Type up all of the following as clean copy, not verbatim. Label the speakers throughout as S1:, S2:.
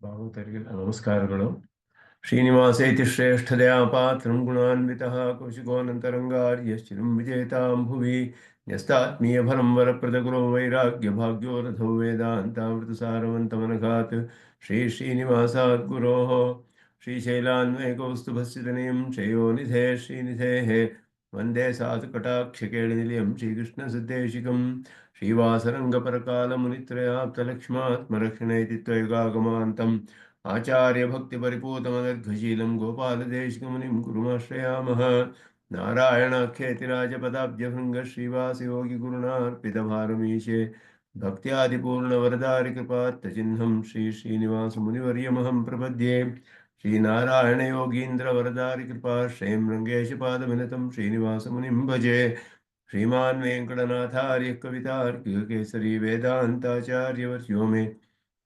S1: ಭಾಗವತರಿಗೆ ನಮಸ್ಕಾರಗಳು. ಶ್ರೀನಿವಾಸೇತಿ ಶ್ರೇಷ್ಠದಯಾ ಪಾತ್ರಂ ಗುಣಾನ್ವಿತಃ ಕೌಶಿಕೋನಂತರಂಗಾರ್ಯಶ್ಚಿರಂ ವಿಜೇತಾಂ ಭುವಿ ನ್ಯಸ್ತಾತ್ಮೀಯ ಫಲಂ ವರಪ್ರದ ಗುರೋ ವೈರಾಗ್ಯ ಭಾಗ್ಯೋ ರಥೋ ವೇದಾಂತಾಮೃತ ಸಾರವಂತಮನಘಾತ್ ಶ್ರೀ ಶ್ರೀನಿವಾಸಾತ್ ಗುರೋಃ ಶ್ರೀಶೈಲಾನ್ವಯಕೌಸ್ತುಭಸ್ಸಿತನಯಂ ಶ್ರೇಯೋನಿಧೇ ಶ್ರೀನಿಧೇಃ ವಂದೇ ಸಾಧು ಕಟಾಕ್ಷಕೇಳನಿಲಯಂ ಶ್ರೀಕೃಷ್ಣಸಿದ್ದೇಶಿಕಂ ಶ್ರೀವಾಸರಂಗಪರಕಾಲಮುನಿತ್ರಯಾಪ್ತಲಕ್ಷ್ಮಾತ್ಮರಕ್ಷಣೇತಿ ತ್ವಯುಗಾಗಮಾन्तम् आचार्यभक्तिपरिपूतमदर्घशीलं गोपालदेशिकमुनिं गुरुमाश्रयामः। नारायणाख्यतिराजपदाब्जभृङ्गश्रीवासयोगिगुरुणार्पितभारमीशे भक्त्यादिपूर्णवरदारिकृपात्तचिह्नं श्रीश्रीनिवासमुनिवर्यमहं प्रपद्ये। श्रीनारायणयोगीन्द्रवरदारिकृपाश्रयं रङ्गेशपादविनतं श्रीनिवासमुनिं भजे। श्रीमान् वेङ्कटनाथार्यः कवितार्किककेसरी वेदान्ताचार्यवर्यो मे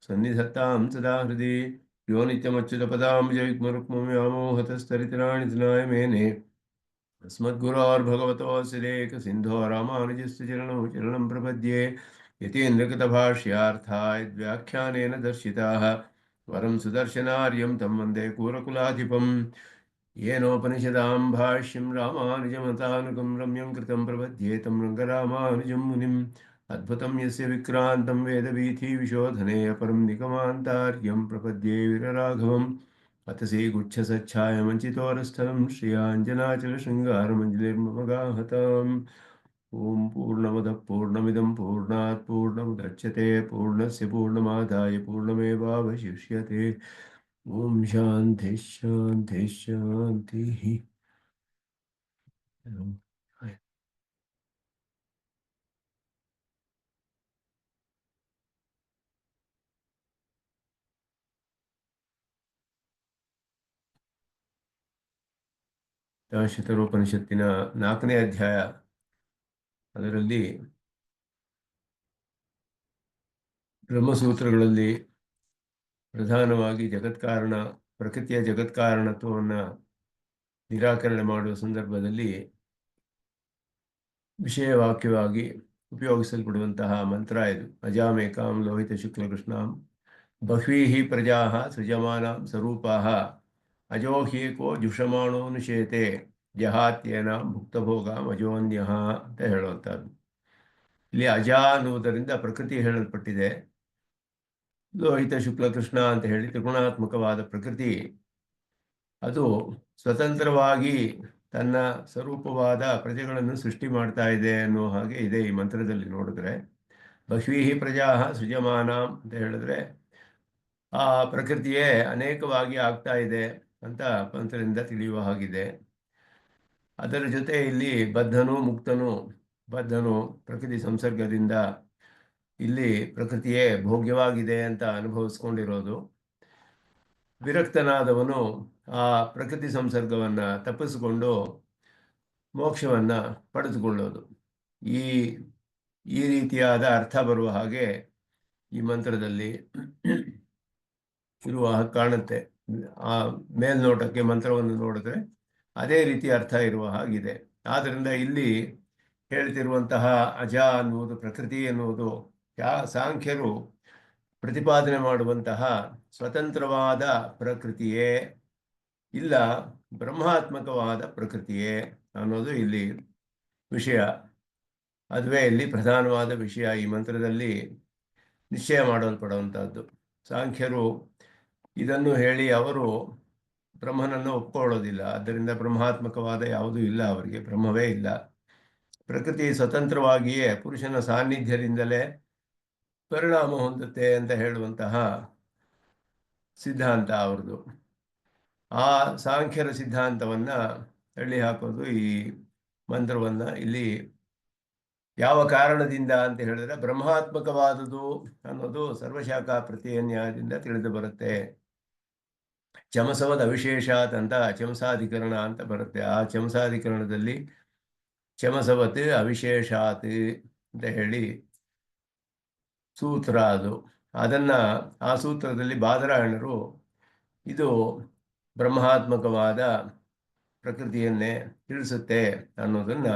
S1: सन्निधत्तां सदा हृदि यो नित्यमच्युतपदाम्बुजयुग्मरुक्मव्यामोहतस्तरितराणि तनाय अस्मद्गुरोर्भगवतोऽस्य देकसिन्धो रामानुजस्य चरणं प्रपद्ये। यतीन्द्रकृतभाष्यार्थाय व्याख्यानेन दर्शिताः वरं सुदर्शनार्यं तं वन्दे कूरकुलाधिपम्। येनोपनिषदां भाष्यं रामानुजमतानुगं रम्यं कृतं प्रपद्ये तं रङ्गरामानुजं मुनिम्। अद्भुतं यस्य विक्रान्तं वेदवीथीविशोधने अपरं निगमान्तार्यं प्रपद्ये वीरराघवम्। अथ श्रीगुच्छसच्छायमञ्चितोरस्थलं श्रियाञ्जनाचलशृङ्गारमञ्जलिर्मम गाहताम्। ॐ पूर्णमदः पूर्णमिदं पूर्णात् पूर्णमुदच्यते पूर्णस्य पूर्णमादाय पूर्णमेवावशिष्यते। ॐ शान्तिः शान्तिः शान्तिः। ಶತರೋಪನಿಷತ್ತಿನ 4ನೇ ಅಧ್ಯಾಯ, ಅದರಲ್ಲಿ ಬ್ರಹ್ಮಸೂತ್ರಗಳಲ್ಲಿ ಪ್ರಧಾನವಾಗಿ ಜಗತ್ಕಾರಣ ಪ್ರಕೃತಿಯ ಜಗತ್ಕಾರಣತ್ವವನ್ನು ನಿರಾಕರಣೆ ಮಾಡುವ ಸಂದರ್ಭದಲ್ಲಿ ವಿಷಯವಾಕ್ಯವಾಗಿ ಉಪಯೋಗಿಸಲ್ಪಡುವಂತಹ ಮಂತ್ರ ಇದು. ಅಜಾಮೇಕಾಂ ಲೋಹಿತ ಶುಕ್ಲಕೃಷ್ಣಾಂ ಬಹ್ವೀಃ ಪ್ರಜಾಃ ಸೃಜಮಾನಾಂ ಸ್ವರೂಪಾಃ ಅಜೋ ಹ್ಯೇಕೋ ಜುಷಮಾಣೋನುಶೇತೆ ಜಹಾತ್ಯೇನ ಭುಕ್ತಭೋಗಾಂ ಅಜೋನ್ಯಃ ಅಂತ ಹೇಳುವಂಥದ್ದು. ಇಲ್ಲಿ ಅಜ ಅನ್ನುವುದರಿಂದ ಪ್ರಕೃತಿ ಹೇಳಲ್ಪಟ್ಟಿದೆ. ಲೋಹಿತ ಶುಕ್ಲಕೃಷ್ಣ ಅಂತ ಹೇಳಿ ತ್ರಿಗುಣಾತ್ಮಕವಾದ ಪ್ರಕೃತಿ ಅದು ಸ್ವತಂತ್ರವಾಗಿ ತನ್ನ ಸ್ವರೂಪವಾದ ಪ್ರಜೆಗಳನ್ನು ಸೃಷ್ಟಿ ಮಾಡ್ತಾ ಇದೆ ಅನ್ನೋ ಹಾಗೆ ಇದೆ ಈ ಮಂತ್ರದಲ್ಲಿ ನೋಡಿದ್ರೆ. ಬಹ್ವೀಃ ಪ್ರಜಾಃ ಸೃಜಮಾನಾಂ ಅಂತ ಹೇಳಿದ್ರೆ ಆ ಪ್ರಕೃತಿಯೇ ಅನೇಕವಾಗಿ ಆಗ್ತಾ ಇದೆ ಅಂತ ಮಂತ್ರದಿಂದ ತಿಳಿಯುವ ಹಾಗಿದೆ. ಅದರ ಜೊತೆ ಇಲ್ಲಿ ಬದ್ಧನು ಮುಕ್ತನು, ಬದ್ಧನು ಪ್ರಕೃತಿ ಸಂಸರ್ಗದಿಂದ ಇಲ್ಲಿ ಪ್ರಕೃತಿಯೇ ಭೋಗ್ಯವಾಗಿದೆ ಅಂತ ಅನುಭವಿಸ್ಕೊಂಡಿರೋದು, ವಿರಕ್ತನಾದವನು ಆ ಪ್ರಕೃತಿ ಸಂಸರ್ಗವನ್ನು ತಪ್ಪಿಸಿಕೊಂಡು ಮೋಕ್ಷವನ್ನು ಪಡೆದುಕೊಳ್ಳೋದು. ಈ ರೀತಿಯಾದ ಅರ್ಥ ಬರುವ ಹಾಗೆ ಈ ಮಂತ್ರದಲ್ಲಿ ಇರುವ ಕಾಣುತ್ತೆ. ಆ ಮೇಲ್ನೋಟಕ್ಕೆ ಮಂತ್ರವನ್ನು ನೋಡಿದ್ರೆ ಅದೇ ರೀತಿ ಅರ್ಥ ಇರುವ ಹಾಗಿದೆ. ಆದ್ದರಿಂದ ಇಲ್ಲಿ ಹೇಳ್ತಿರುವಂತಹ ಅಜ ಅನ್ನುವುದು ಪ್ರಕೃತಿ ಎನ್ನುವುದು ಸಾಂಖ್ಯರು ಪ್ರತಿಪಾದನೆ ಮಾಡುವಂತಹ ಸ್ವತಂತ್ರವಾದ ಪ್ರಕೃತಿಯೇ ಇಲ್ಲ ಬ್ರಹ್ಮಾತ್ಮಕವಾದ ಪ್ರಕೃತಿಯೇ ಅನ್ನೋದು ಇಲ್ಲಿ ವಿಷಯ. ಅದುವೇ ಇಲ್ಲಿ ಪ್ರಧಾನವಾದ ವಿಷಯ ಈ ಮಂತ್ರದಲ್ಲಿ ನಿಶ್ಚಯ ಮಾಡಲ್ಪಡುವಂಥದ್ದು. ಸಾಂಖ್ಯರು ಇದನ್ನು ಹೇಳಿ ಅವರು ಬ್ರಹ್ಮನನ್ನು ಒಪ್ಕೊಳ್ಳೋದಿಲ್ಲ. ಆದ್ದರಿಂದ ಬ್ರಹ್ಮಾತ್ಮಕವಾದ ಯಾವುದೂ ಇಲ್ಲ, ಅವರಿಗೆ ಬ್ರಹ್ಮವೇ ಇಲ್ಲ. ಪ್ರಕೃತಿ ಸ್ವತಂತ್ರವಾಗಿಯೇ ಪುರುಷನ ಸಾನ್ನಿಧ್ಯದಿಂದಲೇ ಪರಿಣಾಮ ಹೊಂದುತ್ತೆ ಅಂತ ಹೇಳುವಂತಹ ಸಿದ್ಧಾಂತ ಅವ್ರದ್ದು. ಆ ಸಾಂಖ್ಯರ ಸಿದ್ಧಾಂತವನ್ನು ತಳ್ಳಿ ಹಾಕೋದು ಈ ಮಂತ್ರವನ್ನು ಇಲ್ಲಿ ಯಾವ ಕಾರಣದಿಂದ ಅಂತ ಹೇಳಿದ್ರೆ ಬ್ರಹ್ಮಾತ್ಮಕವಾದುದು ಅನ್ನೋದು ಸರ್ವಶಾಖಾ ಪ್ರತ್ಯಯ ತಿಳಿದು ಬರುತ್ತೆ. ಚಮಸವದ ಅವಿಶೇಷಾತ್ ಅಂತ ಚಮಸಾಧಿಕರಣ ಅಂತ ಬರುತ್ತೆ. ಆ ಚಮಸಾಧಿಕರಣದಲ್ಲಿ ಚಮಸವತ್ ಅವಿಶೇಷಾತ್ ಅಂತ ಹೇಳಿ ಸೂತ್ರ ಅದು. ಆ ಸೂತ್ರದಲ್ಲಿ ಬಾದರಾಯಣರು ಇದು ಬ್ರಹ್ಮಾತ್ಮಕವಾದ ಪ್ರಕೃತಿಯನ್ನೇ ತಿಳಿಸುತ್ತೆ ಅನ್ನೋದನ್ನ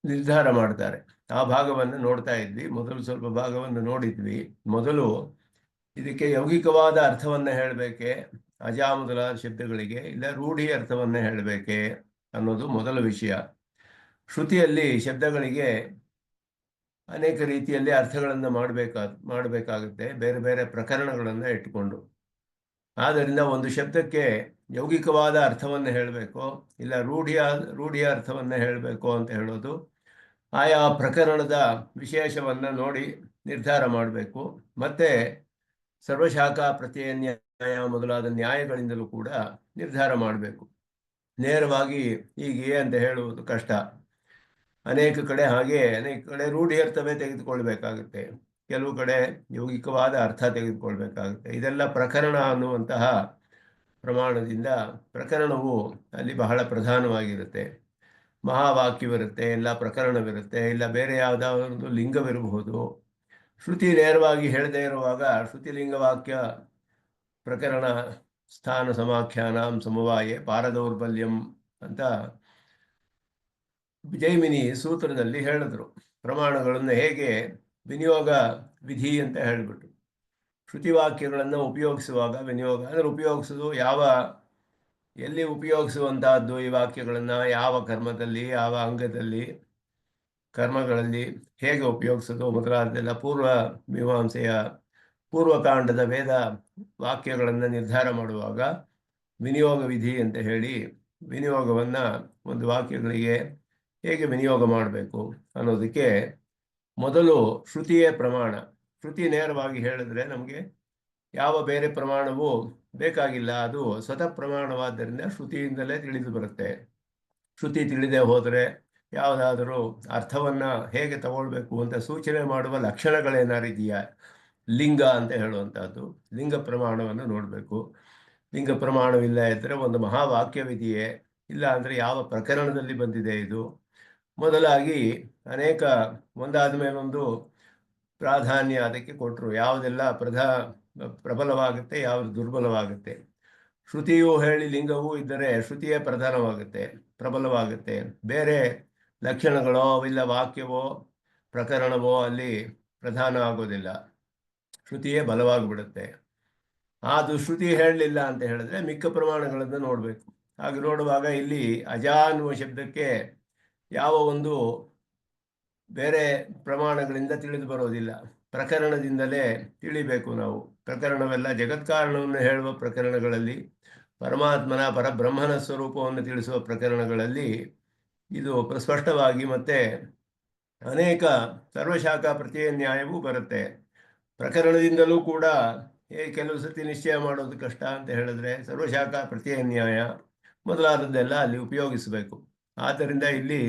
S1: ನಿರ್ಧಾರ ಮಾಡ್ತಾರೆ. ಆ ಭಾಗವನ್ನು ನೋಡ್ತಾ ಇದ್ವಿ. ಮೊದಲು ಸ್ವಲ್ಪ ಭಾಗವನ್ನು ನೋಡಿದ್ವಿ. ಮೊದಲು ಇದಕ್ಕೆ ಯೌಗಿಕವಾದ ಅರ್ಥವನ್ನು ಹೇಳಬೇಕೆ, ಅಜ ಮೊದಲಾದ ಶಬ್ದಗಳಿಗೆ, ಇಲ್ಲ ರೂಢಿ ಅರ್ಥವನ್ನು ಹೇಳಬೇಕೆ ಅನ್ನೋದು ಮೊದಲ ವಿಷಯ. ಶ್ರುತಿಯಲ್ಲಿ ಶಬ್ದಗಳಿಗೆ ಅನೇಕ ರೀತಿಯಲ್ಲಿ ಅರ್ಥಗಳನ್ನು ಮಾಡಬೇಕಾಗುತ್ತೆ, ಬೇರೆ ಬೇರೆ ಪ್ರಕರಣಗಳನ್ನು ಇಟ್ಟುಕೊಂಡು. ಆದ್ದರಿಂದ ಒಂದು ಶಬ್ದಕ್ಕೆ ಯೌಗಿಕವಾದ ಅರ್ಥವನ್ನು ಹೇಳಬೇಕು, ಇಲ್ಲ ರೂಢಿಯ ಅರ್ಥವನ್ನು ಹೇಳಬೇಕು ಅಂತ ಹೇಳೋದು ಆಯಾ ಪ್ರಕರಣದ ವಿಶೇಷವನ್ನು ನೋಡಿ ನಿರ್ಧಾರ ಮಾಡಬೇಕು. ಮತ್ತೆ ಸರ್ವಶಾಖಾ ಪ್ರತ್ಯಯ ನ್ಯಾಯ ಮೊದಲಾದ ನ್ಯಾಯಗಳಿಂದಲೂ ಕೂಡ ನಿರ್ಧಾರ ಮಾಡಬೇಕು. ನೇರವಾಗಿ ಹೀಗೆ ಅಂತ ಹೇಳುವುದು ಕಷ್ಟ. ಅನೇಕ ಕಡೆ ರೂಢಿ ಅರ್ಥವೇ ತೆಗೆದುಕೊಳ್ಬೇಕಾಗುತ್ತೆ, ಕೆಲವು ಕಡೆ ಯೌಗಿಕವಾದ ಅರ್ಥ ತೆಗೆದುಕೊಳ್ಬೇಕಾಗುತ್ತೆ. ಇದೆಲ್ಲ ಪ್ರಕರಣ ಅನ್ನುವಂತಹ ಪ್ರಮಾಣದಿಂದ ಪ್ರಕರಣವು ಅಲ್ಲಿ ಬಹಳ ಪ್ರಧಾನವಾಗಿರುತ್ತೆ. ಮಹಾವಾಕ್ಯವಿರುತ್ತೆ, ಇಲ್ಲ ಪ್ರಕರಣವಿರುತ್ತೆ, ಇಲ್ಲ ಬೇರೆ ಯಾವುದಾದ್ರು ಲಿಂಗವಿರಬಹುದು. ಶ್ರುತಿ ನೇರವಾಗಿ ಹೇಳದೇ ಇರುವಾಗ ಶ್ರುತಿಲಿಂಗವಾಕ್ಯ ಪ್ರಕರಣ ಸ್ಥಾನ ಸಮಾಖ್ಯಾನಾಂ ಸಮವಾಯೆ ಪಾರದೌರ್ಬಲ್ಯಂ ಅಂತ ಜೈಮಿನಿ ಸೂತ್ರದಲ್ಲಿ ಹೇಳಿದ್ರು. ಪ್ರಮಾಣಗಳನ್ನು ಹೇಗೆ ವಿನಿಯೋಗ ವಿಧಿ ಅಂತ ಹೇಳಿಬಿಟ್ಟು ಶ್ರುತಿವಾಕ್ಯಗಳನ್ನು ಉಪಯೋಗಿಸುವಾಗ ವಿನಿಯೋಗ ಅಂದರೆ ಉಪಯೋಗಿಸೋದು ಎಲ್ಲಿ ಉಪಯೋಗಿಸುವಂತಹದ್ದು ಈ ವಾಕ್ಯಗಳನ್ನು, ಯಾವ ಕರ್ಮದಲ್ಲಿ, ಯಾವ ಅಂಗದಲ್ಲಿ, ಕರ್ಮಗಳಲ್ಲಿ ಹೇಗೆ ಉಪಯೋಗಿಸೋದು ಮೊದಲಾದೆಲ್ಲ ಮೀಮಾಂಸೆಯ ಪೂರ್ವಕಾಂಡದ ವೇದ ವಾಕ್ಯಗಳನ್ನು ನಿರ್ಧಾರ ಮಾಡುವಾಗ ವಿನಿಯೋಗ ವಿಧಿ ಅಂತ ಹೇಳಿ ವಿನಿಯೋಗವನ್ನು ಒಂದು ವಾಕ್ಯಗಳಿಗೆ ಹೇಗೆ ವಿನಿಯೋಗ ಮಾಡಬೇಕು ಅನ್ನೋದಕ್ಕೆ ಮೊದಲು ಶ್ರುತಿಯೇ ಪ್ರಮಾಣ. ಶ್ರುತಿ ನೇರವಾಗಿ ಹೇಳಿದ್ರೆ ನಮಗೆ ಯಾವ ಬೇರೆ ಪ್ರಮಾಣವೂ ಬೇಕಾಗಿಲ್ಲ, ಅದು ಸ್ವತಃ ಪ್ರಮಾಣವಾದ್ದರಿಂದ ಶ್ರುತಿಯಿಂದಲೇ ತಿಳಿದು ಬರುತ್ತೆ. ಶ್ರುತಿ ತಿಳಿದೇ ಹೋದರೆ ಯಾವುದಾದರೂ ಅರ್ಥವನ್ನು ಹೇಗೆ ತಗೊಳ್ಬೇಕು ಅಂತ ಸೂಚನೆ ಮಾಡುವ ಲಕ್ಷಣಗಳೇನಾರಿದೆಯಾ, ಲಿಂಗ ಅಂತ ಹೇಳುವಂಥದ್ದು, ಲಿಂಗ ಪ್ರಮಾಣವನ್ನು ನೋಡಬೇಕು. ಲಿಂಗ ಪ್ರಮಾಣವಿಲ್ಲ ಇದ್ದರೆ ಒಂದು ಮಹಾವಾಕ್ಯವಿದೆಯೇ, ಇಲ್ಲ ಅಂದರೆ ಯಾವ ಪ್ರಕರಣದಲ್ಲಿ ಬಂದಿದೆ ಇದು, ಮೊದಲಾಗಿ ಅನೇಕ ಒಂದಾದ ಮೇಲೊಂದು ಪ್ರಾಧಾನ್ಯ ಅದಕ್ಕೆ ಕೊಟ್ಟರು. ಯಾವುದೆಲ್ಲ ಪ್ರಬಲವಾಗುತ್ತೆ, ಯಾವುದು ದುರ್ಬಲವಾಗುತ್ತೆ. ಶ್ರುತಿಯು ಹೇಳಿ ಲಿಂಗವೂ ಇದ್ದರೆ ಶ್ರುತಿಯೇ ಪ್ರಧಾನವಾಗುತ್ತೆ, ಪ್ರಬಲವಾಗುತ್ತೆ. ಬೇರೆ ಲಕ್ಷಣಗಳೋ ಇಲ್ಲ ವಾಕ್ಯವೋ ಪ್ರಕರಣವೋ ಅಲ್ಲಿ ಪ್ರಧಾನ ಆಗೋದಿಲ್ಲ, ಶ್ರುತಿಯೇ ಬಲವಾಗಿಬಿಡುತ್ತೆ. ಅದು ಶ್ರುತಿ ಹೇಳಲಿಲ್ಲ ಅಂತ ಹೇಳಿದ್ರೆ ಮಿಕ್ಕ ಪ್ರಮಾಣಗಳನ್ನು ನೋಡಬೇಕು. ಹಾಗೆ ನೋಡುವಾಗ ಇಲ್ಲಿ ಅಜ ಅನ್ನುವ ಶಬ್ದಕ್ಕೆ ಯಾವ ಒಂದು ಬೇರೆ ಪ್ರಮಾಣಗಳಿಂದ ತಿಳಿದು ಬರೋದಿಲ್ಲ, ಪ್ರಕರಣದಿಂದಲೇ ತಿಳಿಬೇಕು ನಾವು. ಪ್ರಕರಣವೆಲ್ಲ ಜಗತ್ಕಾರಣವನ್ನು ಹೇಳುವ ಪ್ರಕರಣಗಳಲ್ಲಿ, ಪರಮಾತ್ಮನ ಪರಬ್ರಹ್ಮನ ಸ್ವರೂಪವನ್ನು ತಿಳಿಸುವ ಪ್ರಕರಣಗಳಲ್ಲಿ ಇದು ಸ್ಪಷ್ಟವಾಗಿ, ಮತ್ತೆ ಅನೇಕ ಸರ್ವಶಾಖಾ ಪ್ರತ್ಯಯ ನ್ಯಾಯವೂ ಬರುತ್ತೆ. ಪ್ರಕರಣದಿಂದಲೂ ಕೂಡ ಕೆಲವು ಸತಿ ನಿಶ್ಚಯ ಮಾಡೋದು ಕಷ್ಟ ಅಂತ ಹೇಳಿದ್ರೆ ಸರ್ವಶಾಖಾ ಪ್ರತ್ಯಯ ನ್ಯಾಯ ಮೊದಲಾದದ್ದೆಲ್ಲ ಅಲ್ಲಿ ಉಪಯೋಗಿಸಬೇಕು. ಆದ್ದರಿಂದ ಇಲ್ಲಿ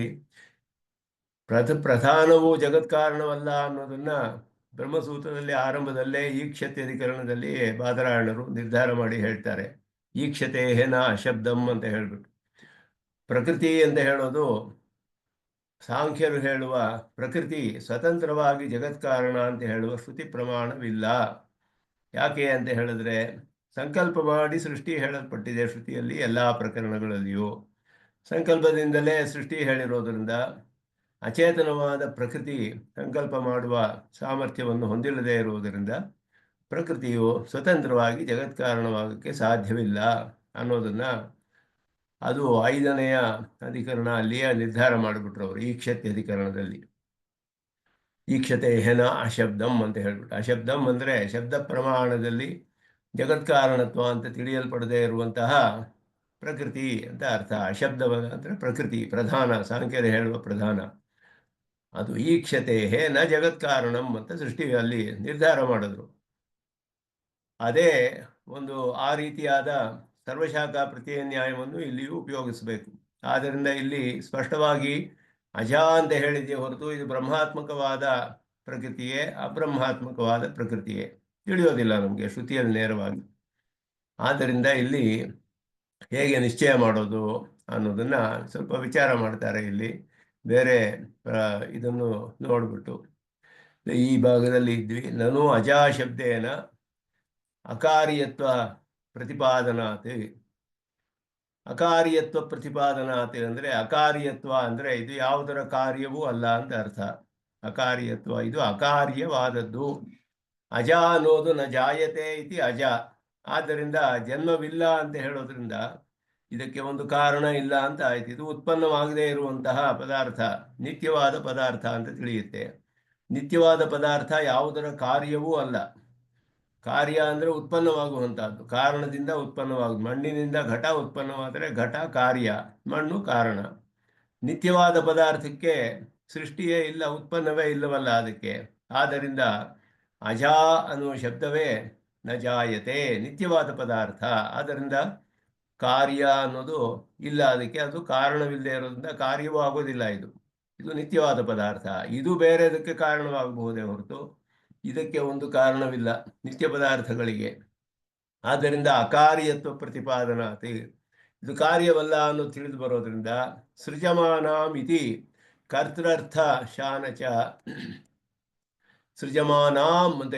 S1: ಪ್ರಧಾನವು ಜಗತ್ಕಾರಣವಲ್ಲ ಅನ್ನೋದನ್ನ ಬ್ರಹ್ಮಸೂತ್ರದಲ್ಲಿ ಆರಂಭದಲ್ಲೇ ಈಕ್ಷತ್ಯಧಿಕರಣದಲ್ಲಿ ಬಾದರಾಯಣರು ನಿರ್ಧಾರ ಮಾಡಿ ಹೇಳ್ತಾರೆ. ಈಕ್ಷತೆ ಹೇನ ಅಶಬ್ದಂ ಅಂತ ಹೇಳ್ಬಿಟ್ಟು. ಪ್ರಕೃತಿ ಅಂತ ಹೇಳೋದು ಸಾಂಖ್ಯರು ಹೇಳುವ ಪ್ರಕೃತಿ ಸ್ವತಂತ್ರವಾಗಿ ಜಗತ್ಕಾರಣ ಅಂತ ಹೇಳುವ ಶ್ರುತಿ ಪ್ರಮಾಣವಿಲ್ಲ. ಯಾಕೆ ಅಂತ ಹೇಳಿದ್ರೆ ಸಂಕಲ್ಪ ಮಾಡಿ ಸೃಷ್ಟಿ ಹೇಳಲ್ಪಟ್ಟಿದೆ ಶ್ರುತಿಯಲ್ಲಿ, ಎಲ್ಲ ಪ್ರಕರಣಗಳಲ್ಲಿಯೂ ಸಂಕಲ್ಪದಿಂದಲೇ ಸೃಷ್ಟಿ ಹೇಳಿರೋದ್ರಿಂದ ಅಚೇತನವಾದ ಪ್ರಕೃತಿ ಸಂಕಲ್ಪ ಮಾಡುವ ಸಾಮರ್ಥ್ಯವನ್ನು ಹೊಂದಿಲ್ಲದೆ ಇರುವುದರಿಂದ ಪ್ರಕೃತಿಯು ಸ್ವತಂತ್ರವಾಗಿ ಜಗತ್ಕಾರಣವಾಗಕ್ಕೆ ಸಾಧ್ಯವಿಲ್ಲ ಅನ್ನೋದನ್ನ ಅದು 5ನೆಯ ಅಧಿಕರಣ ಅಲ್ಲಿಯೇ ನಿರ್ಧಾರ ಮಾಡಿಬಿಟ್ರು ಅವರು. ಈಕ್ಷತೆ ಅಧಿಕರಣದಲ್ಲಿ ಈಕ್ಷತೆ ಹೇನ ಅಶಬ್ದಂ ಅಂತ ಹೇಳ್ಬಿಟ್ಟು. ಅಶಬ್ದಂ ಅಂದರೆ ಶಬ್ದ ಪ್ರಮಾಣದಲ್ಲಿ ಜಗತ್ಕಾರಣತ್ವ ಅಂತ ತಿಳಿಯಲ್ಪಡದೇ ಇರುವಂತಹ ಪ್ರಕೃತಿ ಅಂತ ಅರ್ಥ. ಅಶಬ್ದ ಅಂದರೆ ಪ್ರಕೃತಿ ಪ್ರಧಾನ, ಸಾಂಖ್ಯರು ಹೇಳುವ ಪ್ರಧಾನ. ಅದು ಈಕ್ಷತೆ ನ ಜಗತ್ಕಾರಣಂ ಅಂತ ಸೃಷ್ಟಿಯಲ್ಲಿ ನಿರ್ಧಾರ ಮಾಡಿದ್ರು. ಅದೇ ಒಂದು ಆ ರೀತಿಯಾದ ಸರ್ವಶಾಖಾ ಪ್ರತ್ಯಯ ನ್ಯಾಯವನ್ನು ಇಲ್ಲಿಯೂ ಉಪಯೋಗಿಸಬೇಕು. ಆದ್ದರಿಂದ ಇಲ್ಲಿ ಸ್ಪಷ್ಟವಾಗಿ ಅಜ ಅಂತ ಹೇಳಿದೆ ಹೊರತು ಇದು ಬ್ರಹ್ಮಾತ್ಮಕವಾದ ಪ್ರಕೃತಿಯೇ ಅಬ್ರಹ್ಮಾತ್ಮಕವಾದ ಪ್ರಕೃತಿಯೇ ತಿಳಿಯೋದಿಲ್ಲ ನಮಗೆ ಶ್ರುತಿಯಲ್ಲಿ ನೇರವಾಗಿ. ಆದ್ದರಿಂದ ಇಲ್ಲಿ ಹೇಗೆ ನಿಶ್ಚಯ ಮಾಡೋದು ಅನ್ನೋದನ್ನ ಸ್ವಲ್ಪ ವಿಚಾರ ಮಾಡ್ತಾರೆ. ಇಲ್ಲಿ ಬೇರೆ ಇದನ್ನು ನೋಡ್ಬಿಟ್ಟು ಈ ಭಾಗದಲ್ಲಿ ಇದ್ವಿ. ನನು ಅಜಾ ಶಬ್ದೇನ ಅಕಾರ್ಯತ್ವ ಪ್ರತಿಪಾದನಾತ್. ಅಕಾರ್ಯತ್ವ ಪ್ರತಿಪಾದನಾತ್ ಅಂದರೆ ಅಕಾರ್ಯತ್ವ ಅಂದರೆ ಇದು ಯಾವುದರ ಕಾರ್ಯವೂ ಅಲ್ಲ ಅಂತ ಅರ್ಥ. ಅಕಾರ್ಯತ್ವ ಇದು ಅಕಾರ್ಯವಾದದ್ದು. ಅಜ ಅನ್ನೋದು ನ ಜಾಯತೆ ಇತಿ ಅಜ. ಆದ್ದರಿಂದ ಜನ್ಮವಿಲ್ಲ ಅಂತ ಹೇಳೋದ್ರಿಂದ ಇದಕ್ಕೆ ಒಂದು ಕಾರಣ ಇಲ್ಲ ಅಂತ ಆಯ್ತು. ಇದು ಉತ್ಪನ್ನವಾಗದೇ ಇರುವಂತಹ ಪದಾರ್ಥ, ನಿತ್ಯವಾದ ಪದಾರ್ಥ ಅಂತ ತಿಳಿಯುತ್ತೆ. ನಿತ್ಯವಾದ ಪದಾರ್ಥ ಯಾವುದರ ಕಾರ್ಯವೂ ಅಲ್ಲ. ಕಾರ್ಯ ಅಂದರೆ ಉತ್ಪನ್ನವಾಗುವಂತಹದ್ದು, ಕಾರಣದಿಂದ ಉತ್ಪನ್ನವಾಗುವುದು. ಮಣ್ಣಿನಿಂದ ಘಟ ಉತ್ಪನ್ನವಾದರೆ ಘಟ ಕಾರ್ಯ, ಮಣ್ಣು ಕಾರಣ. ನಿತ್ಯವಾದ ಪದಾರ್ಥಕ್ಕೆ ಸೃಷ್ಟಿಯೇ ಇಲ್ಲ, ಉತ್ಪನ್ನವೇ ಇಲ್ಲವಲ್ಲ ಅದಕ್ಕೆ. ಆದ್ದರಿಂದ ಅಜಾ ಅನ್ನುವ ಶಬ್ದವೇ ನ ಜಾಯತೆ, ನಿತ್ಯವಾದ ಪದಾರ್ಥ. ಆದ್ದರಿಂದ ಕಾರ್ಯ ಅನ್ನೋದು ಇಲ್ಲ ಅದಕ್ಕೆ, ಅದು ಕಾರಣವಿಲ್ಲದೆ ಇರೋದ್ರಿಂದ ಕಾರ್ಯವೂ ಆಗೋದಿಲ್ಲ. ಇದು ನಿತ್ಯವಾದ ಪದಾರ್ಥ. ಇದು ಬೇರೆದಕ್ಕೆ ಕಾರಣವಾಗಬಹುದೇ ಹೊರತು ಇದಕ್ಕೆ ಒಂದು ಕಾರಣವಿಲ್ಲ ನಿತ್ಯ ಪದಾರ್ಥಗಳಿಗೆ. ಆದ್ದರಿಂದ ಅಕಾರ್ಯತ್ವ ಪ್ರತಿಪಾದನಾತಿ, ಇದು ಕಾರ್ಯವಲ್ಲ ಅನ್ನೋದು ತಿಳಿದು ಬರೋದ್ರಿಂದ ಸೃಜಮಾನಾಮಿತಿ ಕರ್ತೃರ್ಥ ಶಾನಚ. ಸೃಜಮಾನಾಂ ಅಂತ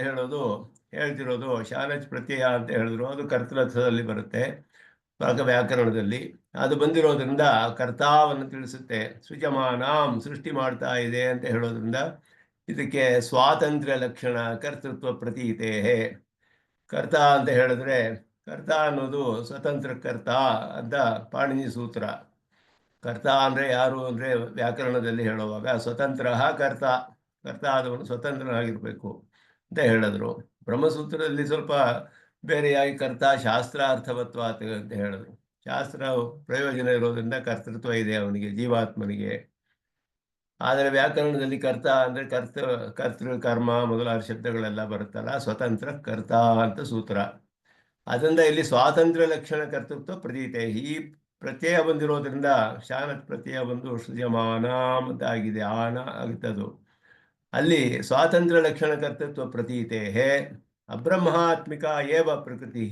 S1: ಹೇಳ್ತಿರೋದು ಶಾನಚ್ ಪ್ರತ್ಯಯ ಅಂತ ಹೇಳಿದ್ರು, ಅದು ಕರ್ತೃರ್ಥದಲ್ಲಿ ಬರುತ್ತೆ ವ್ಯಾಕರಣದಲ್ಲಿ. ಅದು ಬಂದಿರೋದ್ರಿಂದ ಕರ್ತಾವನ್ನು ತಿಳಿಸುತ್ತೆ. ಸೃಜಮಾನಾಂ ಸೃಷ್ಟಿ ಮಾಡ್ತಾ ಇದೆ ಅಂತ ಹೇಳೋದ್ರಿಂದ ಇದಕ್ಕೆ ಸ್ವಾತಂತ್ರ್ಯ ಲಕ್ಷಣ ಕರ್ತೃತ್ವ ಪ್ರತೀತೆ. ಕರ್ತ ಅಂತ ಹೇಳಿದ್ರೆ, ಕರ್ತ ಅನ್ನೋದು ಸ್ವತಂತ್ರ ಕರ್ತ ಅಂತ ಪಾಣಿನಿ ಸೂತ್ರ. ಕರ್ತ ಅಂದರೆ ಯಾರು ಅಂದರೆ ವ್ಯಾಕರಣದಲ್ಲಿ ಹೇಳುವಾಗ ಸ್ವತಂತ್ರ ಕರ್ತ, ಕರ್ತ ಆದವನು ಸ್ವತಂತ್ರನಾಗಿರಬೇಕು ಅಂತ ಹೇಳಿದ್ರು. ಬ್ರಹ್ಮಸೂತ್ರದಲ್ಲಿ ಸ್ವಲ್ಪ ಬೇರೆಯಾಗಿ ಕರ್ತ ಶಾಸ್ತ್ರಾರ್ಥವತ್ವಾತ್ ಅಂತ ಹೇಳಿದ್ರು. ಶಾಸ್ತ್ರ ಪ್ರಯೋಜನ ಇರೋದ್ರಿಂದ ಕರ್ತೃತ್ವ ಇದೆ ಅವನಿಗೆ, ಜೀವಾತ್ಮನಿಗೆ. ಆದರೆ ವ್ಯಾಕರಣದಲ್ಲಿ ಕರ್ತ ಅಂದರೆ ಕರ್ತೃ ಕರ್ಮ ಮೊದಲಾದ ಶಬ್ದಗಳೆಲ್ಲ ಬರುತ್ತಲ್ಲ, ಸ್ವತಂತ್ರ ಕರ್ತ ಅಂತ ಸೂತ್ರ. ಅದರಿಂದ ಇಲ್ಲಿ ಸ್ವಾತಂತ್ರ್ಯ ಲಕ್ಷಣ ಕರ್ತೃತ್ವ ಪ್ರತೀತೆ. ಈ ಪ್ರತ್ಯಯ ಬಂದಿರೋದ್ರಿಂದ ಶಾನತ್ ಪ್ರತ್ಯಯ ಬಂದು ಸೃಜಮಾನ ಅಂತ ಆಗಿದೆ, ಆನ ಆಗುತ್ತದು. ಅಲ್ಲಿ ಸ್ವಾತಂತ್ರ್ಯ ಲಕ್ಷಣ ಕರ್ತೃತ್ವ ಪ್ರತೀತೆ ಅಬ್ರಹ್ಮಾತ್ಮಿಕ ಏವ ಪ್ರಕೃತಿ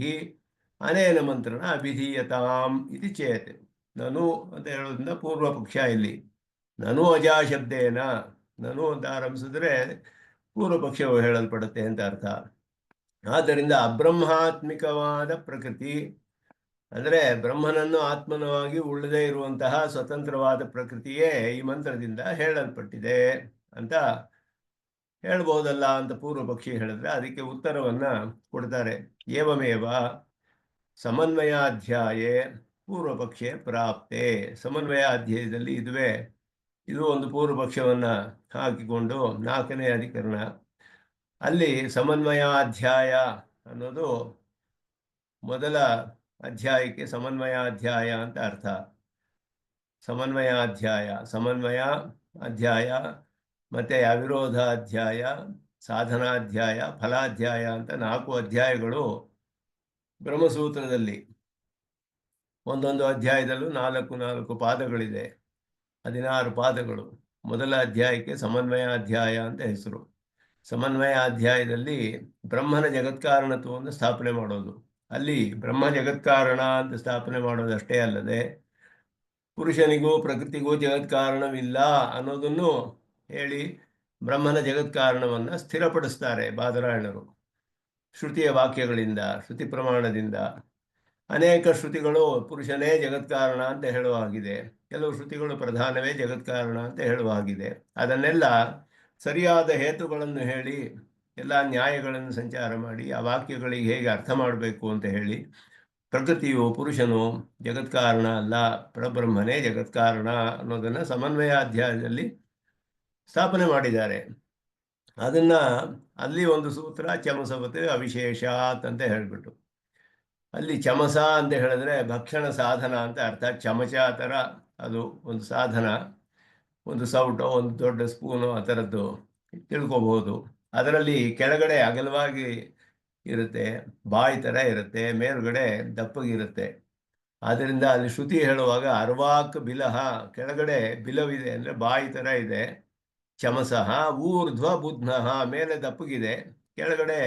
S1: ಅನೇನ ಮಂತ್ರಣ ಅಭಿಧೀಯತಾಂ ಇತಿ ಚೇತ್. ನನು ಅಂತ ಹೇಳೋದ್ರಿಂದ ಪೂರ್ವ ಪಕ್ಷ. ಇಲ್ಲಿ ನನು ಅಜಾ ಶಬ್ದೇನ, ನನು ಅಂತ ಆರಂಭಿಸಿದ್ರೆ ಪೂರ್ವ ಪಕ್ಷವು ಹೇಳಲ್ಪಡುತ್ತೆ ಅಂತ ಅರ್ಥ. ಆದ್ದರಿಂದ ಅಬ್ರಹ್ಮಾತ್ಮಿಕವಾದ ಪ್ರಕೃತಿ ಅಂದರೆ ಬ್ರಹ್ಮನನ್ನು ಆತ್ಮನವಾಗಿ ಉಳ್ಳದೇ ಇರುವಂತಹ ಸ್ವತಂತ್ರವಾದ ಪ್ರಕೃತಿಯೇ ಈ ಮಂತ್ರದಿಂದ ಹೇಳಲ್ಪಟ್ಟಿದೆ ಅಂತ ಹೇಳ್ಬೋದಲ್ಲ ಅಂತ ಪೂರ್ವ ಪಕ್ಷಿ ಹೇಳಿದ್ರೆ, ಅದಕ್ಕೆ ಉತ್ತರವನ್ನ ಕೊಡ್ತಾರೆ. ಏವಮೇವ ಸಮನ್ವಯಾಧ್ಯಾಯೇ ಪೂರ್ವ ಪಕ್ಷೆ ಪ್ರಾಪ್ತೆ. ಸಮನ್ವಯಾಧ್ಯಾಯದಲ್ಲಿ ಇದು ಒಂದು ಪೂರ್ವ ಪಕ್ಷವನ್ನ ಹಾಕಿಕೊಂಡು 4ನೇ ಅಧಿಕರಣ. ಅಲ್ಲಿ ಸಮನ್ವಯಾಧ್ಯಾಯ ಅನ್ನೋದು ಮೊದಲ ಅಧ್ಯಾಯಕ್ಕೆ ಸಮನ್ವಯಾಧ್ಯಾಯ ಅಂತ ಅರ್ಥ. ಸಮನ್ವಯಾಧ್ಯಾಯ, ಸಮನ್ವಯ ಅಧ್ಯಾಯ, ಮತ್ತೆ ಅವಿರೋಧಾಧ್ಯಾಯ, ಸಾಧನಾಧ್ಯಾಯ, ಫಲಾಧ್ಯಾಯ ಅಂತ 4 ಅಧ್ಯಾಯಗಳು ಬ್ರಹ್ಮಸೂತ್ರದಲ್ಲಿ. ಒಂದೊಂದು ಅಧ್ಯಾಯದಲ್ಲೂ 4 ಪಾದಗಳಿದೆ, 16 ಪಾದಗಳು. ಮೊದಲ ಅಧ್ಯಾಯಕ್ಕೆ ಸಮನ್ವಯಾಧ್ಯಾಯ ಅಂತ ಹೆಸರು. ಸಮನ್ವಯಾಧ್ಯಾಯದಲ್ಲಿ ಬ್ರಹ್ಮನ ಜಗತ್ಕಾರಣತ್ವವನ್ನು ಸ್ಥಾಪನೆ ಮಾಡೋದು. ಅಲ್ಲಿ ಬ್ರಹ್ಮ ಜಗತ್ಕಾರಣ ಅಂತ ಸ್ಥಾಪನೆ ಮಾಡೋದಷ್ಟೇ ಅಲ್ಲದೆ ಪುರುಷನಿಗೂ ಪ್ರಕೃತಿಗೂ ಜಗತ್ಕಾರಣವಿಲ್ಲ ಅನ್ನೋದನ್ನು ಹೇಳಿ ಬ್ರಹ್ಮನ ಜಗತ್ಕಾರಣವನ್ನು ಸ್ಥಿರಪಡಿಸ್ತಾರೆ ಬಾದರಾಯಣರು ಶ್ರುತಿಯ ವಾಕ್ಯಗಳಿಂದ, ಶ್ರುತಿ ಪ್ರಮಾಣದಿಂದ. ಅನೇಕ ಶ್ರುತಿಗಳು ಪುರುಷನೇ ಜಗತ್ಕಾರಣ ಅಂತ ಹೇಳುವ ಹಾಗಿದೆ, ಕೆಲವು ಶ್ರುತಿಗಳು ಪ್ರಧಾನವೇ ಜಗತ್ಕಾರಣ ಅಂತ ಹೇಳುವ ಹಾಗಿದೆ. ಅದನ್ನೆಲ್ಲ ಸರಿಯಾದ ಹೇತುಗಳನ್ನು ಹೇಳಿ, ಎಲ್ಲ ನ್ಯಾಯಗಳನ್ನು ಸಂಚಾರ ಮಾಡಿ, ಆ ವಾಕ್ಯಗಳಿಗೆ ಹೇಗೆ ಅರ್ಥ ಮಾಡಬೇಕು ಅಂತ ಹೇಳಿ, ಪ್ರಕೃತಿಯು ಪುರುಷನು ಜಗತ್ಕಾರಣ ಅಲ್ಲ, ಪರಬ್ರಹ್ಮನೇ ಜಗತ್ಕಾರಣ ಅನ್ನೋದನ್ನು ಸಮನ್ವಯಾಧ್ಯಾಯದಲ್ಲಿ ಸ್ಥಾಪನೆ ಮಾಡಿದ್ದಾರೆ. ಅದನ್ನ ಅಲ್ಲಿ ಒಂದು ಸೂತ್ರ ಚಮಸವತ್ ಅವಿಶೇಷಾತ್ ಅಂತ ಹೇಳ್ಬಿಟ್ಟು, ಅಲ್ಲಿ ಚಮಸ ಅಂತ ಹೇಳಿದ್ರೆ ಭಕ್ಷಣ ಸಾಧನ ಅಂತ ಅರ್ಥ. ಚಮಚ ಥರ ಅದು ಒಂದು ಸಾಧನ, ಒಂದು ಸೌಟೋ ಒಂದು ದೊಡ್ಡ ಸ್ಪೂನು ಆ ಥರದ್ದು ತಿಳ್ಕೊಬಹುದು. ಅದರಲ್ಲಿ ಕೆಳಗಡೆ ಅಗಲವಾಗಿ ಇರುತ್ತೆ, ಬಾಯಿ ಥರ ಇರುತ್ತೆ, ಮೇಲುಗಡೆ ದಪ್ಪಗಿರುತ್ತೆ. ಆದ್ದರಿಂದ ಅಲ್ಲಿ ಶ್ರುತಿ ಹೇಳುವಾಗ ಅರ್ವಾಕ್ ಬಿಲಹ, ಕೆಳಗಡೆ ಬಿಲವಿದೆ ಅಂದರೆ ಬಾಯಿ ಥರ ಇದೆ. ಚಮಸಃ ಊರ್ಧ್ವ ಬುಧ್ನಃ, ಮೇಲೆ ದಪ್ಪಗಿದೆ, ಕೆಳಗಡೆ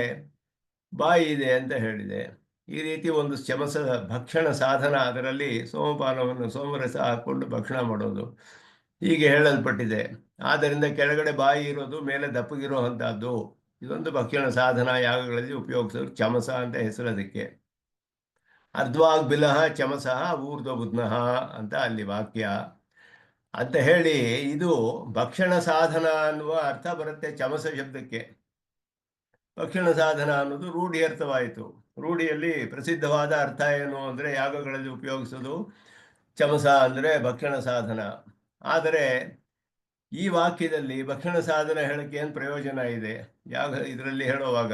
S1: ಬಾಯಿ ಇದೆ ಅಂತ ಹೇಳಿದೆ. ಈ ರೀತಿ ಒಂದು ಚಮಸ ಭಕ್ಷಣ ಸಾಧನ, ಅದರಲ್ಲಿ ಸೋಮಪಾನವನ್ನು ಸೋಮರಸ ಹಾಕ್ಕೊಂಡು ಭಕ್ಷಣ ಮಾಡೋದು ಹೀಗೆ ಹೇಳಲ್ಪಟ್ಟಿದೆ. ಆದ್ದರಿಂದ ಕೆಳಗಡೆ ಬಾಯಿ ಇರೋದು, ಮೇಲೆ ದಪ್ಪಗಿರೋ ಅಂಥದ್ದು, ಇದೊಂದು ಭಕ್ಷಣ ಸಾಧನ ಯಾಗಗಳಲ್ಲಿ ಉಪಯೋಗಿಸೋದು. ಚಮಸ ಅಂತ ಹೆಸರು ಅದಕ್ಕೆ. ಅರ್ಧ್ವಾಗ್ ಬಿಲಹ ಚಮಸಃ ಊರ್ಧ್ವ ಬುಧ್ನಃ ಅಂತ ಅಲ್ಲಿ ವಾಕ್ಯ ಅಂತ ಹೇಳಿ, ಇದು ಭಕ್ಷಣ ಸಾಧನ ಅನ್ನುವ ಅರ್ಥ ಬರುತ್ತೆ ಚಮಸ ಶಬ್ದಕ್ಕೆ. ಭಕ್ಷಣ ಸಾಧನ ಅನ್ನೋದು ರೂಢಿಯರ್ಥವಾಯಿತು. ರೂಢಿಯಲ್ಲಿ ಪ್ರಸಿದ್ಧವಾದ ಅರ್ಥ ಏನು ಅಂದರೆ ಯಾಗಗಳಲ್ಲಿ ಉಪಯೋಗಿಸೋದು ಚಮಸ ಅಂದರೆ ಭಕ್ಷಣ ಸಾಧನ. ಆದರೆ ಈ ವಾಕ್ಯದಲ್ಲಿ ಭಕ್ಷಣ ಸಾಧನ ಹೇಳಕ್ಕೆ ಏನು ಪ್ರಯೋಜನ ಇದೆ? ಇದರಲ್ಲಿ ಹೇಳುವಾಗ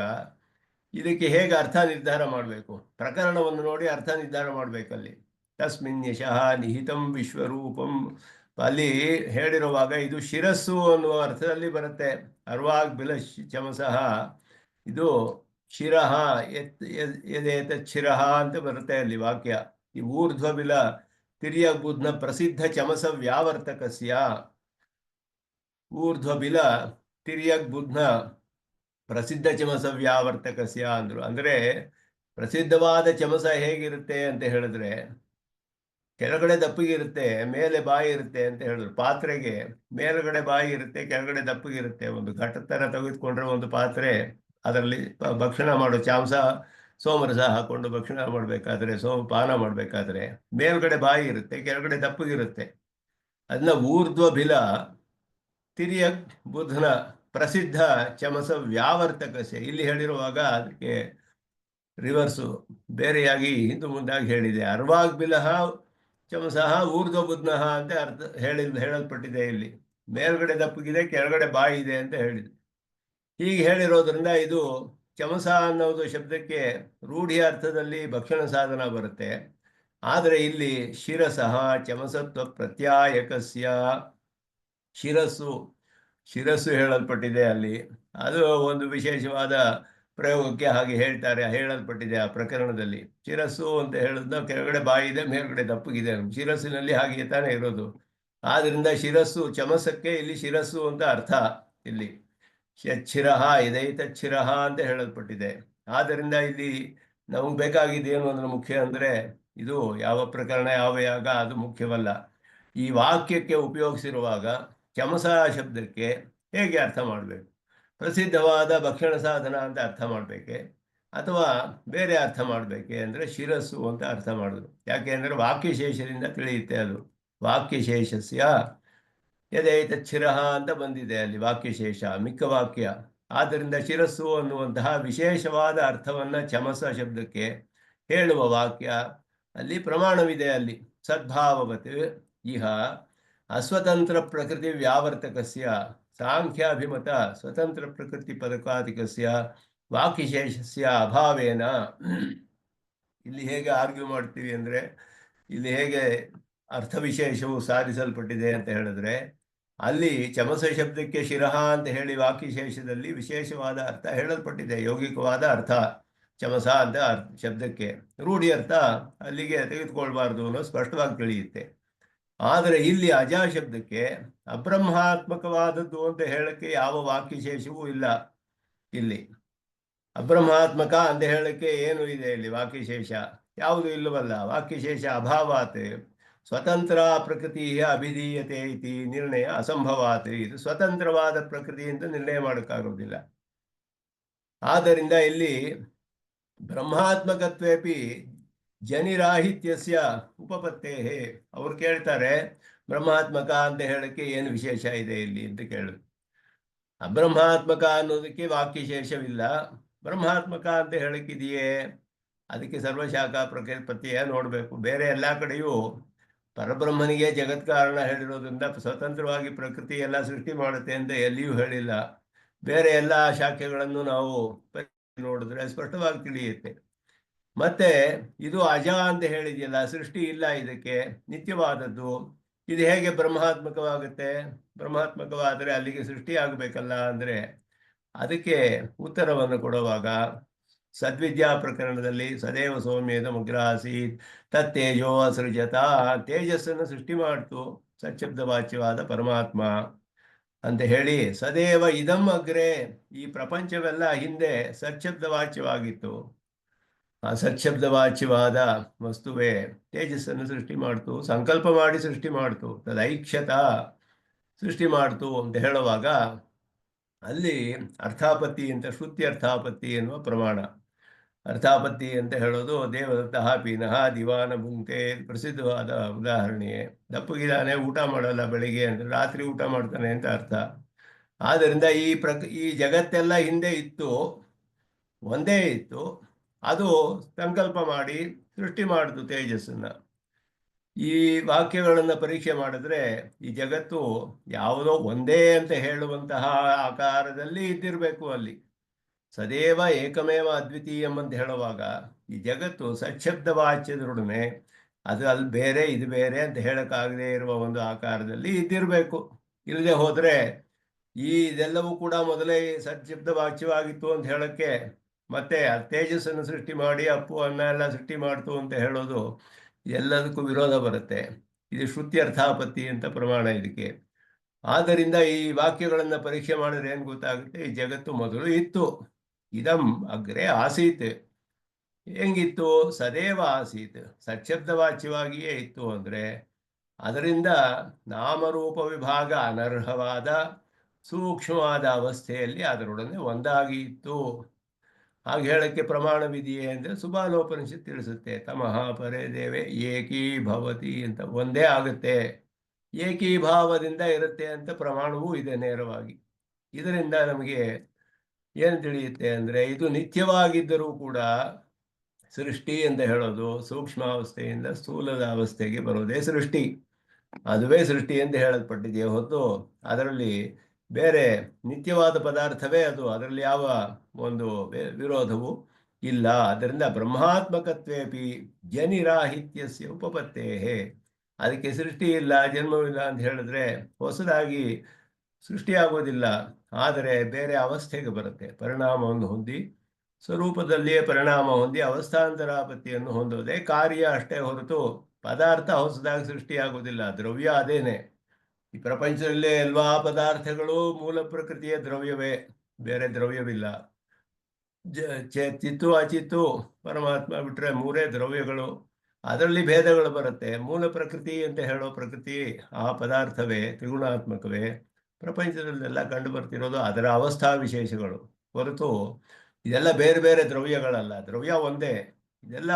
S1: ಇದಕ್ಕೆ ಹೇಗೆ ಅರ್ಥ ನಿರ್ಧಾರ ಮಾಡಬೇಕು? ಪ್ರಕರಣವನ್ನು ನೋಡಿ ಅರ್ಥ ನಿರ್ಧಾರ ಮಾಡಬೇಕಲ್ಲಿ. ತಸ್ಮಿನ್ ಯಶಃ ನಿಹಿತಂ ವಿಶ್ವರೂಪಂ ಅಲ್ಲಿ ಹೇಳಿರುವಾಗ ಇದು ಶಿರಸ್ಸು ಅನ್ನುವ ಅರ್ಥದಲ್ಲಿ ಬರುತ್ತೆ. ಅರ್ವಾಗ್ ಬಿಲ ಚಮಸಃ, ಇದು ಶಿರಃ ಯದೇತ ಶಿರಃ ಅಂತ ಬರುತ್ತೆ ಅಲ್ಲಿ ವಾಕ್ಯ. ಈ ಊರ್ಧ್ವ ಬಿಲ ತಿರ್ಯಗ್ ಬುದ್ಧ ಪ್ರಸಿದ್ಧ ಚಮಸ ವ್ಯಾವರ್ತಕಸ್ಯ, ಊರ್ಧ್ವ ಬಿಲ ತಿರ್ಯಗ್ ಬುದ್ಧ ಪ್ರಸಿದ್ಧ ಚಮಸ ವ್ಯಾವರ್ತಕಸ್ಯ ಅಂದ್ರು. ಅಂದರೆ ಪ್ರಸಿದ್ಧವಾದ ಚಮಸ ಹೇಗಿರುತ್ತೆ ಅಂತ ಹೇಳಿದ್ರೆ ಕೆಳಗಡೆ ದಪ್ಪಗಿರುತ್ತೆ, ಮೇಲೆ ಬಾಯಿ ಇರುತ್ತೆ ಅಂತ ಹೇಳಿದ್ರು. ಪಾತ್ರೆಗೆ ಮೇಲ್ಗಡೆ ಬಾಯಿ ಇರುತ್ತೆ, ಕೆಳಗಡೆ ದಪ್ಪಗಿರುತ್ತೆ. ಒಂದು ಘಟ ಥರ ತೆಗೆದುಕೊಂಡ್ರೆ ಒಂದು ಪಾತ್ರೆ, ಅದರಲ್ಲಿ ಭಕ್ಷಣ ಮಾಡೋ ಚಾಮಸ ಸೋಮರಸ ಹಾಕೊಂಡು ಭಕ್ಷಣ ಮಾಡಬೇಕಾದ್ರೆ, ಪಾನ ಮಾಡಬೇಕಾದ್ರೆ ಮೇಲ್ಗಡೆ ಬಾಯಿ ಇರುತ್ತೆ, ಕೆಳಗಡೆ ದಪ್ಪಗಿರುತ್ತೆ. ಅದನ್ನ ಊರ್ಧ್ವ ಬಿಲ ತಿರಿಯಗ್ ಬುಧನ ಪ್ರಸಿದ್ಧ ಚಮಸ ವ್ಯಾವರ್ತಕಸೆ ಇಲ್ಲಿ ಹೇಳಿರುವಾಗ ಅದಕ್ಕೆ ರಿವರ್ಸು ಬೇರೆಯಾಗಿ ಹಿಂದು ಮುಂದಾಗಿ ಹೇಳಿದೆ. ಅರ್ವಾಗ್ ಬಿಲಹ ಚಮಸಃ ಊರ್ಧ್ವ ಬುಧ್ನಃ ಅಂತ ಅರ್ಥ ಹೇಳಲ್ಪಟ್ಟಿದೆ. ಇಲ್ಲಿ ಮೇಲ್ಗಡೆ ದಪ್ಪಗಿದೆ, ಕೆಳಗಡೆ ಬಾಯಿ ಇದೆ ಅಂತ ಹೇಳಿದೆ. ಹೀಗೆ ಹೇಳಿರೋದ್ರಿಂದ ಇದು ಚಮಸ ಅನ್ನೋದು ಶಬ್ದಕ್ಕೆ ರೂಢಿಯ ಅರ್ಥದಲ್ಲಿ ಭಕ್ಷಣ ಸಾಧನ ಬರುತ್ತೆ. ಆದರೆ ಇಲ್ಲಿ ಶಿರಸಃ ಚಮಸತ್ವ ಪ್ರತ್ಯಾಯಕಸ್ಯ, ಶಿರಸ್ಸು ಹೇಳಲ್ಪಟ್ಟಿದೆ ಅಲ್ಲಿ. ಅದು ಒಂದು ವಿಶೇಷವಾದ ಪ್ರಯೋಗಕ್ಕೆ ಹಾಗೆ ಹೇಳಲ್ಪಟ್ಟಿದೆ ಆ ಪ್ರಕರಣದಲ್ಲಿ. ಶಿರಸ್ಸು ಅಂತ ಹೇಳಿದ್ನ ಕೆಳಗಡೆ ಬಾಯಿ ಇದೆ, ಮೇಲ್ಗಡೆ ದಪ್ಪಗಿದೆ. ಶಿರಸ್ಸಿನಲ್ಲಿ ಹಾಗೆ ತಾನೇ ಇರೋದು. ಆದ್ರಿಂದ ಶಿರಸ್ಸು ಚಮಸಕ್ಕೆ ಇಲ್ಲಿ ಶಿರಸ್ಸು ಅಂತ ಅರ್ಥ. ಇಲ್ಲಿ ಶಿರಃ ಇದೈತಚ್ಛಿರಃ ಅಂತ ಹೇಳಲ್ಪಟ್ಟಿದೆ. ಆದ್ದರಿಂದ ಇಲ್ಲಿ ನಮಗೆ ಬೇಕಾಗಿದ್ದೇನು ಅಂದ್ರೆ ಮುಖ್ಯ ಅಂದರೆ ಇದು ಯಾವ ಪ್ರಕರಣ ಯಾವ ಯಾಗ ಅದು ಮುಖ್ಯವಲ್ಲ. ಈ ವಾಕ್ಯಕ್ಕೆ ಉಪಯೋಗಿಸಿರುವಾಗ ಚಮಸ ಶಬ್ದಕ್ಕೆ ಹೇಗೆ ಅರ್ಥ ಮಾಡಬೇಕು? ಪ್ರಸಿದ್ಧವಾದ ಭಕ್ಷಣ ಸಾಧನ ಅಂತ ಅರ್ಥ ಮಾಡಬೇಕೆ ಅಥವಾ ಬೇರೆ ಅರ್ಥ ಮಾಡಬೇಕೆ ಅಂದರೆ ಶಿರಸ್ಸು ಅಂತ ಅರ್ಥ ಮಾಡೋದು. ಯಾಕೆ ಅಂದರೆ ವಾಕ್ಯಶೇಷದಿಂದ ತಿಳಿಯುತ್ತೆ. ಅದು ವಾಕ್ಯಶೇಷಸ್ಯ ಯದೈತಚ್ಛಿರಃ ಅಂತ ಬಂದಿದೆ ಅಲ್ಲಿ ವಾಕ್ಯಶೇಷ ಮಿಕ್ಕ ವಾಕ್ಯ. ಆದ್ದರಿಂದ ಶಿರಸ್ಸು ಅನ್ನುವಂತಹ ವಿಶೇಷವಾದ ಅರ್ಥವನ್ನು ಚಮಸ ಶಬ್ದಕ್ಕೆ ಹೇಳುವ ವಾಕ್ಯ ಅಲ್ಲಿ ಪ್ರಮಾಣವಿದೆ. ಅಲ್ಲಿ ಸದ್ಭಾವವತ್ ಇಹ ಅಸ್ವತಂತ್ರ ಪ್ರಕೃತಿ ವ್ಯಾವರ್ತಕಸ್ಯ ಸಾಂಖ್ಯಾಭಿಮತ ಸ್ವತಂತ್ರ ಪ್ರಕೃತಿ ಪದಕಾದಿಕಸ್ಯ ವಾಕ್ಯಶೇಷಸ್ಯ ಅಭಾವೇನ. ಇಲ್ಲಿ ಹೇಗೆ ಆರ್ಗ್ಯೂ ಮಾಡ್ತೀವಿ ಅಂದರೆ ಇಲ್ಲಿ ಹೇಗೆ ಅರ್ಥವಿಶೇಷವು ಸಾಧಿಸಲ್ಪಟ್ಟಿದೆ ಅಂತ ಹೇಳಿದ್ರೆ ಅಲ್ಲಿ ಚಮಸ ಶಬ್ದಕ್ಕೆ ಶಿರಃ ಅಂತ ಹೇಳಿ ವಾಕ್ಯಶೇಷದಲ್ಲಿ ವಿಶೇಷವಾದ ಅರ್ಥ ಹೇಳಲ್ಪಟ್ಟಿದೆ, ಯೌಗಿಕವಾದ ಅರ್ಥ ಚಮಸ ಅಂತ ಶಬ್ದಕ್ಕೆ. ರೂಢಿ ಅರ್ಥ ಅಲ್ಲಿಗೆ ತೆಗೆದುಕೊಳ್ಬಾರ್ದು ಅನ್ನೋ ಸ್ಪಷ್ಟವಾಗಿ ತಿಳಿಯುತ್ತೆ. ಆದರೆ ಇಲ್ಲಿ ಅಜ ಶಬ್ದಕ್ಕೆ ಅಬ್ರಹ್ಮಾತ್ಮಕವಾದದ್ದು ಅಂತ ಹೇಳಕ್ಕೆ ಯಾವ ವಾಕ್ಯಶೇಷವೂ ಇಲ್ಲ. ಇಲ್ಲಿ ಅಬ್ರಹ್ಮಾತ್ಮಕ ಅಂತ ಹೇಳಕ್ಕೆ ಏನು ಇದೆ? ಇಲ್ಲಿ ವಾಕ್ಯಶೇಷ ಯಾವುದು ಇಲ್ಲವಲ್ಲ. ವಾಕ್ಯಶೇಷ ಅಭಾವಾತ್ ಸ್ವತಂತ್ರ ಪ್ರಕೃತಿ ಅಭಿಧೀಯತೆ ಇತಿ ನಿರ್ಣಯ ಅಸಂಭವಾತ್. ಇದು ಸ್ವತಂತ್ರವಾದ ಪ್ರಕೃತಿ ಅಂತ ನಿರ್ಣಯ ಮಾಡೋಕ್ಕಾಗೋದಿಲ್ಲ. ಆದ್ದರಿಂದ ಇಲ್ಲಿ ಬ್ರಹ್ಮಾತ್ಮಕತ್ವೇಪಿ ಜನಿರಾಹಿತ್ಯಸ್ಯ ಉಪಪತ್ತೇ. ಅವ್ರು ಕೇಳ್ತಾರೆ ಬ್ರಹ್ಮಾತ್ಮಕ ಅಂತ ಹೇಳಕ್ಕೆ ಏನು ವಿಶೇಷ ಇದೆ ಇಲ್ಲಿ ಅಂತ ಕೇಳಿದ್ರು. ಅಬ್ರಹ್ಮಾತ್ಮಕ ಅನ್ನೋದಕ್ಕೆ ವಾಕ್ಯಶೇಷವಿಲ್ಲ, ಬ್ರಹ್ಮಾತ್ಮಕ ಅಂತ ಹೇಳಕ್ಕಿದೆಯೇ? ಅದಕ್ಕೆ ಸರ್ವಶಾಖ ಪ್ರತ್ಯಯ ನೋಡಬೇಕು. ಬೇರೆ ಎಲ್ಲ ಕಡೆಯೂ ಪರಬ್ರಹ್ಮನಿಗೆ ಜಗತ್ ಕಾರಣ ಹೇಳಿರೋದ್ರಿಂದ ಸ್ವತಂತ್ರವಾಗಿ ಪ್ರಕೃತಿ ಎಲ್ಲ ಸೃಷ್ಟಿ ಮಾಡುತ್ತೆ ಅಂತ ಎಲ್ಲಿಯೂ ಹೇಳಿಲ್ಲ. ಬೇರೆ ಎಲ್ಲ ಶಾಖೆಗಳನ್ನು ನಾವು ನೋಡಿದ್ರೆ ಸ್ಪಷ್ಟವಾಗಿ ತಿಳಿಯುತ್ತೆ. ಮತ್ತೆ ಇದು ಅಜ ಅಂತ ಹೇಳಿದೆಯಲ್ಲ, ಸೃಷ್ಟಿ ಇಲ್ಲ ಇದಕ್ಕೆ, ನಿತ್ಯವಾದದ್ದು. ಇದು ಹೇಗೆ ಬ್ರಹ್ಮಾತ್ಮಕವಾಗುತ್ತೆ? ಬ್ರಹ್ಮಾತ್ಮಕವಾದರೆ ಅಲ್ಲಿಗೆ ಸೃಷ್ಟಿ ಆಗಬೇಕಲ್ಲ. ಅಂದರೆ ಅದಕ್ಕೆ ಉತ್ತರವನ್ನು ಕೊಡುವಾಗ ಸದ್ವಿದ್ಯಾ ಪ್ರಕರಣದಲ್ಲಿ ಸದೇವ ಸೌಮ್ಯದ ಮುಗ್ರಾಸೀತ್ ತತ್ತೇಜೋ ಅಸೃಜತ, ತೇಜಸ್ಸನ್ನು ಸೃಷ್ಟಿ ಮಾಡ್ತು ಸಚ್ಶಬ್ದ ವಾಚ್ಯವಾದ ಪರಮಾತ್ಮ ಅಂತ ಹೇಳಿ, ಸದೇವ ಇದಂ ಅಗ್ರೆ, ಈ ಪ್ರಪಂಚವೆಲ್ಲ ಹಿಂದೆ ಸಚ್ಶಬ್ದ ವಾಚ್ಯವಾಗಿತ್ತು. ಆ ಸಚ್ಶಬ್ದ ವಾಚ್ಯವಾದ ವಸ್ತುವೇ ತೇಜಸ್ಸನ್ನು ಸೃಷ್ಟಿ ಮಾಡ್ತು, ಸಂಕಲ್ಪ ಮಾಡಿ ಸೃಷ್ಟಿ ಮಾಡ್ತು, ತದೈಕ್ಷತ ಸೃಷ್ಟಿ ಮಾಡ್ತು ಅಂತ ಹೇಳುವಾಗ ಅಲ್ಲಿ ಅರ್ಥಾಪತ್ತಿ ಅಂತ ಶ್ರುತಿ ಅರ್ಥಾಪತ್ತಿ ಎನ್ನುವ ಪ್ರಮಾಣ. ಅರ್ಥಾಪತ್ತಿ ಅಂತ ಹೇಳೋದು ದೇವದತ್ತ ಪೀನಃ ದಿವಾನ ಭುಂಕ್ತೆ ಪ್ರಸಿದ್ಧವಾದ ಉದಾಹರಣೆಯೇ. ದಪ್ಪಗಿದಾನೆ, ಊಟ ಮಾಡಲ್ಲ ಬೆಳಿಗ್ಗೆ ಅಂದರೆ ರಾತ್ರಿ ಊಟ ಮಾಡ್ತಾನೆ ಅಂತ ಅರ್ಥ. ಆದ್ದರಿಂದ ಈ ಜಗತ್ತೆಲ್ಲ ಹಿಂದೆ ಇತ್ತು, ಒಂದೇ ಇತ್ತು, ಅದು ಸಂಕಲ್ಪ ಮಾಡಿ ಸೃಷ್ಟಿ ಮಾಡಿತು ತೇಜಸ್ಸನ್ನು. ಈ ವಾಕ್ಯಗಳನ್ನು ಪರೀಕ್ಷೆ ಮಾಡಿದ್ರೆ ಈ ಜಗತ್ತು ಯಾವುದೋ ಒಂದೇ ಅಂತ ಹೇಳುವಂತಹ ಆಕಾರದಲ್ಲಿ ಇದ್ದಿರಬೇಕು. ಅಲ್ಲಿ ಸದೇವ ಏಕಮೇವ ಅದ್ವಿತೀಯಂ ಅಂತ ಹೇಳುವಾಗ ಈ ಜಗತ್ತು ಸಚ್ಛಬ್ದ ವಾಚ್ಯದೊಡನೆ ಅದು ಅಲ್ಲಿ ಬೇರೆ ಇದು ಬೇರೆ ಅಂತ ಹೇಳಕ್ಕಾಗದೇ ಇರುವ ಒಂದು ಆಕಾರದಲ್ಲಿ ಇದ್ದಿರಬೇಕು. ಇಲ್ಲದೆ ಹೋದರೆ ಇದೆಲ್ಲವೂ ಕೂಡ ಮೊದಲೇ ಸಚ್ಛಬ್ದ ವಾಚ್ಯವಾಗಿತ್ತು ಅಂತ ಹೇಳಕ್ಕೆ ಮತ್ತೆ ತೇಜಸ್ಸನ್ನು ಸೃಷ್ಟಿ ಮಾಡಿ ಅಪ್ಪು ಅನ್ನ ಎಲ್ಲ ಸೃಷ್ಟಿ ಮಾಡ್ತು ಅಂತ ಹೇಳೋದು ಎಲ್ಲದಕ್ಕೂ ವಿರೋಧ ಬರುತ್ತೆ. ಇದು ಶ್ರುತಿ ಅರ್ಥಾಪತ್ತಿ ಅಂತ ಪ್ರಮಾಣ ಇದಕ್ಕೆ. ಆದ್ದರಿಂದ ಈ ವಾಕ್ಯಗಳನ್ನು ಪರೀಕ್ಷೆ ಮಾಡಿದ್ರೆ ಏನು ಗೊತ್ತಾಗುತ್ತೆ, ಈ ಜಗತ್ತು ಮೊದಲು ಇತ್ತು. ಇದಂ ಅಗ್ರೆ ಆಸೀತ್. ಹೆಂಗಿತ್ತು? ಸದೇವ ಆಸೀತ್, ಸಚ್ಛಬ್ದವಾಚ್ಯವಾಗಿಯೇ ಇತ್ತು. ಅಂದರೆ ಅದರಿಂದ ನಾಮರೂಪ ವಿಭಾಗ ಅನರ್ಹವಾದ ಸೂಕ್ಷ್ಮವಾದ ಅವಸ್ಥೆಯಲ್ಲಿ ಅದರೊಡನೆ ಒಂದಾಗಿ ಇತ್ತು. ಹಾಗೆ ಹೇಳಕ್ಕೆ ಪ್ರಮಾಣವಿದೆಯೇ ಅಂದರೆ ಸುಬಾಲೋಪನಿಷತ್ ತಿಳಿಸುತ್ತೆ. ತಮಃ ಪರೇ ದೇವೇ ಏಕೀಭವತಿ ಅಂತ, ಒಂದೇ ಆಗುತ್ತೆ, ಏಕೀಭಾವದಿಂದ ಇರುತ್ತೆ ಅಂತ ಪ್ರಮಾಣವೂ ಇದೆ ನೇರವಾಗಿ. ಇದರಿಂದ ನಮಗೆ ಏನು ತಿಳಿಯುತ್ತೆ ಅಂದರೆ ಇದು ನಿತ್ಯವಾಗಿದ್ದರೂ ಕೂಡ ಸೃಷ್ಟಿ ಅಂತ ಹೇಳೋದು ಸೂಕ್ಷ್ಮಾವಸ್ಥೆಯಿಂದ ಸ್ಥೂಲದ ಅವಸ್ಥೆಗೆ ಬರೋದೇ ಸೃಷ್ಟಿ. ಅದುವೇ ಸೃಷ್ಟಿ ಅಂತ ಹೇಳಲ್ಪಟ್ಟಿದೆಯೇ ಹೊತ್ತು ಅದರಲ್ಲಿ ಬೇರೆ ನಿತ್ಯವಾದ ಪದಾರ್ಥವೇ ಅದು. ಅದರಲ್ಲಿ ಯಾವ ಒಂದು ವಿರೋಧವೂ ಇಲ್ಲ. ಅದರಿಂದ ಬ್ರಹ್ಮಾತ್ಮಕತ್ವೇಪಿ ಜನಿರಾಹಿತ್ಯಸ್ಯ ಉಪಪತ್ತೇಹೇ. ಅದಕ್ಕೆ ಸೃಷ್ಟಿ ಇಲ್ಲ, ಜನ್ಮವಿಲ್ಲ ಅಂತ ಹೇಳಿದ್ರೆ ಹೊಸದಾಗಿ ಸೃಷ್ಟಿಯಾಗೋದಿಲ್ಲ, ಆದರೆ ಬೇರೆ ಅವಸ್ಥೆಗೆ ಬರುತ್ತೆ. ಪರಿಣಾಮವನ್ನು ಹೊಂದಿ ಸ್ವರೂಪದಲ್ಲಿಯೇ ಪರಿಣಾಮ ಹೊಂದಿ ಅವಸ್ಥಾಂತರಾಪತ್ತಿಯನ್ನು ಹೊಂದೋದೇ ಕಾರ್ಯ ಅಷ್ಟೇ ಹೊರತು ಪದಾರ್ಥ ಹೊಸದಾಗಿ ಸೃಷ್ಟಿಯಾಗುವುದಿಲ್ಲ. ದ್ರವ್ಯ ಅದೇನೆ. ಈ ಪ್ರಪಂಚದಲ್ಲೇ ಎಲ್ಲ ಪದಾರ್ಥಗಳು ಮೂಲ ಪ್ರಕೃತಿಯ ದ್ರವ್ಯವೇ, ಬೇರೆ ದ್ರವ್ಯವಿಲ್ಲ. ಚಿತ್ತು ಅಚಿತ್ತು ಪರಮಾತ್ಮ ಬಿಟ್ಟರೆ ಮೂರೇ ದ್ರವ್ಯಗಳು. ಅದರಲ್ಲಿ ಭೇದಗಳು ಬರುತ್ತೆ. ಮೂಲ ಪ್ರಕೃತಿ ಅಂತ ಹೇಳೋ ಪ್ರಕೃತಿ ಆ ಪದಾರ್ಥವೇ, ತ್ರಿಗುಣಾತ್ಮಕವೇ. ಪ್ರಪಂಚದಲ್ಲೆಲ್ಲ ಕಂಡು ಬರ್ತಿರೋದು ಅದರ ಅವಸ್ಥಾ ವಿಶೇಷಗಳು ಹೊರತು ಇದೆಲ್ಲ ಬೇರೆ ಬೇರೆ ದ್ರವ್ಯಗಳಲ್ಲ. ದ್ರವ್ಯ ಒಂದೇ. ಇದೆಲ್ಲ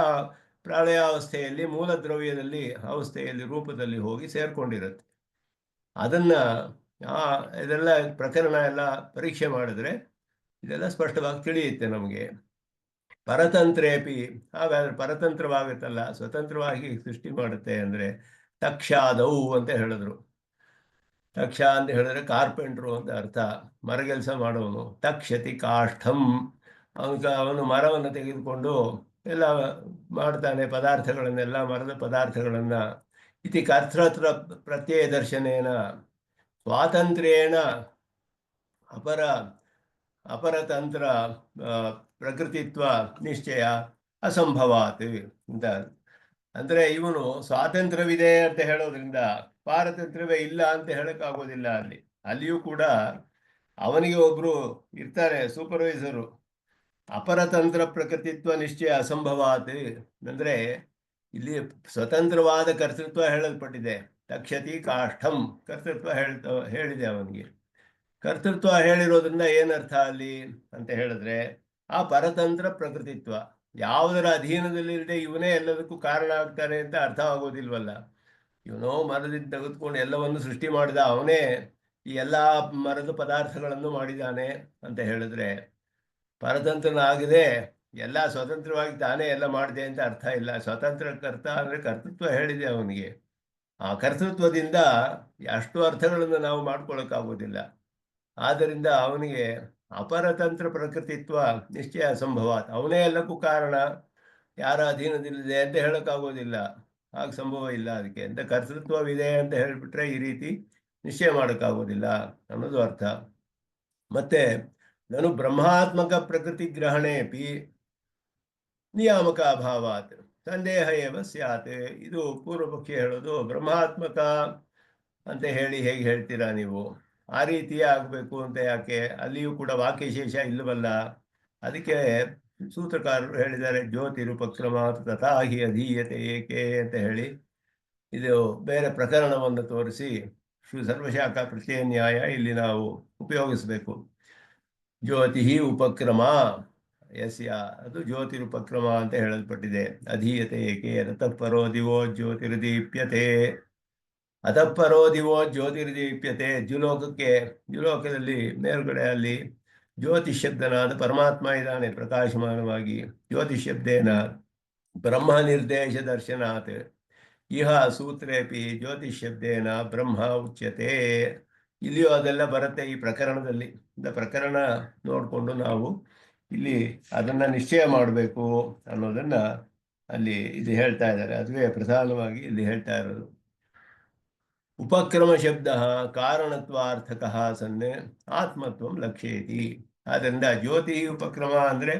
S1: ಪ್ರಾಳಯಾವಸ್ಥೆಯಲ್ಲಿ ಮೂಲ ದ್ರವ್ಯದಲ್ಲಿ ಅವಸ್ಥೆಯಲ್ಲಿ ರೂಪದಲ್ಲಿ ಹೋಗಿ ಸೇರ್ಕೊಂಡಿರುತ್ತೆ. ಅದನ್ನು ಇದೆಲ್ಲ ಪ್ರಕರಣ ಎಲ್ಲ ಪರೀಕ್ಷೆ ಮಾಡಿದ್ರೆ ಇದೆಲ್ಲ ಸ್ಪಷ್ಟವಾಗಿ ತಿಳಿಯುತ್ತೆ ನಮಗೆ. ಪರತಂತ್ರೇಪಿ, ಹಾಗಾದ್ರೆ ಪರತಂತ್ರವಾಗುತ್ತಲ್ಲ, ಸ್ವತಂತ್ರವಾಗಿ ಸೃಷ್ಟಿ ಮಾಡುತ್ತೆ ಅಂದರೆ ತಕ್ಷಾದವು ಅಂತ ಹೇಳಿದ್ರು. ತಕ್ಷ ಅಂತ ಹೇಳಿದ್ರೆ ಕಾರ್ಪೆಂಟ್ರು ಅಂತ ಅರ್ಥ, ಮರಗೆಲಸ ಮಾಡೋನು. ತಕ್ಷತಿ ಕಾಷ್ಠಂ, ಅವನು ಮರವನ್ನು ತೆಗೆದುಕೊಂಡು ಎಲ್ಲ ಮಾಡ್ತಾನೆ, ಪದಾರ್ಥಗಳನ್ನೆಲ್ಲ ಮರದ ಪದಾರ್ಥಗಳನ್ನು. ಇತಿ ಕರ್ತೃತ್ರ ಪ್ರತ್ಯಯ ದರ್ಶನೇನ ಸ್ವಾತಂತ್ರ್ಯೇಣ ಅಪರತಂತ್ರ ಪ್ರಕೃತಿತ್ವ ನಿಶ್ಚಯ ಅಸಂಭವಾತ್ ಅಂತ. ಅಂದರೆ ಇವನು ಸ್ವಾತಂತ್ರ್ಯವಿದೆ ಅಂತ ಹೇಳೋದ್ರಿಂದ ಪಾರತಂತ್ರ್ಯವೇ ಇಲ್ಲ ಅಂತ ಹೇಳೋಕ್ಕಾಗೋದಿಲ್ಲ. ಅಲ್ಲಿಯೂ ಕೂಡ ಅವನಿಗೆ ಒಬ್ಬರು ಇರ್ತಾರೆ, ಸೂಪರ್ವೈಸರು. ಅಪರತಂತ್ರ ಪ್ರಕೃತಿತ್ವ ನಿಶ್ಚಯ ಅಸಂಭವಾತ್ ಅಂದರೆ ಇಲ್ಲಿ ಸ್ವತಂತ್ರವಾದ ಕರ್ತೃತ್ವ ಹೇಳಲ್ಪಟ್ಟಿದೆ. ತಕ್ಷತಿ ಕಾಷ್ಠಂ, ಕರ್ತೃತ್ವ ಹೇಳಿದೆ ಅವನಿಗೆ. ಕರ್ತೃತ್ವ ಹೇಳಿರೋದ್ರಿಂದ ಏನರ್ಥ ಅಲ್ಲಿ ಅಂತ ಹೇಳಿದ್ರೆ ಆ ಪರತಂತ್ರ ಪ್ರಕೃತಿತ್ವ ಯಾವುದರ ಅಧೀನದಲ್ಲಿಲ್ಲದೆ ಇವನೇ ಎಲ್ಲದಕ್ಕೂ ಕಾರಣ ಆಗ್ತಾನೆ ಅಂತ ಅರ್ಥ ಆಗೋದಿಲ್ವಲ್ಲ. ಇವನೋ ಮರದಿಂದ ತೆಗೆದುಕೊಂಡು ಎಲ್ಲವನ್ನು ಸೃಷ್ಟಿ ಮಾಡಿದ, ಅವನೇ ಈ ಎಲ್ಲ ಮರದ ಪದಾರ್ಥಗಳನ್ನು ಮಾಡಿದ್ದಾನೆ ಅಂತ ಹೇಳಿದ್ರೆ ಪರತಂತ್ರನಾಗದೆ ಎಲ್ಲ ಸ್ವತಂತ್ರವಾಗಿ ತಾನೇ ಎಲ್ಲ ಮಾಡಿದೆ ಅಂತ ಅರ್ಥ ಇಲ್ಲ. ಸ್ವತಂತ್ರ ಕರ್ತ ಅಂದರೆ ಕರ್ತೃತ್ವ ಹೇಳಿದೆ ಅವನಿಗೆ. ಆ ಕರ್ತೃತ್ವದಿಂದ ಅಷ್ಟು ಅರ್ಥಗಳನ್ನು ನಾವು ಮಾಡ್ಕೊಳ್ಳೋಕ್ಕಾಗೋದಿಲ್ಲ. ಆದ್ದರಿಂದ ಅವನಿಗೆ ಅಪರತಂತ್ರ ಪ್ರಕೃತಿತ್ವ ನಿಶ್ಚಯ ಅಸಂಭವ. ಅವನೇ ಎಲ್ಲಕ್ಕೂ ಕಾರಣ, ಯಾರ ಅಧೀನದಲ್ಲಿದೆ ಅಂತ ಹೇಳೋಕ್ಕಾಗೋದಿಲ್ಲ. ಹಾಗೆ ಸಂಭವ ಇಲ್ಲ. ಅದಕ್ಕೆ ಅಂತ ಕರ್ತೃತ್ವವಿದೆ ಅಂತ ಹೇಳಿಬಿಟ್ರೆ ಈ ರೀತಿ ನಿಶ್ಚಯ ಮಾಡೋಕ್ಕಾಗೋದಿಲ್ಲ ಅನ್ನೋದು ಅರ್ಥ. ಮತ್ತೆ ನಾನು ಬ್ರಹ್ಮಾತ್ಮಕ ಪ್ರಕೃತಿ ಗ್ರಹಣೇಪಿ ನಿಯಾಮಕ ಅಭಾವಾತ್ ಸಂದೇಹ ಏವ ಸ್ಯಾತ್. ಇದು ಪೂರ್ವ ಪಕ್ಷಿ ಹೇಳೋದು. ಬ್ರಹ್ಮಾತ್ಮಕ ಅಂತ ಹೇಳಿ ಹೇಗೆ ಹೇಳ್ತೀರಾ ನೀವು? ಆ ರೀತಿಯೇ ಆಗಬೇಕು ಅಂತ ಯಾಕೆ? ಅಲ್ಲಿಯೂ ಕೂಡ ವಾಕ್ಯಶೇಷ ಇಲ್ಲವಲ್ಲ. ಅದಕ್ಕೆ ಸೂತ್ರಕಾರರು ಹೇಳಿದ್ದಾರೆ ಜ್ಯೋತಿರುಪಕ್ರಮಾತ್ ತಥಾ ಹಿ ಅಧೀಯತೆ ಏಕೆ ಅಂತ ಹೇಳಿ ಇದು ಬೇರೆ ಪ್ರಕರಣವನ್ನು ತೋರಿಸಿ ಸರ್ವಶಾಖ ಪ್ರತ್ಯಯ ನ್ಯಾಯ ಇಲ್ಲಿ ನಾವು ಉಪಯೋಗಿಸಬೇಕು. ಜ್ಯೋತಿ ಉಪಕ್ರಮ ಯಸ್ಯ, ಅದು ಜ್ಯೋತಿರುಪಕ್ರಮ ಅಂತ ಹೇಳಲ್ಪಟ್ಟಿದೆ. ಅಧೀಯತೆ ಏಕೆ ರತಃ ಪರೋ ದಿವೋ ಜ್ಯೋತಿರ್ದೀಪ್ಯತೆ, ಅತಃಪರೋ ದಿವೋ ಜ್ಯೋತಿರ್ದೀಪ್ಯತೆ. ದ್ಯುಲೋಕದಲ್ಲಿ ಮೇಲ್ಗಡೆ ಅಲ್ಲಿ ಜ್ಯೋತಿಶಬ್ದನಾದ ಪರಮಾತ್ಮ ಇದ್ದಾನೆ ಪ್ರಕಾಶಮಾನವಾಗಿ. ಜ್ಯೋತಿಶಬ್ದೇನ ಬ್ರಹ್ಮ ನಿರ್ದೇಶ ದರ್ಶನಾತ್ ಇಹ ಸೂತ್ರೇಪಿ ಜ್ಯೋತಿಶಬ್ದೇನ ಬ್ರಹ್ಮ ಉಚ್ಯತೆ. ಇಲ್ಲಿಯೂ ಅದೆಲ್ಲ ಬರುತ್ತೆ ಈ ಪ್ರಕರಣದಲ್ಲಿ. ಪ್ರಕರಣ ನೋಡಿಕೊಂಡು ನಾವು ಇಲ್ಲಿ ಅದನ್ನು ನಿಶ್ಚಯ ಮಾಡಬೇಕು ಅನ್ನೋದನ್ನ ಅಲ್ಲಿ ಇದು ಹೇಳ್ತಾ ಇದ್ದಾರೆ. ಅದುವೇ ಪ್ರಧಾನವಾಗಿ ಇಲ್ಲಿ ಹೇಳ್ತಾ ಇರೋದು. ಉಪಕ್ರಮ ಶಬ್ದ ಕಾರಣತ್ವಾರ್ಥಕ ಸನ್ನೆ ಆತ್ಮತ್ವಂ ಲಕ್ಷ್ಯೇತಿ. ಆದ್ದರಿಂದ ಜ್ಯೋತಿ ಉಪಕ್ರಮ ಅಂದರೆ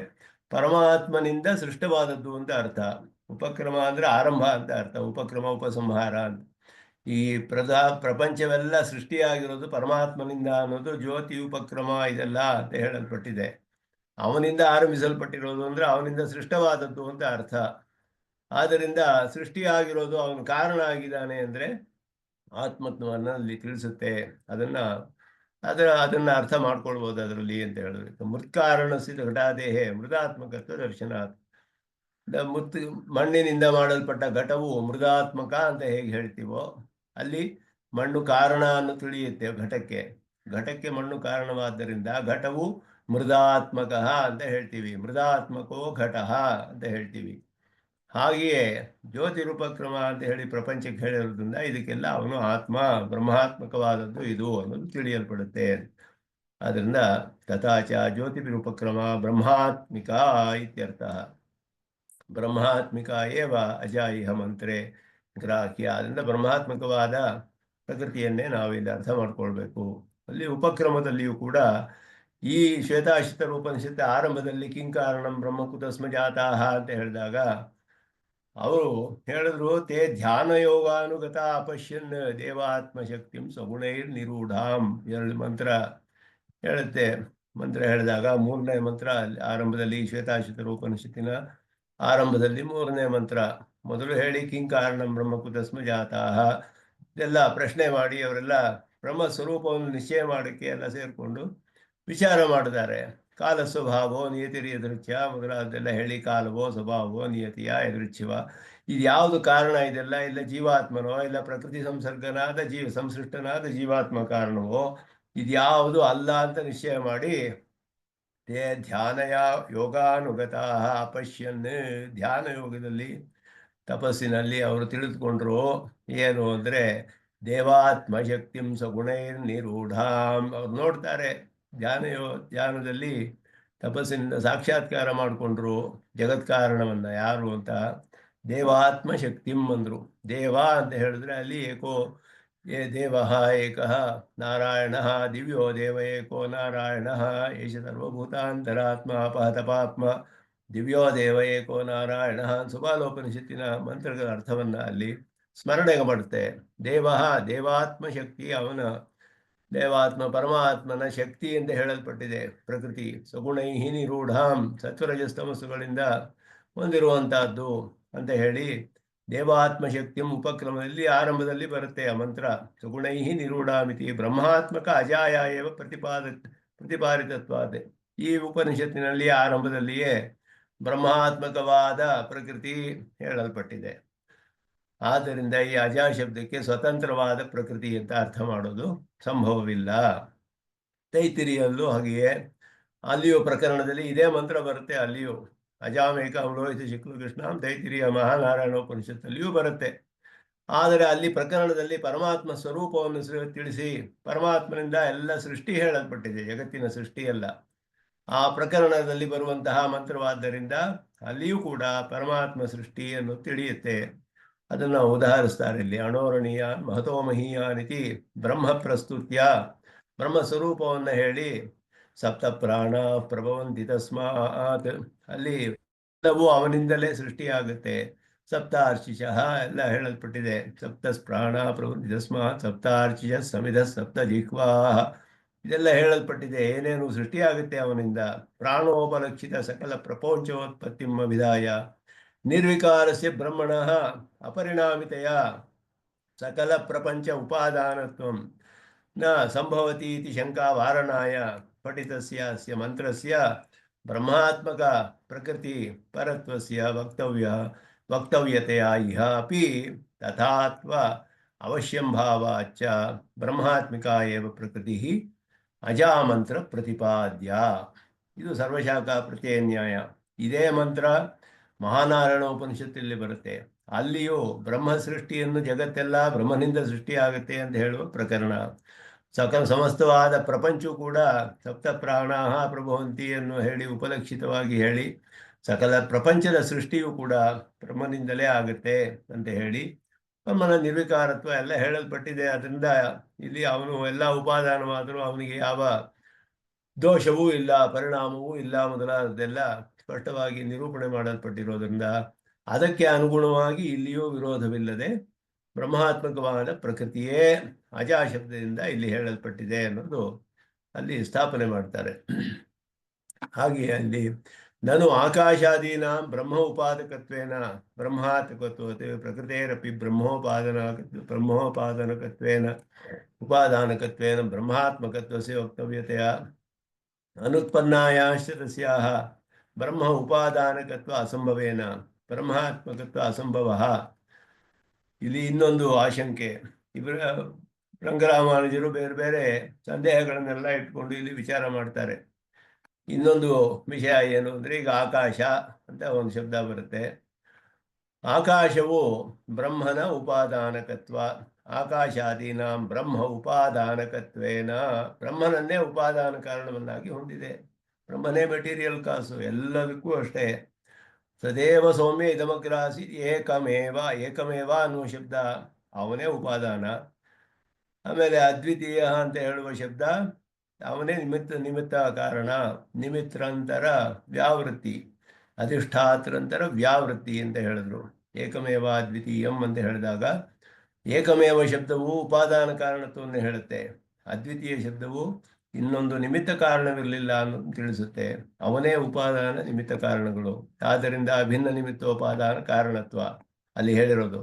S1: ಪರಮಾತ್ಮನಿಂದ ಸೃಷ್ಟವಾದದ್ದು ಅಂತ ಅರ್ಥ. ಉಪಕ್ರಮ ಅಂದರೆ ಆರಂಭ ಅಂತ ಅರ್ಥ. ಉಪಕ್ರಮ ಉಪಸಂಹಾರ ಅಂತ. ಈ ಪ್ರಪಂಚವೆಲ್ಲ ಸೃಷ್ಟಿಯಾಗಿರೋದು ಪರಮಾತ್ಮನಿಂದ ಅನ್ನೋದು ಜ್ಯೋತಿ ಉಪಕ್ರಮ ಇದೆಲ್ಲ ಅಂತ ಹೇಳಲ್ಪಟ್ಟಿದೆ. ಅವನಿಂದ ಆರಂಭಿಸಲ್ಪಟ್ಟಿರೋದು ಅಂದರೆ ಅವನಿಂದ ಸೃಷ್ಟವಾದದ್ದು ಅಂತ ಅರ್ಥ. ಆದ್ದರಿಂದ ಸೃಷ್ಟಿಯಾಗಿರೋದು ಅವನ ಕಾರಣ ಆಗಿದ್ದಾನೆ ಅಂದರೆ ಆತ್ಮತ್ವವನ್ನು ಅಲ್ಲಿ ತಿಳಿಸುತ್ತೆ. ಅದನ್ನ ಅರ್ಥ ಮಾಡ್ಕೊಳ್ಬೋದು ಅದರಲ್ಲಿ ಅಂತ ಹೇಳಬೇಕು. ಮೃತ್ಕಾರಣಸಿದ ಘಟಾದೇಹೆ ಮೃದಾತ್ಮಕತ್ವ ದರ್ಶನಾತ್. ಮಣ್ಣಿನಿಂದ ಮಾಡಲ್ಪಟ್ಟ ಘಟವು ಮೃದಾತ್ಮಕ ಅಂತ ಹೇಗೆ ಹೇಳ್ತೀವೋ, ಅಲ್ಲಿ ಮಣ್ಣು ಕಾರಣ ಅನ್ನು ತಿಳಿಯುತ್ತೆ ಘಟಕ್ಕೆ ಮಣ್ಣು ಕಾರಣವಾದ್ದರಿಂದ ಘಟವು ಮೃದಾತ್ಮಕ ಅಂತ ಹೇಳ್ತೀವಿ. ಮೃದಾತ್ಮಕೋ ಘಟ ಅಂತ ಹೇಳ್ತೀವಿ. ಹಾಗೆಯೇ ಜ್ಯೋತಿರೂಪಕ್ರಮ ಅಂತ ಹೇಳಿ ಪ್ರಪಂಚಕ್ಕೆ ಹೇಳಿರೋದ್ರಿಂದ ಇದಕ್ಕೆಲ್ಲ ಅವನು ಆತ್ಮ ಬ್ರಹ್ಮಾತ್ಮಕವಾದದ್ದು ಇದು ಅನ್ನೋದು ತಿಳಿಯಲ್ಪಡುತ್ತೆ. ಆದ್ದರಿಂದ ತಥಾಚ ಜ್ಯೋತಿರೂಪಕ್ರಮ ಬ್ರಹ್ಮಾತ್ಮಿಕ ಇತ್ಯರ್ಥ. ಬ್ರಹ್ಮಾತ್ಮಿಕ ಏವ ಅಜಾಯಿಹ ಮಂತ್ರೆ ಗ್ರಾಹ್ಯ. ಅದರಿಂದ ಬ್ರಹ್ಮಾತ್ಮಕವಾದ ಪ್ರಕೃತಿಯನ್ನೇ ನಾವಿಲ್ಲಿ ಅರ್ಥ ಮಾಡ್ಕೊಳ್ಬೇಕು. ಅಲ್ಲಿ ಉಪಕ್ರಮದಲ್ಲಿಯೂ ಕೂಡ ಈ ಶ್ವೇತಾಶ್ವತರ ಉಪನಿಷತ್ತ ಆರಂಭದಲ್ಲಿ ಕಿಂಕಾರಣಂ ಬ್ರಹ್ಮಕುತಸ್ಮ ಜಾತಾಹ ಅಂತ ಹೇಳಿದಾಗ ಅವರು ಹೇಳಿದ್ರು, ತೇ ಧ್ಯಾನ ಯೋಗಾನುಗತ ಅಪಶ್ಯನ್ ದೇವಾತ್ಮಶಕ್ತಿಂ ಸಗುಣೈರ್ ನಿರೂಢಾಂ. 2 ಮಂತ್ರ ಹೇಳುತ್ತೆ. ಮಂತ್ರ ಹೇಳಿದಾಗ 3ನೇ ಮಂತ್ರ ಆರಂಭದಲ್ಲಿ ಶ್ವೇತಾಶ್ವತರ ಉಪನಿಷತ್ತಿನ ಆರಂಭದಲ್ಲಿ 3ನೇ ಮಂತ್ರ ಮೊದಲು ಹೇಳಿ ಕಿಂಕಾರಣಂ ಬ್ರಹ್ಮಕುತಸ್ಮ ಜಾತಾಹ ಇದೆಲ್ಲ ಪ್ರಶ್ನೆ ಮಾಡಿ ಅವರೆಲ್ಲ ಬ್ರಹ್ಮ ಸ್ವರೂಪವನ್ನು ನಿಶ್ಚಯ ಮಾಡೋಕ್ಕೆ ಎಲ್ಲ ಸೇರಿಕೊಂಡು ವಿಚಾರ ಮಾಡಿದ್ದಾರೆ. ಕಾಲ ಸ್ವಭಾವೋ ನಿಯತಿರಿ ಎದುರುಚ್ಯ ಮೊದಲಾದೆಲ್ಲ ಹೇಳಿ, ಕಾಲವೋ ಸ್ವಭಾವೋ ನಿಯತಿಯ ಎದುರುಚ್ಯವ, ಇದು ಯಾವುದು ಕಾರಣ ಇದೆಲ್ಲ? ಇಲ್ಲ ಜೀವಾತ್ಮನೋ, ಇಲ್ಲ ಪ್ರಕೃತಿ ಸಂಸರ್ಗನಾದ ಸಂಸೃಷ್ಟನಾದ ಜೀವಾತ್ಮ ಕಾರಣವೋ, ಇದ್ಯಾವುದು ಅಲ್ಲ ಅಂತ ನಿಶ್ಚಯ ಮಾಡಿ ತೇ ಧ್ಯಾನಯ ಯೋಗಾನುಗತಾ ಅಪಶ್ಯನ್. ಧ್ಯಾನ ಯೋಗದಲ್ಲಿ ತಪಸ್ಸಿನಲ್ಲಿ ಅವರು ತಿಳಿದುಕೊಂಡ್ರು ಏನು ಅಂದರೆ ದೇವಾತ್ಮಶಕ್ತಿಂ ಸಗುಣೈರ್ ನಿರೂಢಾಂ. ಅವ್ರು ನೋಡ್ತಾರೆ ಧ್ಯಾನದಲ್ಲಿ ತಪಸ್ಸಿನಿಂದ ಸಾಕ್ಷಾತ್ಕಾರ ಮಾಡಿಕೊಂಡ್ರು ಜಗತ್ಕಾರಣವನ್ನು ಯಾರು ಅಂತ. ದೇವಾತ್ಮಶಕ್ತಿಂ ಅಂದರು. ದೇವ ಅಂತ ಹೇಳಿದ್ರೆ ಅಲ್ಲಿ ದೇವ ಏಕಃ ನಾರಾಯಣ ದಿವ್ಯೋ ದೇವ ಏಕೋ ನಾರಾಯಣ ಏಷ ಸರ್ವಭೂತಾಂತರಾತ್ಮ ಅಪಹತಪಾತ್ಮ ದಿವ್ಯೋ ದೇವ ಏಕೋ ನಾರಾಯಣ. ಸುಬಾಲೋಪನಿಷತ್ತಿನ ಮಂತ್ರಗಳ ಅರ್ಥವನ್ನು ಅಲ್ಲಿ ಸ್ಮರಣೆಗೆ ಮಾಡುತ್ತೆ. ದೇವಾತ್ಮ ಶಕ್ತಿ, ಅವನ ದೇವಾತ್ಮ ಪರಮಾತ್ಮನ ಶಕ್ತಿ ಅಂತ ಹೇಳಲ್ಪಟ್ಟಿದೆ ಪ್ರಕೃತಿ. ಸಗುಣೈಹಿ ನಿರೂಢಾಂ, ಸತ್ವರಜಸ್ತಮಸ್ಸುಗಳಿಂದ ಹೊಂದಿರುವಂತಹದ್ದು ಅಂತ ಹೇಳಿ ದೇವಾತ್ಮ ಶಕ್ತಿಯ ಉಪಕ್ರಮದಲ್ಲಿ ಆರಂಭದಲ್ಲಿ ಬರುತ್ತೆ ಆ ಮಂತ್ರ. ಸಗುಣೈಹಿ ನಿರೂಢಾಮಿತಿ ಬ್ರಹ್ಮಾತ್ಮಕ ಅಜಾಯ ಏವ ಪ್ರತಿಪಾದಿತತ್ವಾದೆ. ಈ ಉಪನಿಷತ್ತಿನಲ್ಲಿ ಆರಂಭದಲ್ಲಿಯೇ ಬ್ರಹ್ಮಾತ್ಮಕವಾದ ಪ್ರಕೃತಿ ಹೇಳಲ್ಪಟ್ಟಿದೆ. ಆದ್ದರಿಂದ ಈ ಅಜಾ ಶಬ್ದಕ್ಕೆ ಸ್ವತಂತ್ರವಾದ ಪ್ರಕೃತಿ ಅಂತ ಅರ್ಥ ಮಾಡೋದು ಸಂಭವವಿಲ್ಲ. ತೈತಿರಿಯಲ್ಲೂ ಹಾಗೆಯೇ, ಅಲ್ಲಿಯೂ ಪ್ರಕರಣದಲ್ಲಿ ಇದೇ ಮಂತ್ರ ಬರುತ್ತೆ. ಅಲ್ಲಿಯೂ ಅಜಾಮೇಕ ಅಮಲೋಹಿತ ಶುಕ್ಲ ಕೃಷ್ಣ ತೈತಿರಿಯ ಮಹಾನಾರಾಯಣೋಪನಿಷತ್ತಲ್ಲಿಯೂ ಬರುತ್ತೆ. ಆದರೆ ಅಲ್ಲಿ ಪ್ರಕರಣದಲ್ಲಿ ಪರಮಾತ್ಮ ಸ್ವರೂಪವನ್ನು ತಿಳಿಸಿ ಪರಮಾತ್ಮನಿಂದ ಎಲ್ಲ ಸೃಷ್ಟಿ ಹೇಳಲ್ಪಟ್ಟಿದೆ, ಜಗತ್ತಿನ ಸೃಷ್ಟಿಯಲ್ಲ. ಆ ಪ್ರಕರಣದಲ್ಲಿ ಬರುವಂತಹ ಮಂತ್ರವಾದ್ದರಿಂದ ಅಲ್ಲಿಯೂ ಕೂಡ ಪರಮಾತ್ಮ ಸೃಷ್ಟಿಯನ್ನು ತಿಳಿಯುತ್ತೆ. ಅದನ್ನು ಉದಾಹರಿಸ್ತಾರೆ ಇಲ್ಲಿ. ಅಣೋರಣೀಯ ಮಹತೋಮಹೀಯಾನಿತಿ ಬ್ರಹ್ಮ ಪ್ರಸ್ತುತ್ಯ, ಬ್ರಹ್ಮ ಸ್ವರೂಪವನ್ನು ಹೇಳಿ ಸಪ್ತ ಪ್ರಾಣ ಪ್ರಭವಂತಿ ತಸ್ಮಾತ್, ಅಲ್ಲಿ ಎಲ್ಲವೂ ಅವನಿಂದಲೇ ಸೃಷ್ಟಿಯಾಗುತ್ತೆ. ಸಪ್ತಾರ್ಚಿಷಃ ಎಲ್ಲ ಹೇಳಲ್ಪಟ್ಟಿದೆ. ಸಪ್ತ ಪ್ರಾಣ ಪ್ರಭವಂತಿ ತಸ್ಮಾತ್ ಸಪ್ತಾರ್ಚಿಷ ಸಮಿಧ ಸಪ್ತ ಜಿಹ್ವಾ, ಇದೆಲ್ಲ ಹೇಳಲ್ಪಟ್ಟಿದೆ. ಏನೇನು ಸೃಷ್ಟಿಯಾಗುತ್ತೆ ಅವನಿಂದ. ಪ್ರಾಣೋಪಲಕ್ಷಿತ ಸಕಲ ಪ್ರಪಂಚೋತ್ಪತ್ತಿಂ ವಿಧಾಯ ನಿರ್ವಿಕಾರಸ್ಯ ಬ್ರಹ್ಮಣಃ ಅಪರಿಣಾಮಿತೆಯ ಸಕಲ ಪ್ರಪಂಚ ಉಪಾದಾನತ್ವಂ ನ ಸಂಭವತಿ ಇತಿ ಶಂಕಾ ವಾರಣಾಯ ಪಠಿತಸ್ಯ ಅಸ್ಯ ಮಂತ್ರಸ್ಯ ಬ್ರಹ್ಮಾತ್ಮಕ ಪ್ರಕೃತಿ ಪರತ್ವಸ್ಯ ವಕ್ತವ್ಯತೆಯ ಇಹ ಅಪಿ ತಥಾತ್ವ ಅವಶ್ಯಂ ಭಾವಾಚ್ಚ ಬ್ರಹ್ಮಾತ್ಮಿಕಾ ಏವ ಪ್ರಕೃತಿ ಅಜಾಮಂತ್ರ ಪ್ರತಿಪಾದ್ಯ. ಇದು ಸರ್ವಶಾಖಾ ಪ್ರತ್ಯಯ ನ್ಯಾಯ. ಇದೇ ಮಂತ್ರ ಮಹಾನಾರಾಯಣ ಉಪನಿಷತ್ತಲ್ಲಿ ಬರುತ್ತೆ. ಅಲ್ಲಿಯೂ ಬ್ರಹ್ಮ ಸೃಷ್ಟಿಯನ್ನು ಜಗತ್ತೆಲ್ಲ ಬ್ರಹ್ಮನಿಂದ ಸೃಷ್ಟಿಯಾಗುತ್ತೆ ಅಂತ ಹೇಳುವ ಪ್ರಕರಣ. ಸಮಸ್ತವಾದ ಪ್ರಪಂಚವೂ ಕೂಡ ಸಪ್ತ ಪ್ರಾಣಾಹ ಪ್ರಭವಂತಿ ಅನ್ನು ಹೇಳಿ ಉಪಲಕ್ಷಿತವಾಗಿ ಹೇಳಿ ಸಕಲ ಪ್ರಪಂಚದ ಸೃಷ್ಟಿಯೂ ಕೂಡ ಬ್ರಹ್ಮನಿಂದಲೇ ಆಗುತ್ತೆ ಅಂತ ಹೇಳಿ ಬ್ರಹ್ಮನ ನಿರ್ವಿಕಾರತ್ವ ಎಲ್ಲ ಹೇಳಲ್ಪಟ್ಟಿದೆ. ಅದರಿಂದ ಇಲ್ಲಿ ಅವನು ಎಲ್ಲ ಉಪಾದಾನವಾದರೂ ಅವನಿಗೆ ಯಾವ ದೋಷವೂ ಇಲ್ಲ, ಪರಿಣಾಮವೂ ಇಲ್ಲ ಮೊದಲಾದದ್ದೆಲ್ಲ ಸ್ಪಷ್ಟವಾಗಿ ನಿರೂಪಣೆ ಮಾಡಲ್ಪಟ್ಟಿರೋದ್ರಿಂದ ಅದಕ್ಕೆ ಅನುಗುಣವಾಗಿ ಇಲ್ಲಿಯೂ ವಿರೋಧವಿಲ್ಲದೆ ಬ್ರಹ್ಮಾತ್ಮಕವಾದ ಪ್ರಕೃತಿಯೇ ಅಜಾ ಶಬ್ದದಿಂದ ಇಲ್ಲಿ ಹೇಳಲ್ಪಟ್ಟಿದೆ ಅನ್ನೋದು ಅಲ್ಲಿ ಸ್ಥಾಪನೆ ಮಾಡ್ತಾರೆ. ಹಾಗೆ ಅಲ್ಲಿ ನಾನು ಆಕಾಶಾದೀನ ಬ್ರಹ್ಮ ಉಪಾದಕತ್ವೇನ ಬ್ರಹ್ಮಾತ್ಮಕತ್ವತೆ ಪ್ರಕೃತೇರಪಿ ಬ್ರಹ್ಮೋಪಾದನಕತ್ವೇನ ಉಪಾದಾನಕತ್ವೇನ ಬ್ರಹ್ಮಾತ್ಮಕತ್ವಸ್ಯ ವಕ್ತವ್ಯತೆಯ ಅನುತ್ಪನ್ನಾಯಾಶ್ಚ ತಸ್ಯಾಹ ಬ್ರಹ್ಮ ಉಪಾದಾನಕತ್ವ ಅಸಂಭವೇನ ಬ್ರಹ್ಮಾತ್ಮಕತ್ವ ಅಸಂಭವ. ಇಲ್ಲಿ ಇನ್ನೊಂದು ಆಶಂಕೆ. ಇವರ ರಂಗರಾಮಾನುಜರು ಬೇರೆ ಬೇರೆ ಸಂದೇಹಗಳನ್ನೆಲ್ಲ ಇಟ್ಕೊಂಡು ಇಲ್ಲಿ ವಿಚಾರ ಮಾಡ್ತಾರೆ. ಇನ್ನೊಂದು ವಿಷಯ ಏನು ಅಂದರೆ, ಈಗ ಆಕಾಶ ಅಂತ ಒಂದು ಶಬ್ದ ಬರುತ್ತೆ. ಆಕಾಶವು ಬ್ರಹ್ಮನ ಉಪಾದಾನಕತ್ವ. ಆಕಾಶಾದೀನ ಬ್ರಹ್ಮ ಉಪಾದಾನಕತ್ವೇನ ಬ್ರಹ್ಮನನ್ನೇ ಉಪಾದಾನ ಕಾರಣವನ್ನಾಗಿ ಹೊಂದಿದೆ. ಬ್ರಹ್ಮನೇ ಮೆಟೀರಿಯಲ್ ಕಾಸು ಎಲ್ಲದಕ್ಕೂ ಅಷ್ಟೇ. ಸದೇವ ಸೌಮ್ಯ ಇದಮಗ್ರಾಸಿ ಏಕಮೇವ ಅನ್ನುವ ಶಬ್ದ ಅವನೇ ಉಪಾದಾನ. ಆಮೇಲೆ ಅದ್ವಿತೀಯ ಅಂತ ಹೇಳುವ ಶಬ್ದ ಅವನೇ ನಿಮಿತ್ತ ಕಾರಣ. ನಿಮಿತ್ರಂತರ ವ್ಯಾವೃತ್ತಿ, ಅಧಿಷ್ಠಾತರಂತರ ವ್ಯಾವೃತ್ತಿ ಅಂತ ಹೇಳಿದ್ರು. ಏಕಮೇವ ಅದ್ವಿತೀಯಂ ಅಂತ ಹೇಳಿದಾಗ ಏಕಮೇವ ಶಬ್ದವು ಉಪಾದಾನ ಕಾರಣತ್ವವನ್ನು ಹೇಳುತ್ತೆ. ಅದ್ವಿತೀಯ ಶಬ್ದವು ಇನ್ನೊಂದು ನಿಮಿತ್ತ ಕಾರಣವಿರಲಿಲ್ಲ ಅನ್ನೋದು ತಿಳಿಸುತ್ತೆ. ಅವನೇ ಉಪಾದಾನ ನಿಮಿತ್ತ ಕಾರಣಗಳು. ಆದ್ದರಿಂದ ಅಭಿನ್ನ ನಿಮಿತ್ತೋಪಾದಾನ ಕಾರಣತ್ವ ಅಲ್ಲಿ ಹೇಳಿರೋದು.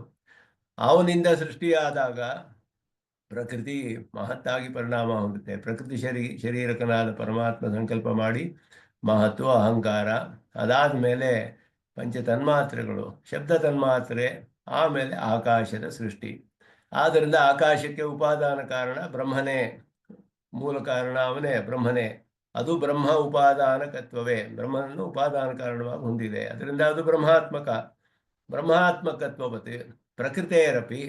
S1: ಅವನಿಂದ ಸೃಷ್ಟಿಯಾದಾಗ ಪ್ರಕೃತಿ ಮಹತ್ತಾಗಿ ಪರಿಣಾಮ ಹೊಂದುತ್ತೆ. ಪ್ರಕೃತಿ ಶರೀರಕನಾದ ಪರಮಾತ್ಮ ಸಂಕಲ್ಪ ಮಾಡಿ ಮಹತ್ವ ಅಹಂಕಾರ, ಅದಾದ ಮೇಲೆ ಪಂಚ ತನ್ಮಾತ್ರೆಗಳು, ಶಬ್ದ ತನ್ಮಾತ್ರೆ, ಆಮೇಲೆ ಆಕಾಶದ ಸೃಷ್ಟಿ. ಆದ್ದರಿಂದ ಆಕಾಶಕ್ಕೆ ಉಪಾದಾನ ಕಾರಣ ಬ್ರಹ್ಮನೇ, ಮೂಲ ಕಾರಣ ಅವನೇ ಬ್ರಹ್ಮನೇ. ಅದು ಬ್ರಹ್ಮ ಉಪಾದಾನಕತ್ವವೇ, ಬ್ರಹ್ಮನನ್ನು ಉಪಾದಾನ ಕಾರಣವಾಗಿ ಹೊಂದಿದೆ. ಅದರಿಂದ ಅದು ಬ್ರಹ್ಮಾತ್ಮಕತ್ವವತಿ ಪ್ರಕೃತೇರಪಿ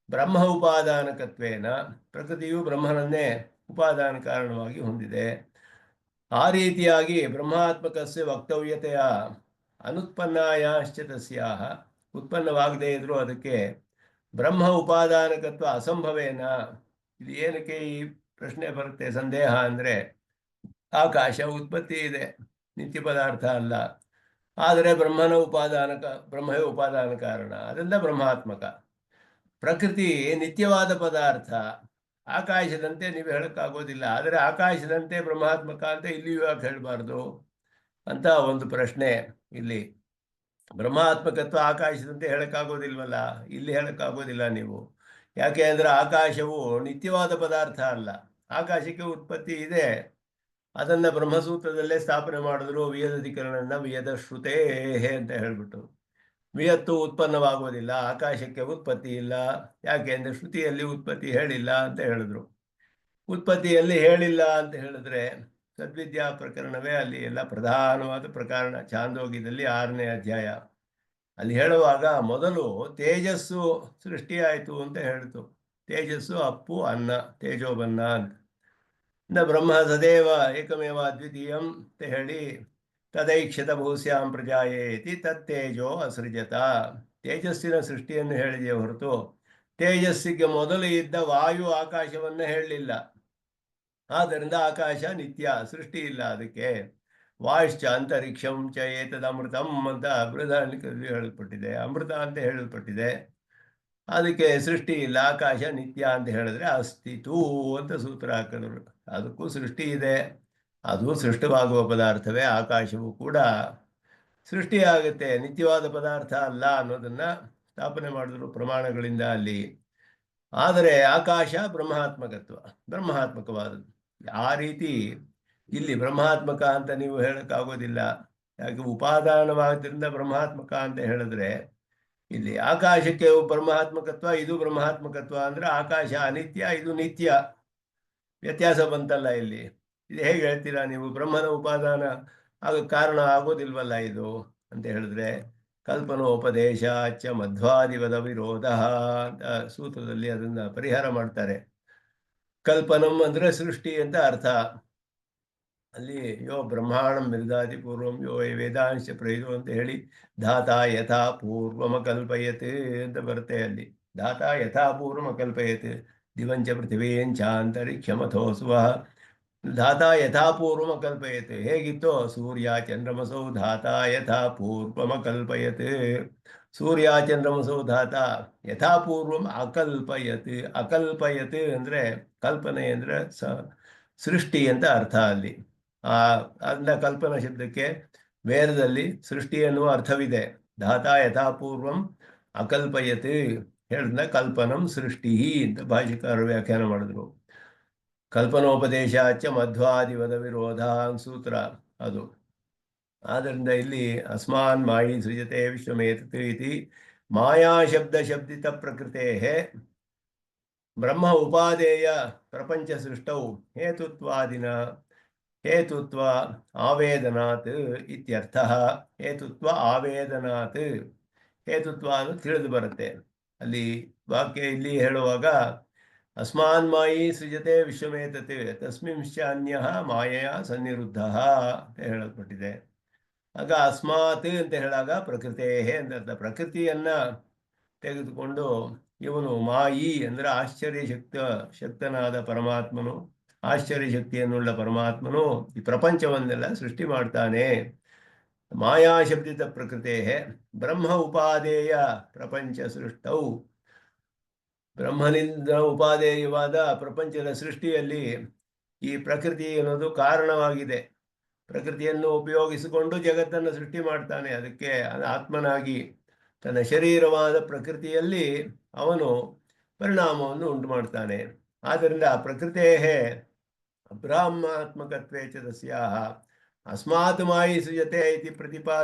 S1: ಬ್ರಹ್ಮ ಉಪಾದಾನಕತ್ವೇನ ಪ್ರಕೃತಿಯು ಬ್ರಹ್ಮನನ್ನೇ ಉಪಾದಾನ ಕಾರಣವಾಗಿ ಹೊಂದಿದೆ. ಆ ರೀತಿಯಾಗಿ ಬ್ರಹ್ಮಾತ್ಮಕಸ್ಯ ವಕ್ತವ್ಯತೆಯ ಅನುತ್ಪನ್ನಾಯಾಶ್ಚ ತಸ್ಯಾಹ ಉತ್ಪನ್ನವಾಗದೇ ಇದ್ರೂ ಅದಕ್ಕೆ ಬ್ರಹ್ಮ ಉಪಾದಾನಕತ್ವ ಅಸಂಭವೇನ. ಇದು ಏನಕ್ಕೆ ಈ ಪ್ರಶ್ನೆ ಬರುತ್ತೆ, ಸಂದೇಹ ಅಂದರೆ, ಆಕಾಶ ಉತ್ಪತ್ತಿ ಇದೆ, ನಿತ್ಯ ಪದಾರ್ಥ ಅಲ್ಲ. ಆದರೆ ಬ್ರಹ್ಮವೇ ಉಪಾದಾನ ಕಾರಣ, ಅದರಿಂದ ಬ್ರಹ್ಮಾತ್ಮಕ. ಪ್ರಕೃತಿ ನಿತ್ಯವಾದ ಪದಾರ್ಥ, ಆಕಾಶದಂತೆ ನೀವು ಹೇಳೋಕ್ಕಾಗೋದಿಲ್ಲ. ಆದರೆ ಆಕಾಶದಂತೆ ಬ್ರಹ್ಮಾತ್ಮಕ ಅಂತ ಇಲ್ಲಿಯೂ ಯಾಕೆ ಹೇಳಬಾರ್ದು ಅಂತ ಒಂದು ಪ್ರಶ್ನೆ. ಇಲ್ಲಿ ಬ್ರಹ್ಮಾತ್ಮಕತ್ವ ಆಕಾಶದಂತೆ ಹೇಳೋಕ್ಕಾಗೋದಿಲ್ವಲ್ಲ, ಇಲ್ಲಿ ಹೇಳೋಕ್ಕಾಗೋದಿಲ್ಲ ನೀವು. ಯಾಕೆ ಅಂದರೆ ಆಕಾಶವು ನಿತ್ಯವಾದ ಪದಾರ್ಥ ಅಲ್ಲ. ಆಕಾಶಕ್ಕೆ ಉತ್ಪತ್ತಿ ಇದೆ. ಅದನ್ನು ಬ್ರಹ್ಮಸೂತ್ರದಲ್ಲೇ ಸ್ಥಾಪನೆ ಮಾಡಿದ್ರು. ವಿಯದಧಿಕರಣನ ವಿಯದ ಶ್ರುತೇ ಅಂತ ಹೇಳ್ಬಿಟ್ಟು. ವಿಯತ್ತು ಉತ್ಪನ್ನವಾಗುವುದಿಲ್ಲ, ಆಕಾಶಕ್ಕೆ ಉತ್ಪತ್ತಿ ಇಲ್ಲ. ಯಾಕೆ ಅಂದರೆ ಶ್ರುತಿಯಲ್ಲಿ ಉತ್ಪತ್ತಿ ಹೇಳಿಲ್ಲ ಅಂತ ಹೇಳಿದ್ರು. ಉತ್ಪತ್ತಿಯಲ್ಲಿ ಹೇಳಿಲ್ಲ ಅಂತ ಹೇಳಿದ್ರೆ ಸದ್ವಿದ್ಯಾ ಪ್ರಕರಣವೇ ಅಲ್ಲಿ ಎಲ್ಲ ಪ್ರಧಾನವಾದ ಪ್ರಕರಣ. ಛಾಂದೋಗ್ಯದಲ್ಲಿ 6ನೇ ಅಧ್ಯಾಯ ಅಲ್ಲಿ ಹೇಳುವಾಗ ಮೊದಲು ತೇಜಸ್ಸು ಸೃಷ್ಟಿಯಾಯಿತು ಅಂತ ಹೇಳಿತು. ತೇಜಸ್ಸು ಅಪ್ಪು ಅನ್ನ, ತೇಜೋಬನ್ನ ಅಂತ. ಬ್ರಹ್ಮ ಸದೇವ ಏಕಮೇವ ಅದ್ವಿತೀಯಂ ಅಂತ ಹೇಳಿ ತದೈಕ್ಷತ ಬಹುಸ್ಯಾಂ ಪ್ರಜಾಯೇತಿ ತತ್ತೇಜೋ ಅಸೃಜತ. ತೇಜಸ್ಸಿನ ಸೃಷ್ಟಿಯನ್ನು ಹೇಳಿದೆಯೇ ಹೊರತು ತೇಜಸ್ಸಿಗೆ ಮೊದಲು ಇದ್ದ ವಾಯು ಆಕಾಶವನ್ನು ಹೇಳಲಿಲ್ಲ. ಆದ್ದರಿಂದ ಆಕಾಶ ನಿತ್ಯ, ಸೃಷ್ಟಿ ಇಲ್ಲ ಅದಕ್ಕೆ. ವಾಯುಶ್ಚ ಅಂತರಿಕ್ಷಂ ಚ ಏತದ ಅಮೃತಂ ಅಂತ ಬೃಹದಾರಣ್ಯಕದಲ್ಲಿ ಹೇಳಲ್ಪಟ್ಟಿದೆ. ಅಮೃತ ಅಂತ ಹೇಳಲ್ಪಟ್ಟಿದೆ. ಅದಕ್ಕೆ ಸೃಷ್ಟಿ ಇಲ್ಲ, ಆಕಾಶ ನಿತ್ಯ ಅಂತ ಹೇಳಿದ್ರೆ ಅಸ್ತಿತು ಅಂತ ಸೂತ್ರ ಹಾಕಿದ್ರು. ಅದಕ್ಕೂ ಸೃಷ್ಟಿ ಇದೆ, ಅದು ಸೃಷ್ಟವಾಗುವ ಪದಾರ್ಥವೇ. ಆಕಾಶವು ಕೂಡ ಸೃಷ್ಟಿಯಾಗುತ್ತೆ, ನಿತ್ಯವಾದ ಪದಾರ್ಥ ಅಲ್ಲ ಅನ್ನೋದನ್ನು ಸ್ಥಾಪನೆ ಮಾಡಿದ್ರು ಪ್ರಮಾಣಗಳಿಂದ ಅಲ್ಲಿ. ಆದರೆ ಆಕಾಶ ಬ್ರಹ್ಮಾತ್ಮಕವಾದದ್ದು. ಆ ರೀತಿ ಇಲ್ಲಿ ಬ್ರಹ್ಮಾತ್ಮಕ ಅಂತ ನೀವು ಹೇಳೋಕ್ಕಾಗೋದಿಲ್ಲ. ಯಾಕೆ ಉಪಾದಾನವಾದ್ರಿಂದ ಬ್ರಹ್ಮಾತ್ಮಕ ಅಂತ ಹೇಳಿದ್ರೆ ಇಲ್ಲಿ ಆಕಾಶಕ್ಕೆ ಬ್ರಹ್ಮಾತ್ಮಕತ್ವ, ಇದು ಬ್ರಹ್ಮಾತ್ಮಕತ್ವ ಅಂದರೆ ಆಕಾಶ ಅನಿತ್ಯ, ಇದು ನಿತ್ಯ. ವ್ಯತ್ಯಾಸ ಬಂತಲ್ಲ ಇಲ್ಲಿ. ಇದು ಹೇಗೆ ಹೇಳ್ತೀರಾ ನೀವು? ಬ್ರಹ್ಮನ ಉಪಾದಾನ ಆಗ ಕಾರಣ ಆಗೋದಿಲ್ವಲ್ಲ ಇದು ಅಂತ ಹೇಳಿದ್ರೆ, ಕಲ್ಪನೋಪದೇಶ ಚ ಮಧ್ವಾದಿವದ ವಿರೋಧ ಅಂತ ಸೂತ್ರದಲ್ಲಿ ಅದನ್ನ ಪರಿಹಾರ ಮಾಡ್ತಾರೆ. ಕಲ್ಪನಂ ಅಂದ್ರೆ ಸೃಷ್ಟಿ ಅಂತ ಅರ್ಥ. ಅಲ್ಲಿ ಯೋ ಬ್ರಹ್ಮಾಂಡಂ ಮಿರ್ದಾದಿ ಪೂರ್ವಂ ಯೋ ವೇದಾಂಶ ಪ್ರಯುದು ಅಂತ ಹೇಳಿ ಧಾತಾ ಯಥಾ ಪೂರ್ವಮ ಕಲ್ಪಯತೆ ಅಂತ ಬರುತ್ತೆ ಅಲ್ಲಿ. ಧಾತಾ ಯಥಾ ಪೂರ್ವಮ ಕಲ್ಪಯತೆ ದಿವಂಚ ಪೃಥಿವೀಂಚ ಅಂತರಿಕ್ಷಮಥೋ ಸುವಃ. ಧಾತಾ ಯಥಾ ಪೂರ್ವಮ ಕಲ್ಪಯತೆ, ಹೇಗಿತ್ತೋ ಸೂರ್ಯ ಚಂದ್ರಮಸೌ ಧಾತಾ ಯಥಾ ಪೂರ್ವಮ ಕಲ್ಪಯತೆ. ಸೂರ್ಯ ಚಂದ್ರಮಸೌ ಧಾತಾ ಯಥಾ ಪೂರ್ವಂ ಅಕಲ್ಪಯತೆ. ಅಕಲ್ಪಯತೆ ಅಂದ್ರೆ ಕಲ್ಪನೆ ಅಂದ್ರೆ ಸೃಷ್ಟಿ ಅಂತ ಅರ್ಥ ಅಲ್ಲಿ. ಅಂದ ಕಲ್ಪನಾ ಶಬ್ದಕ್ಕೆ ವೇದದಲ್ಲಿ ಸೃಷ್ಟಿ ಎನ್ನುವ ಅರ್ಥವಿದೆ. ಧಾತಾ ಯಥಾಪೂರ್ವಂ ಅಕಲ್ಪಯತೆ ಹೇಳಿದ ಕಲ್ಪನಂ ಸೃಷ್ಟಿ ಅಂತ ಭಾಷಿಕಾರರು ವ್ಯಾಖ್ಯಾನ ಮಾಡಿದ್ರು. ಕಲ್ಪನೋಪದೇಶ ಚ ಮಧ್ವಾದಿವದ ವಿರೋಧ ಸೂತ್ರ ಅದು. ಆದ್ದರಿಂದ ಇಲ್ಲಿ ಅಸ್ಮಾನ್ ಮಾಯಿ ಸೃಜತೆ ವಿಶ್ವಮೇತತೆ ಇತಿ ಮಾಯಾ ಶಬ್ದಿತ ಪ್ರಕೃತೆ ಬ್ರಹ್ಮ ಉಪಾದೇಯ ಪ್ರಪಂಚ ಸೃಷ್ಟೌ ಹೇತುತ್ವಾದಿನ ಹೇತುತ್ವ ಆವೇದನಾತ್ ಇತ್ಯರ್ಥ. ಹೇತುತ್ವ ಆವೇದನಾತ್, ಹೇತುತ್ವ ಅದು ತಿಳಿದು ಬರುತ್ತೆ ಅಲ್ಲಿ ವಾಕ್ಯ. ಇಲ್ಲಿ ಹೇಳುವಾಗ ಅಸ್ಮಾನ್ ಮಾಯಿ ಸೃಜತೆ ವಿಶ್ವಮೇತತೆ ತಸ್ಮಿಂಶ್ಚಾನ್ಯ ಮಾಯೆಯ ಸನ್ನಿರುದ್ಧ ಅಂತ ಹೇಳಲ್ಪಟ್ಟಿದೆ. ಆಗ ಅಸ್ಮಾತ್ ಅಂತ ಹೇಳಾಗ ಪ್ರಕೃತೇ ಅಂತ ಪ್ರಕೃತಿಯನ್ನ ತೆಗೆದುಕೊಂಡು ಇವನು ಮಾಯಿ ಅಂದ್ರೆ ಶಕ್ತನಾದ ಪರಮಾತ್ಮನು, ಆಶ್ಚರ್ಯ ಶಕ್ತಿಯನ್ನುಳ್ಳ ಪರಮಾತ್ಮನು ಈ ಪ್ರಪಂಚವನ್ನೆಲ್ಲ ಸೃಷ್ಟಿ ಮಾಡ್ತಾನೆ. ಮಾಯಾ ಶಬ್ದಿತ ಪ್ರಕೃತೇ ಬ್ರಹ್ಮ ಉಪಾದೇಯ ಪ್ರಪಂಚ ಸೃಷ್ಟೌ. ಬ್ರಹ್ಮನಿಂದ ಉಪಾದೇಯವಾದ ಪ್ರಪಂಚದ ಸೃಷ್ಟಿಯಲ್ಲಿ ಈ ಪ್ರಕೃತಿ ಅನ್ನೋದು ಕಾರಣವಾಗಿದೆ. ಪ್ರಕೃತಿಯನ್ನು ಉಪಯೋಗಿಸಿಕೊಂಡು ಜಗತ್ತನ್ನು ಸೃಷ್ಟಿ ಮಾಡ್ತಾನೆ. ಅದಕ್ಕೆ ಆತ್ಮನಾಗಿ ತನ್ನ ಶರೀರವಾದ ಪ್ರಕೃತಿಯಲ್ಲಿ ಅವನು ಪರಿಣಾಮವನ್ನು ಉಂಟು ಮಾಡ್ತಾನೆ. ಆದ್ದರಿಂದ ಪ್ರಕೃತೇ ಬ್ರಾಹ್ಮಾತ್ಮಕತ್ವೇ ಚ ತಸ್ಯಾಹ ಅಸ್ಮಾತ್ ಮಾಯಿ ಸೃಜತೆ ಇತಿ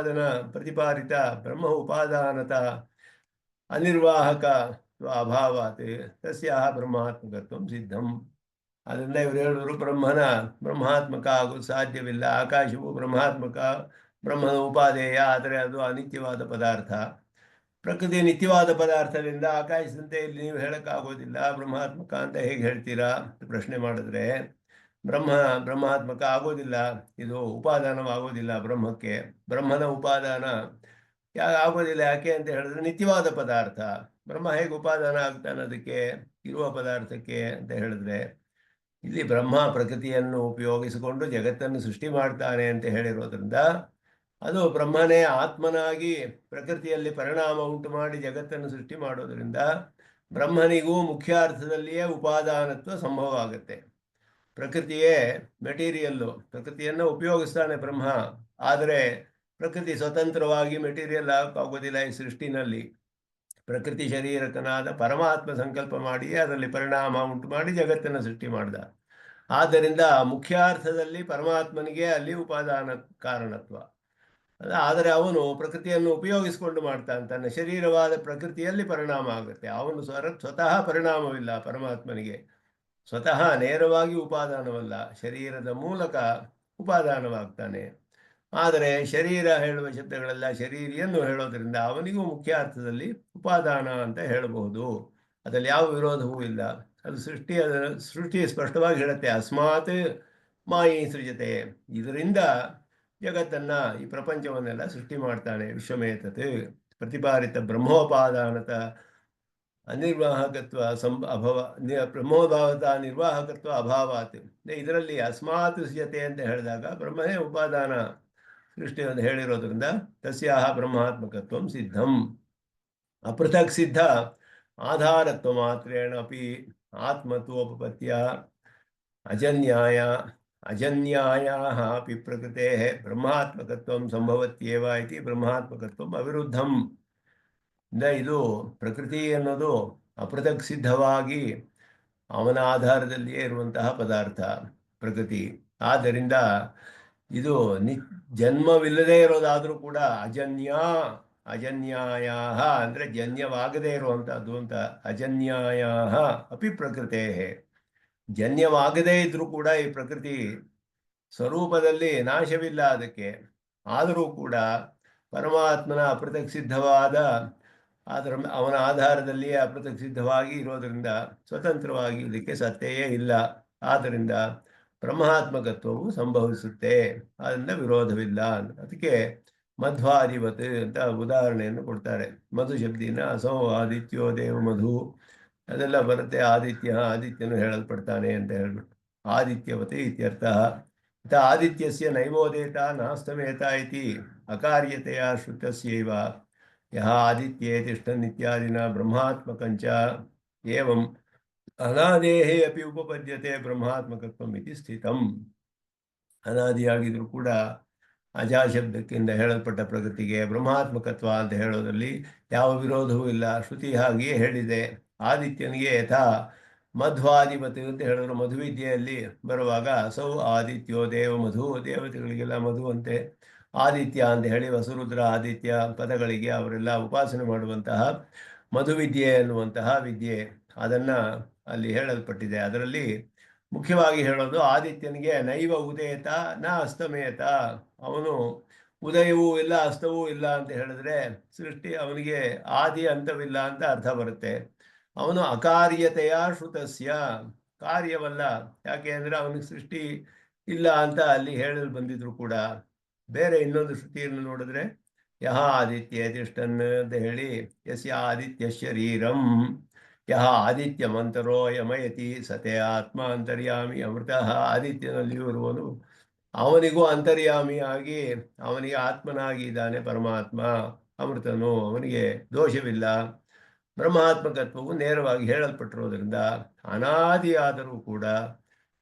S1: ಪ್ರತಿಪಾದಿತ ಬ್ರಹ್ಮ ಉಪಾದಾನತ ಅನಿರ್ವಾಹಕ ಅಭಾವಾತ್ ತಸ್ಯಾಹ ಬ್ರಹ್ಮಾತ್ಮಕತ್ವಂ ಸಿದ್ಧಂ. ಅದರಿಂದ ಇವರು ಹೇಳಿದ್ರು ಬ್ರಹ್ಮಾತ್ಮಕ ಆಗೋದು ಸಾಧ್ಯವಿಲ್ಲ. ಆಕಾಶವು ಬ್ರಹ್ಮನ ಉಪಾದೇಯ, ಆದರೆ ಅದು ಅನಿತ್ಯವಾದ ಪದಾರ್ಥ. ಪ್ರಕೃತಿ ನಿತ್ಯವಾದ ಪದಾರ್ಥದಿಂದ ಆಕಾಶದಂತೆ ಇಲ್ಲಿ ನೀವು ಹೇಳಕ್ಕಾಗೋದಿಲ್ಲ. ಬ್ರಹ್ಮಾತ್ಮಕ ಅಂತ ಹೇಗೆ ಹೇಳ್ತೀರಾ ಪ್ರಶ್ನೆ ಮಾಡಿದ್ರೆ, ಬ್ರಹ್ಮಾತ್ಮಕ ಆಗೋದಿಲ್ಲ, ಇದು ಉಪಾದಾನವಾಗೋದಿಲ್ಲ ಬ್ರಹ್ಮಕ್ಕೆ. ಬ್ರಹ್ಮನ ಉಪಾದಾನ ಆಗೋದಿಲ್ಲ. ಯಾಕೆ ಅಂತ ಹೇಳಿದ್ರೆ ನಿತ್ಯವಾದ ಪದಾರ್ಥ. ಬ್ರಹ್ಮ ಹೇಗೆ ಉಪಾದಾನ ಆಗ್ತಾನೆ ಅದಕ್ಕೆ, ಇರುವ ಪದಾರ್ಥಕ್ಕೆ ಅಂತ ಹೇಳಿದ್ರೆ, ಇಲ್ಲಿ ಬ್ರಹ್ಮ ಪ್ರಕೃತಿಯನ್ನು ಉಪಯೋಗಿಸಿಕೊಂಡು ಜಗತ್ತನ್ನು ಸೃಷ್ಟಿ ಮಾಡ್ತಾನೆ ಅಂತ ಹೇಳಿರೋದ್ರಿಂದ ಅದು ಬ್ರಹ್ಮನೇ ಆತ್ಮನಾಗಿ ಪ್ರಕೃತಿಯಲ್ಲಿ ಪರಿಣಾಮ ಉಂಟು ಮಾಡಿ ಜಗತ್ತನ್ನು ಸೃಷ್ಟಿ ಮಾಡೋದ್ರಿಂದ ಬ್ರಹ್ಮನಿಗೂ ಮುಖ್ಯ ಅರ್ಥದಲ್ಲಿಯೇ ಉಪಾದಾನತ್ವ ಸಂಭವ ಆಗುತ್ತೆ. ಪ್ರಕೃತಿಯೇ ಮೆಟೀರಿಯಲ್ಲು, ಪ್ರಕೃತಿಯನ್ನು ಉಪಯೋಗಿಸ್ತಾನೆ ಬ್ರಹ್ಮ. ಆದರೆ ಪ್ರಕೃತಿ ಸ್ವತಂತ್ರವಾಗಿ ಮೆಟೀರಿಯಲ್ ಆಗೋದಿಲ್ಲ. ಈ ಸೃಷ್ಟಿನಲ್ಲಿ ಪ್ರಕೃತಿ ಶರೀರಕನಾದ ಪರಮಾತ್ಮ ಸಂಕಲ್ಪ ಮಾಡಿ ಅದರಲ್ಲಿ ಪರಿಣಾಮ ಉಂಟು ಮಾಡಿ ಜಗತ್ತನ್ನು ಸೃಷ್ಟಿ ಮಾಡಿದ. ಆದ್ದರಿಂದ ಮುಖ್ಯಾರ್ಥದಲ್ಲಿ ಪರಮಾತ್ಮನಿಗೆ ಅಲ್ಲಿ ಉಪಾದಾನ ಕಾರಣತ್ವ. ಆದರೆ ಅವನು ಪ್ರಕೃತಿಯನ್ನು ಉಪಯೋಗಿಸಿಕೊಂಡು ಮಾಡ್ತಾನೆ. ತನ್ನ ಶರೀರವಾದ ಪ್ರಕೃತಿಯಲ್ಲಿ ಪರಿಣಾಮ ಆಗುತ್ತೆ. ಅವನು ಸ್ವತಃ ಪರಿಣಾಮವಿಲ್ಲ ಪರಮಾತ್ಮನಿಗೆ. ಸ್ವತಃ ನೇರವಾಗಿ ಉಪಾದಾನವಲ್ಲ, ಶರೀರದ ಮೂಲಕ ಉಪಾದಾನವಾಗ್ತಾನೆ. ಆದರೆ ಶರೀರ ಹೇಳುವ ಶಬ್ದಗಳೆಲ್ಲ ಶರೀರಿಯನ್ನು ಹೇಳೋದ್ರಿಂದ ಅವನಿಗೂ ಮುಖ್ಯ ಅರ್ಥದಲ್ಲಿ ಉಪಾದಾನ ಅಂತ ಹೇಳಬಹುದು. ಅದರಲ್ಲಿ ಯಾವ ವಿರೋಧವೂ ಇಲ್ಲ. ಅದು ಸೃಷ್ಟಿ ಸ್ಪಷ್ಟವಾಗಿ ಹೇಳುತ್ತೆ. ಅಸ್ಮಾತ್ ಮಾಯಿ ಸೃಜತೆ, ಇದರಿಂದ ಜಗತ್ತನ್ನ ಈ ಪ್ರಪಂಚವನ್ನೆಲ್ಲ ಸೃಷ್ಟಿ ಮಾಡ್ತಾನೆ. ವಿಶ್ವಮೇತತ್ ಪ್ರತಿಪಾದಿತ ಬ್ರಹ್ಮೋಪಾದಾನತ ಅನಿರ್ವಾಹಕತ್ವ ಬ್ರಹ್ಮೋಭಾವತ ನಿರ್ವಾಹಕತ್ವ ಅಭಾವಾತ್. ಇದರಲ್ಲಿ ಅಸ್ಮಾತ್ ಸೃಜತೆ ಅಂತ ಹೇಳಿದಾಗ ಬ್ರಹ್ಮನೇ ಉಪಾದಾನ ಸೃಷ್ಟಿ ಅಂತ ಹೇಳಿರೋದ್ರಿಂದ ತಸ್ಯಾಹ ಬ್ರಹ್ಮಾತ್ಮಕತ್ವಂ ಸಿದ್ಧಂ. ಅಪೃಥಕ್ ಸಿದ್ಧ ಆಧಾರತ್ವ ಮಾತ್ರೇಣ ಅಪಿ ಆತ್ಮತ್ವೋಪಪತ್ಯ ಅಜನ್ಯಾಯಾಃ ಅಪಿ ಪ್ರಕೃತೇಃ ಬ್ರಹ್ಮಾತ್ಮಕತ್ವಂ ಸಂಭವತ್ಯೇವ ಇತಿ ಬ್ರಹ್ಮಾತ್ಮಕತ್ವಂ ಅವಿರುದ್ಧಂ. ಇದು ಪ್ರಕೃತಿ ಅನ್ನೋದು ಅಪೃಥಕ್ ಸಿದ್ಧವಾಗಿ ಅವನ ಆಧಾರದಲ್ಲಿಯೇ ಇರುವಂತಹ ಪದಾರ್ಥ ಪ್ರಕೃತಿ. ಆದ್ದರಿಂದ ಇದು ಜನ್ಮವಿಲ್ಲದೆ ಇರೋದಾದರೂ ಕೂಡ ಅಜನ್ಯಾಯಾಹ ಅಂದರೆ ಜನ್ಯವಾಗದೇ ಇರುವಂಥದ್ದು ಅಂತ. ಅಜನ್ಯಾಯಾಹ ಅಪಿ ಪ್ರಕೃತೇ, ಜನ್ಯವಾಗದೇ ಇದ್ರೂ ಕೂಡ ಈ ಪ್ರಕೃತಿ ಸ್ವರೂಪದಲ್ಲಿ ನಾಶವಿಲ್ಲ ಅದಕ್ಕೆ. ಆದರೂ ಕೂಡ ಪರಮಾತ್ಮನ ಅಪೃಥಕ್ ಸಿದ್ಧವಾದ ಅವನ ಆಧಾರದಲ್ಲಿ ಅಪೃಥಕ್ ಸಿದ್ಧವಾಗಿ ಇರೋದರಿಂದ ಸ್ವತಂತ್ರವಾಗಿ ಇದಕ್ಕೆ ಸತ್ತೆಯೇ ಇಲ್ಲ. ಆದ್ದರಿಂದ ಬ್ರಹ್ಮಾತ್ಮಕತ್ವವು ಸಂಭವಿಸುತ್ತೆ, ಅದರಿಂದ ವಿರೋಧವಿಲ್ಲ. ಅದಕ್ಕೆ ಮಧ್ವಾಧಿಪತ್ ಅಂತ ಉದಾಹರಣೆಯನ್ನು ಕೊಡ್ತಾರೆ. ಮಧು ಶಬ್ದಿನ ಅಸೋ ಆದಿತ್ಯೋ ದೇವ ಮಧು ಅದೆಲ್ಲ ಬರುತ್ತೆ. ಆದಿತ್ಯನು ಹೇಳಲ್ಪಡ್ತಾನೆ ಅಂತ ಹೇಳ್ಬಿಟ್ಟು ಆದಿತ್ಯವತೆ ಇತ್ಯರ್ಥ. ಆದಿತ್ಯಸ್ಯ ನೈವೋದೇತ ನಾಸ್ತಮೇತ ಇತಿ ಅಕಾರ್ಯತೆಯ ಶ್ರುತಸ್ಯೈವ ಯಹ ಆದಿತ್ಯೇ ತಿಷ್ಠನ್ ಇತ್ಯಾದಿನ ಬ್ರಹ್ಮಾತ್ಮಕಂಚ ಏವಂ ಅನಾದೇಹೇ ಅಪಿ ಉಪಪದ್ಯತೆ ಬ್ರಹ್ಮಾತ್ಮಕತ್ವಂ ಇತಿ ಸ್ಥಿತಂ. ಅನಾದಿಯಾಗಿದ್ರು ಕೂಡ ಅಜಾಶಬ್ದಕ್ಕಿಂದ ಹೇಳಲ್ಪಟ್ಟ ಪ್ರಕೃತಿಗೆ ಬ್ರಹ್ಮಾತ್ಮಕತ್ವ ಅಂತ ಹೇಳೋದ್ರಲ್ಲಿ ಯಾವ ವಿರೋಧವೂ ಇಲ್ಲ. ಶ್ರುತಿ ಹಾಗೆಯೇ ಹೇಳಿದೆ. ಆದಿತ್ಯನಿಗೆ ಯಥಾ ಮಧ್ವಾಧಿಪತಿ ಅಂತ ಹೇಳಿದ್ರು. ಮಧುವಿದ್ಯೆಯಲ್ಲಿ ಬರುವಾಗ ಸೌ ಆದಿತ್ಯೋ ದೇವ ಮಧು, ದೇವತೆಗಳಿಗೆಲ್ಲ ಮಧು ಅಂತೆ. ಆದಿತ್ಯ ಅಂತ ಹೇಳಿ ವಸುರುದ್ರ ಆದಿತ್ಯ ಪದಗಳಿಗೆ ಅವರೆಲ್ಲ ಉಪಾಸನೆ ಮಾಡುವಂತಹ ಮಧುವಿದ್ಯೆ ಅನ್ನುವಂತಹ ವಿದ್ಯೆ ಅದನ್ನು ಅಲ್ಲಿ ಹೇಳಲ್ಪಟ್ಟಿದೆ. ಅದರಲ್ಲಿ ಮುಖ್ಯವಾಗಿ ಹೇಳೋದು ಆದಿತ್ಯನಿಗೆ ನೈವ ಉದಯತ ನ ಅಸ್ತಮೇತ. ಅವನು ಉದಯವೂ ಇಲ್ಲ ಅಸ್ತವೂ ಇಲ್ಲ ಅಂತ ಹೇಳಿದ್ರೆ ಸೃಷ್ಟಿ ಅವನಿಗೆ ಆದಿ ಅಂತವಿಲ್ಲ ಅಂತ ಅರ್ಥ ಬರುತ್ತೆ. ಅವನು ಅಕಾರ್ಯತೆಯ ಶ್ರುತಸ್ಯ, ಕಾರ್ಯವಲ್ಲ. ಯಾಕೆ ಅಂದರೆ ಅವನಿಗೆ ಸೃಷ್ಟಿ ಇಲ್ಲ ಅಂತ ಅಲ್ಲಿ ಹೇಳಲು ಬಂದಿದ್ರು ಕೂಡ ಬೇರೆ ಇನ್ನೊಂದು ಶ್ರುತಿಯನ್ನು ನೋಡಿದ್ರೆ ಯಹ ಆದಿತ್ಯ ತಿಷ್ಠನ್ ಅಂತ ಹೇಳಿ ಯಸ್ಯ ಆದಿತ್ಯ ಶರೀರಂ ಯಹ ಆದಿತ್ಯ ಮಂತರೋ ಯಮಯತಿ ಸತೆ ಆತ್ಮ ಅಂತರ್ಯಾಮಿ ಅಮೃತ. ಆದಿತ್ಯನಲ್ಲಿ ಇರುವನು, ಅವನಿಗೂ ಅಂತರ್ಯಾಮಿಯಾಗಿ ಅವನಿಗೆ ಆತ್ಮನಾಗಿ ಇದ್ದಾನೆ ಪರಮಾತ್ಮ, ಅಮೃತನು, ಅವನಿಗೆ ದೋಷವಿಲ್ಲ. ಬ್ರಹ್ಮಾತ್ಮಕತ್ವವು ನೇರವಾಗಿ ಹೇಳಲ್ಪಟ್ಟಿರೋದ್ರಿಂದ ಅನಾದಿಯಾದರೂ ಕೂಡ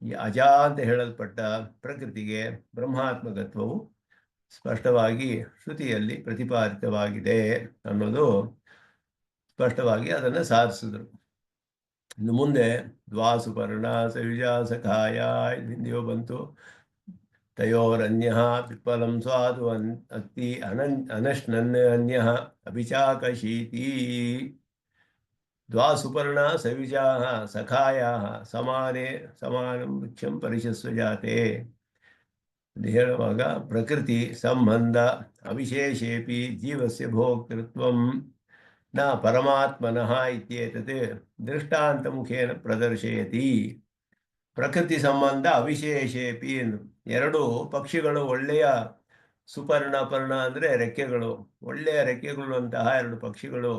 S1: ಈ ಅಜ ಅಂತ ಹೇಳಲ್ಪಟ್ಟ ಪ್ರಕೃತಿಗೆ ಬ್ರಹ್ಮಾತ್ಮಕತ್ವವು ಸ್ಪಷ್ಟವಾಗಿ ಶ್ರುತಿಯಲ್ಲಿ ಪ್ರತಿಪಾದಿತವಾಗಿದೆ ಅನ್ನೋದು ಸ್ಪಷ್ಟವಾಗಿ ಅದನ್ನು ಸಾಧಿಸಿದ್ರು. ಇನ್ನು ಮುಂದೆ ದ್ವಾಸುಪರ್ಣ ಸಯುಜ ಸಖಾಯ ಹಿಂದಿಯೋ ಬಂತು. ತಯೋರನ್ಯ ಪಿಪ್ಪಲಂ ಸ್ವಾದು ಅತ್ತಿ ಅನಶ್ನನ್ ಅನ್ಯ ಅಭಿಚಾಕಶೀತಿ. ದ್ವಾಸುಪರ್ಣ ಸಯುಜಾ ಸಖಾಯ ಸಮಾನೇ ಸಮಾನಂ ವೃಕ್ಷಂ ಪರಿಶಸ್ವ ಜಾತೆ. ಹೇಳುವಾಗ ಪ್ರಕೃತಿ ಸಂಬಂಧ ಅವಿಶೇಷೇಪಿ ಜೀವಸ್ಯ ಭೋಕ್ತೃತ್ವಂ ನ ಪರಮಾತ್ಮನಃ ಇತ್ಯೇತತ್ ದೃಷ್ಟಾಂತಮುಖೇನ ಪ್ರದರ್ಶಯತಿ. ಪ್ರಕೃತಿ ಸಂಬಂಧ ಅವಿಶೇಷೇಪಿ ಎಂದು ಎರಡು ಪಕ್ಷಿಗಳು ಒಳ್ಳೆಯ ಸುಪರ್ಣ, ಪರ್ಣ ಅಂದರೆ ರೆಕ್ಕೆಗಳು, ಒಳ್ಳೆಯ ರೆಕ್ಕೆಗಳು ಅಂತಹ ಎರಡು ಪಕ್ಷಿಗಳು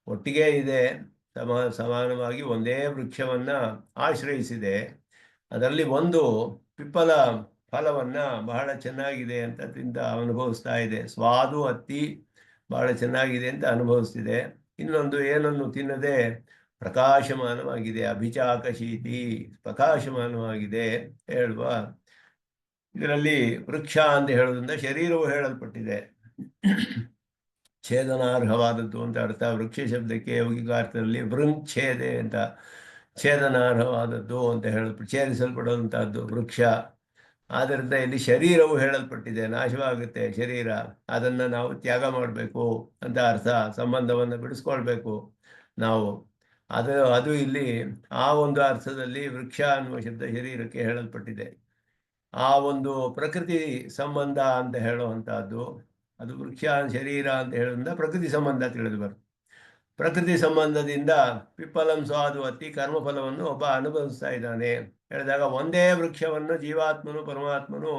S1: ಒಟ್ಟಿಗೆ ಇದೆ, ಸಮಾನವಾಗಿ ಒಂದೇ ವೃಕ್ಷವನ್ನು ಆಶ್ರಯಿಸಿದೆ. ಅದರಲ್ಲಿ ಒಂದು ಪಿಪ್ಪಲ ಫಲವನ್ನು ಬಹಳ ಚೆನ್ನಾಗಿದೆ ಅಂತ ತಿಂದ ಅನುಭವಿಸ್ತಾ ಇದೆ. ಸ್ವಾದು ಹತ್ತಿ ಬಹಳ ಚೆನ್ನಾಗಿದೆ ಅಂತ ಅನುಭವಿಸ್ತಿದೆ. ಇನ್ನೊಂದು ಏನನ್ನು ತಿನ್ನದೆ ಪ್ರಕಾಶಮಾನವಾಗಿದೆ, ಅಭಿಚಾಕಶೀತಿ, ಪ್ರಕಾಶಮಾನವಾಗಿದೆ ಹೇಳುವ. ಇದರಲ್ಲಿ ವೃಕ್ಷ ಅಂತ ಹೇಳೋದ್ರಿಂದ ಶರೀರವು ಹೇಳಲ್ಪಟ್ಟಿದೆ. ಛೇದನಾರ್ಹವಾದದ್ದು ಅಂತ ಅರ್ಥ. ವೃಕ್ಷ ಶಬ್ದಕ್ಕೆ ಯೌಗಿಕ ಅರ್ಥದಲ್ಲಿ ವೃಂಚ್ಛೇದೆ ಅಂತ, ಛೇದನಾರ್ಹವಾದದ್ದು ಅಂತ ಛೇದಿಸಲ್ಪಡುವಂತಹದ್ದು ವೃಕ್ಷ. ಆದ್ದರಿಂದ ಇಲ್ಲಿ ಶರೀರವು ಹೇಳಲ್ಪಟ್ಟಿದೆ, ನಾಶವಾಗುತ್ತೆ ಶರೀರ, ಅದನ್ನು ನಾವು ತ್ಯಾಗ ಮಾಡಬೇಕು ಅಂತ ಅರ್ಥ. ಸಂಬಂಧವನ್ನು ಬಿಡಿಸ್ಕೊಳ್ಬೇಕು ನಾವು. ಅದು ಇಲ್ಲಿ ಆ ಒಂದು ಅರ್ಥದಲ್ಲಿ ವೃಕ್ಷ ಅನ್ನುವ ಶಬ್ದ ಶರೀರಕ್ಕೆ ಹೇಳಲ್ಪಟ್ಟಿದೆ. ಆ ಒಂದು ಪ್ರಕೃತಿ ಸಂಬಂಧ ಅಂತ ಹೇಳುವಂತಹದ್ದು ಅದು ವೃಕ್ಷ ಶರೀರ ಅಂತ ಹೇಳೋದ್ರಿಂದ ಪ್ರಕೃತಿ ಸಂಬಂಧ ತಿಳಿದು ಬರುತ್ತೆ. ಪ್ರಕೃತಿ ಸಂಬಂಧದಿಂದ ಪಿಪ್ಪಲಂ ಸ್ವಾದು ಅತ್ತಿ ಕರ್ಮಫಲವನ್ನು ಒಬ್ಬ ಅನುಭವಿಸ್ತಾ ಇದ್ದಾನೆ ಹೇಳಿದಾಗ ಒಂದೇ ವೃಕ್ಷವನ್ನು ಜೀವಾತ್ಮನು ಪರಮಾತ್ಮನು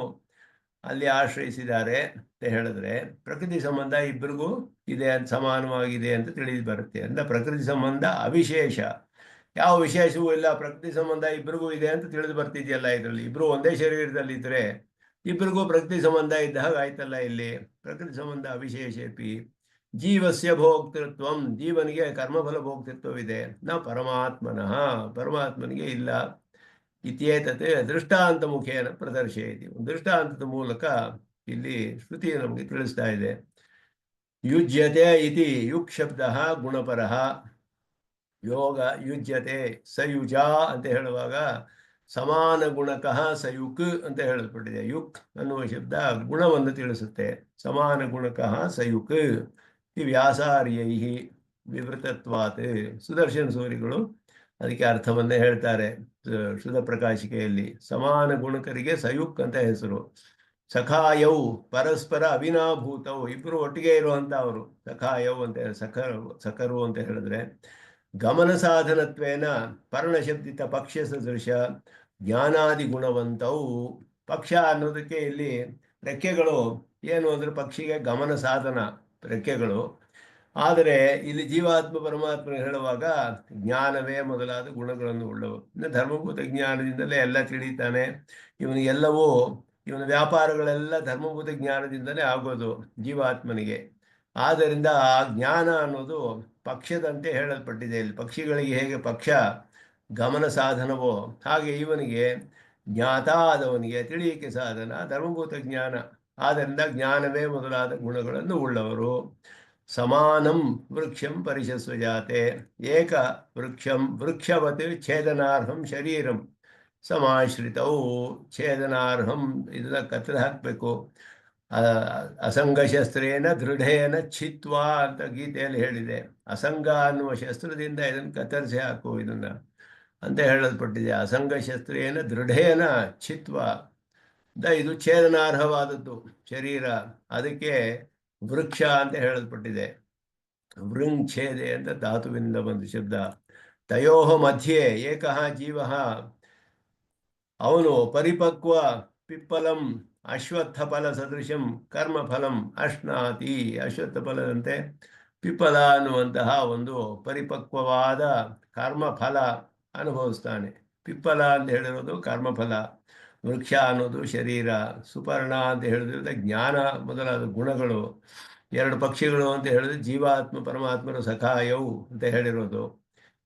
S1: ಅಲ್ಲಿ ಆಶ್ರಯಿಸಿದ್ದಾರೆ ಅಂತ ಹೇಳಿದ್ರೆ ಪ್ರಕೃತಿ ಸಂಬಂಧ ಇಬ್ಬರಿಗೂ ಇದೆ ಅಂತ, ಸಮಾನವಾಗಿದೆ ಅಂತ ತಿಳಿದು ಬರುತ್ತೆ. ಅಂದ್ರೆ ಪ್ರಕೃತಿ ಸಂಬಂಧ ಅವಿಶೇಷ, ಯಾವ ವಿಶೇಷವೂ ಇಲ್ಲ, ಪ್ರಕೃತಿ ಸಂಬಂಧ ಇಬ್ಬರಿಗೂ ಇದೆ ಅಂತ ತಿಳಿದು ಬರ್ತಿದೆಯಲ್ಲ. ಇದರಲ್ಲಿ ಇಬ್ಬರು ಒಂದೇ ಶರೀರದಲ್ಲಿ ಇದ್ರೆ ಇಬ್ಬರಿಗೂ ಪ್ರಕೃತಿ ಸಂಬಂಧ ಇದ್ದ ಹಾಗೆ ಆಯ್ತಲ್ಲ. ಇಲ್ಲಿ ಪ್ರಕೃತಿ ಸಂಬಂಧ ಅವಿಶೇಷೇಪಿ ಜೀವಸ್ಯ ಭೋಕ್ತೃತ್ವಂ, ಜೀವನಿಗೆ ಕರ್ಮಫಲ ಭೋಕ್ತೃತ್ವವಿದೆ, ನ ಪರಮಾತ್ಮನಃ, ಪರಮಾತ್ಮನಿಗೆ ಇಲ್ಲ. ಇತ್ಯೇತತ್ ದೃಷ್ಟಾಂತ ಮುಖೇನ ಪ್ರದರ್ಶಯತಿ. ದೃಷ್ಟಾಂತದ ಮೂಲಕ ಇಲ್ಲಿ ಶ್ರುತಿ ನಮಗೆ ತಿಳಿಸ್ತಾ ಇದೆ. ಯುಜ್ಯತೆ ಇತಿ ಯುಕ್ ಶಬ್ದ ಗುಣಪರಃ, ಯೋಗ ಯುಜ್ಯತೆ ಸಯುಜ ಅಂತ ಹೇಳುವಾಗ ಸಮಾನ ಗುಣಕಃ ಸಯುಕ್ ಅಂತ ಹೇಳಲ್ಪಟ್ಟಿದೆ. ಯುಕ್ ಅನ್ನುವ ಶಬ್ದ ಗುಣವನ್ನು ತಿಳಿಸುತ್ತೆ. ಸಮಾನ ಗುಣಕಃ ಸಯುಕ್ ಈ ವ್ಯಾಸಾರ್ಯೈ ವಿವೃತತ್ವಾತ್. ಸುದರ್ಶನ ಸೂರಿಗಳು ಅದಕ್ಕೆ ಅರ್ಥವನ್ನೇ ಹೇಳ್ತಾರೆ ಶುದ್ಧ ಪ್ರಕಾಶಿಕೆಯಲ್ಲಿ. ಸಮಾನ ಗುಣಕರಿಗೆ ಸಯುಕ್ ಅಂತ ಹೆಸರು. ಸಖಾಯವು ಪರಸ್ಪರ ಅವಿನಾಭೂತವು, ಇಬ್ಬರು ಒಟ್ಟಿಗೆ ಇರುವಂತ ಅವರು ಸಖಾಯವು ಅಂತ ಸಖರು ಅಂತ ಹೇಳಿದ್ರೆ, ಗಮನ ಸಾಧನತ್ವೇನ ಪರ್ಣಶಬ್ದಿತ ಪಕ್ಷ ಸದೃಶ ಜ್ಞಾನಾದಿ ಗುಣವಂತವು. ಪಕ್ಷ ಅನ್ನೋದಕ್ಕೆ ಇಲ್ಲಿ ರೆಕ್ಕೆಗಳು ಏನು ಅಂದ್ರೆ ಪಕ್ಷಿಗೆ ಗಮನ ಸಾಧನ ರೆಕ್ಕೆಗಳು. ಆದರೆ ಇಲ್ಲಿ ಜೀವಾತ್ಮ ಪರಮಾತ್ಮ ಹೇಳುವಾಗ ಜ್ಞಾನವೇ ಮೊದಲಾದ ಗುಣಗಳನ್ನು ಉಳ್ಳವು. ಇನ್ನು ಧರ್ಮಭೂತ ಜ್ಞಾನದಿಂದಲೇ ಎಲ್ಲ ತಿಳಿತಾನೆ. ಇವನಿಗೆಲ್ಲವೂ ಇವನ ವ್ಯಾಪಾರಗಳೆಲ್ಲ ಧರ್ಮಭೂತ ಜ್ಞಾನದಿಂದಲೇ ಆಗೋದು ಜೀವಾತ್ಮನಿಗೆ. ಆದ್ದರಿಂದ ಆ ಜ್ಞಾನ ಅನ್ನೋದು ಪಕ್ಷದಂತೆ ಹೇಳಲ್ಪಟ್ಟಿದೆ. ಇಲ್ಲಿ ಪಕ್ಷಿಗಳಿಗೆ ಹೇಗೆ ಪಕ್ಷ ಗಮನ ಸಾಧನವೋ ಹಾಗೆ ಇವನಿಗೆ ಜ್ಞಾತ ಆದವನಿಗೆ ತಿಳಿಯಿಕೆ ಸಾಧನ ಧರ್ಮಭೂತ ಜ್ಞಾನ. ಆದ್ದರಿಂದ ಜ್ಞಾನವೇ ಮೊದಲಾದ ಗುಣಗಳನ್ನು ಉಳ್ಳವರು. ಸಮಾನಂ ವೃಕ್ಷಂ ಪರಿಶಸ್ವಜಾತೆ ಏಕ ವೃಕ್ಷಂ ವೃಕ್ಷವತ್ ಛೇದನಾರ್ಹಂ ಶರೀರಂ ಸಮಾಶ್ರಿತವು. ಛೇದನಾರ್ಹಂ ಇದನ್ನ ಕತ್ತರಿ ಹಾಕಬೇಕು. ಅಸಂಗಶಸ್ತ್ರೇನ ದೃಢೇನ ಛಿತ್ವಾ ಅಂತ ಗೀತೆಯಲ್ಲಿ ಹೇಳಿದೆ. ಅಸಂಗ ಅನ್ನುವ ಶಸ್ತ್ರದಿಂದ ಇದನ್ನು ಕತ್ತರಿಸಿ ಹಾಕು ಇದನ್ನ ಅಂತ ಹೇಳಲ್ಪಟ್ಟಿದೆ. ಅಸಂಗಶಸ್ತ್ರೇನ ದೃಢೇನ ಛಿತ್ವಾ, ಇದು ಛೇದನಾರ್ಹವಾದದ್ದು ಶರೀರ, ಅದಕ್ಕೆ ವೃಕ್ಷ ಅಂತ ಹೇಳಲ್ಪಟ್ಟಿದೆ. ವೃಂಗ್ ಛೇದೆ ಅಂತ ಧಾತುವಿನಿಂದ ಬಂದ ಶಬ್ದ. ತಯೋಹ ಮಧ್ಯೆ ಏಕಃ ಜೀವ, ಅವನು ಪರಿಪಕ್ವ ಪಿಪ್ಪಲಂ ಅಶ್ವತ್ಥ ಫಲ ಸದೃಶಂ ಕರ್ಮಫಲಂ ಅಶ್ನಾತಿ. ಅಶ್ವತ್ಥ ಫಲದಂತೆ ಪಿಪ್ಪಲ ಅನ್ನುವಂತಹ ಒಂದು ಪರಿಪಕ್ವವಾದ ಕರ್ಮಫಲ ಅನುಭವಿಸ್ತಾನೆ. ಪಿಪ್ಪಲ ಅಂತ ಹೇಳಿರೋದು ಕರ್ಮಫಲ, ವೃಕ್ಷ ಅನ್ನೋದು ಶರೀರ, ಸುಪರ್ಣ ಅಂತ ಹೇಳಿದ್ರೆ ಜ್ಞಾನ ಮೊದಲಾದ ಗುಣಗಳು. ಎರಡು ಪಕ್ಷಿಗಳು ಅಂತ ಹೇಳಿದ್ರೆ ಜೀವಾತ್ಮ ಪರಮಾತ್ಮರು ಸಖಾಯವು ಅಂತ ಹೇಳಿರೋದು.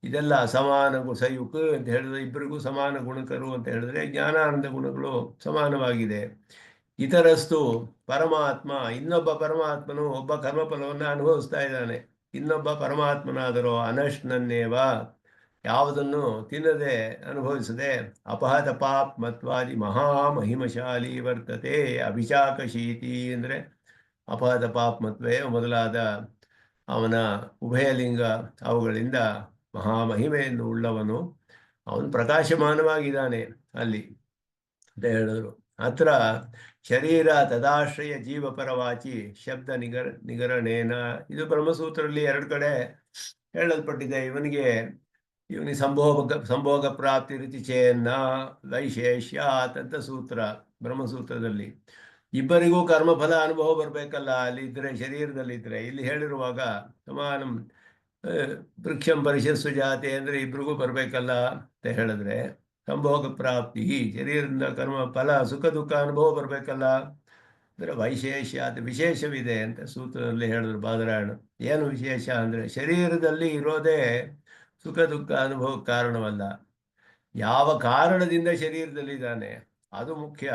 S1: ಇದೆಲ್ಲ ಸಮಾನ ಸಯುಕ್ ಅಂತ ಹೇಳಿದ್ರೆ ಇಬ್ಬರಿಗೂ ಸಮಾನ ಗುಣಕರು ಅಂತ ಹೇಳಿದ್ರೆ ಜ್ಞಾನಾನಂದ ಗುಣಗಳು ಸಮಾನವಾಗಿದೆ. ಇತರಸ್ತು ಪರಮಾತ್ಮ, ಇನ್ನೊಬ್ಬ ಪರಮಾತ್ಮನು ಒಬ್ಬ ಕರ್ಮಫಲವನ್ನು ಅನುಭವಿಸ್ತಾ ಇದ್ದಾನೆ. ಇನ್ನೊಬ್ಬ ಪರಮಾತ್ಮನಾದರೂ ಅನಶ್ನನ್ನೇವ, ಯಾವುದನ್ನು ತಿನ್ನದೆ ಅನುಭವಿಸದೆ ಅಪಹತ ಪಾಪ್ ಮತ್ವಾದಿ ಮಹಾಮಹಿಮಶಾಲಿ ವರ್ತತೆ. ಅಭಿಚಾಕಶೀತಿ ಅಂದರೆ ಅಪಹತ ಪಾಪ್ ಮತ್ವೇ ಮೊದಲಾದ ಅವನ ಉಭಯಲಿಂಗ ಅವುಗಳಿಂದ ಮಹಾಮಹಿಮೆಯನ್ನು ಉಳ್ಳವನು, ಅವನು ಪ್ರಕಾಶಮಾನವಾಗಿದ್ದಾನೆ ಅಲ್ಲಿ ಅಂತ ಹೇಳಿದ್ರು. ಅತ್ರ ಶರೀರ ತದಾಶ್ರಯ ಜೀವಪರವಾಚಿ ಶಬ್ದ ನಿಗರಣೇನ. ಇದು ಬ್ರಹ್ಮಸೂತ್ರದಲ್ಲಿ ಎರಡು ಕಡೆ ಹೇಳಲ್ಪಟ್ಟಿದೆ. ಇವನಿಗೆ ಸಂಭೋಗ ಪ್ರಾಪ್ತಿ ರೀತಿ ಚೇನ್ನ ವೈಶೇಷ್ಯಾತ್ ಅಂತ ಸೂತ್ರ ಬ್ರಹ್ಮಸೂತ್ರದಲ್ಲಿ. ಇಬ್ಬರಿಗೂ ಕರ್ಮಫಲ ಅನುಭವ ಬರಬೇಕಲ್ಲ ಅಲ್ಲಿ ಇದ್ರೆ, ಶರೀರದಲ್ಲಿ ಇದ್ರೆ. ಇಲ್ಲಿ ಹೇಳಿರುವಾಗ ಸಮಾನಂ ವೃಕ್ಷಂ ಪರಿಶಸ್ಸು ಜಾತಿ ಅಂದರೆ ಇಬ್ರಿಗೂ ಬರಬೇಕಲ್ಲ ಅಂತ ಹೇಳಿದ್ರೆ, ಸಂಭೋಗ ಪ್ರಾಪ್ತಿ ಶರೀರದಿಂದ ಕರ್ಮ ಫಲ ಸುಖ ದುಃಖ ಅನುಭವ ಬರಬೇಕಲ್ಲ ಅಂದರೆ ವೈಶೇಷ್ಯ ಅದು ವಿಶೇಷವಿದೆ ಅಂತ ಸೂತ್ರದಲ್ಲಿ ಹೇಳಿದ್ರು ಬಾದರಾಯಣ. ಏನು ವಿಶೇಷ ಅಂದರೆ ಶರೀರದಲ್ಲಿ ಇರೋದೇ ಸುಖ ದುಃಖ ಅನುಭವಕ್ಕೆ ಕಾರಣವಲ್ಲ, ಯಾವ ಕಾರಣದಿಂದ ಶರೀರದಲ್ಲಿದ್ದಾನೆ ಅದು ಮುಖ್ಯ.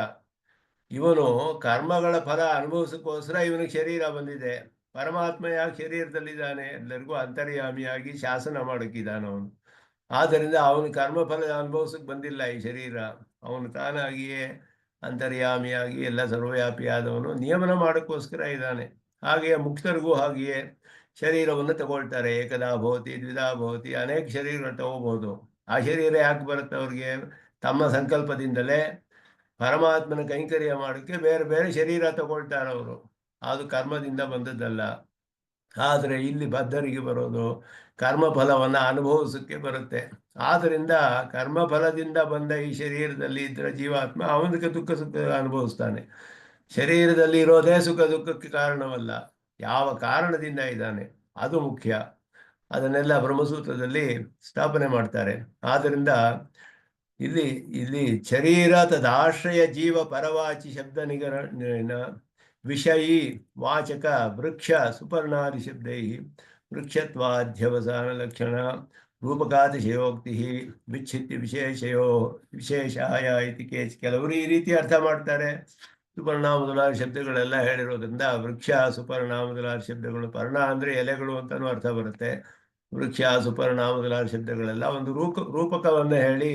S1: ಇವನು ಕರ್ಮಗಳ ಫಲ ಅನುಭವಿಸೋಕ್ಕೋಸ್ಕರ ಇವನಿಗೆ ಶರೀರ ಬಂದಿದೆ. ಪರಮಾತ್ಮ ಯಾಕೆ ಶರೀರದಲ್ಲಿದ್ದಾನೆ? ಎಲ್ಲರಿಗೂ ಅಂತರ್ಯಾಮಿಯಾಗಿ ಶಾಸನ ಮಾಡೋಕ್ಕಿದ್ದಾನೆ ಅವನು. ಆದ್ದರಿಂದ ಅವನು ಕರ್ಮಫಲ ಅನುಭವಿಸಕ್ಕೆ ಬಂದಿಲ್ಲ ಈ ಶರೀರ. ಅವನು ತಾನಾಗಿಯೇ ಅಂತರ್ಯಾಮಿಯಾಗಿ ಎಲ್ಲ ಸರ್ವವ್ಯಾಪಿಯಾದವನು ನಿಯಮನ ಮಾಡೋಕ್ಕೋಸ್ಕರ ಇದ್ದಾನೆ. ಹಾಗೆಯೇ ಮುಕ್ತರಿಗೂ ಹಾಗೆಯೇ ಶರೀರವನ್ನು ತಗೊಳ್ತಾರೆ. ಏಕದಾ ಭವತಿ ದ್ವಿಧಾ ಭವತಿ, ಅನೇಕ ಶರೀರ ತಗೋಬಹುದು. ಆ ಶರೀರ ಯಾಕೆ ಬರುತ್ತೆ ಅವ್ರಿಗೆ? ತಮ್ಮ ಸಂಕಲ್ಪದಿಂದಲೇ ಪರಮಾತ್ಮನ ಕೈಂಕರ್ಯ ಮಾಡೋಕ್ಕೆ ಬೇರೆ ಬೇರೆ ಶರೀರ ತಗೊಳ್ತಾರೆ ಅವರು. ಅದು ಕರ್ಮದಿಂದ ಬಂದದ್ದಲ್ಲ. ಆದರೆ ಇಲ್ಲಿ ಬದ್ಧರಿಗೆ ಬರೋದು ಕರ್ಮಫಲವನ್ನು ಅನುಭವಿಸೋಕ್ಕೆ ಬರುತ್ತೆ. ಆದ್ದರಿಂದ ಕರ್ಮಫಲದಿಂದ ಬಂದ ಈ ಶರೀರದಲ್ಲಿ ಇದ್ದರೆ ಜೀವಾತ್ಮ ಅವನಿಗೆ ದುಃಖ ಸುಖ ಅನುಭವಿಸ್ತಾನೆ. ಶರೀರದಲ್ಲಿ ಇರೋದೇ ಸುಖ ದುಃಖಕ್ಕೆ ಕಾರಣವಲ್ಲ, ಯಾವ ಕಾರಣದಿಂದ ಇದ್ದಾನೆ ಅದು ಮುಖ್ಯ. ಅದನ್ನೆಲ್ಲ ಬ್ರಹ್ಮಸೂತ್ರದಲ್ಲಿ ಸ್ಥಾಪನೆ ಮಾಡ್ತಾರೆ. ಆದ್ದರಿಂದ ಇಲ್ಲಿ ಶರೀರ ತದಾಶ್ರಯ ಜೀವ ಪರವಾಚಿ ಶಬ್ದ ನಿಗರಣ ವಿಷಯಿ ವಾಚಕ ವೃಕ್ಷ ಸುಪರ್ಣಾದಿ ಶಬ್ದೈ ವೃಕ್ಷತ್ವಾಧ್ಯವಸಾನ ಲಕ್ಷಣ ರೂಪಕಾತಿಶಯೋಕ್ತಿ ವಿಚ್ಛಿತ್ತಿ ವಿಶೇಷಾಯ ಇತಿ ಕೆಲವರು ಈ ರೀತಿ ಅರ್ಥ ಮಾಡ್ತಾರೆ. ಸುಪರ್ಣ ಮೊದಲಾದ ಶಬ್ದಗಳೆಲ್ಲ ಹೇಳಿರೋದ್ರಿಂದ ವೃಕ್ಷ ಸುಪರ್ಣ ಮೊದಲಾದ ಶಬ್ದಗಳು, ಪರ್ಣ ಅಂದರೆ ಎಲೆಗಳು ಅಂತಲೂ ಅರ್ಥ ಬರುತ್ತೆ. ವೃಕ್ಷ ಸುಪರ್ಣ ಮೊದಲಾದ ಶಬ್ದಗಳೆಲ್ಲ ಒಂದು ರೂಪಕವನ್ನು ಹೇಳಿ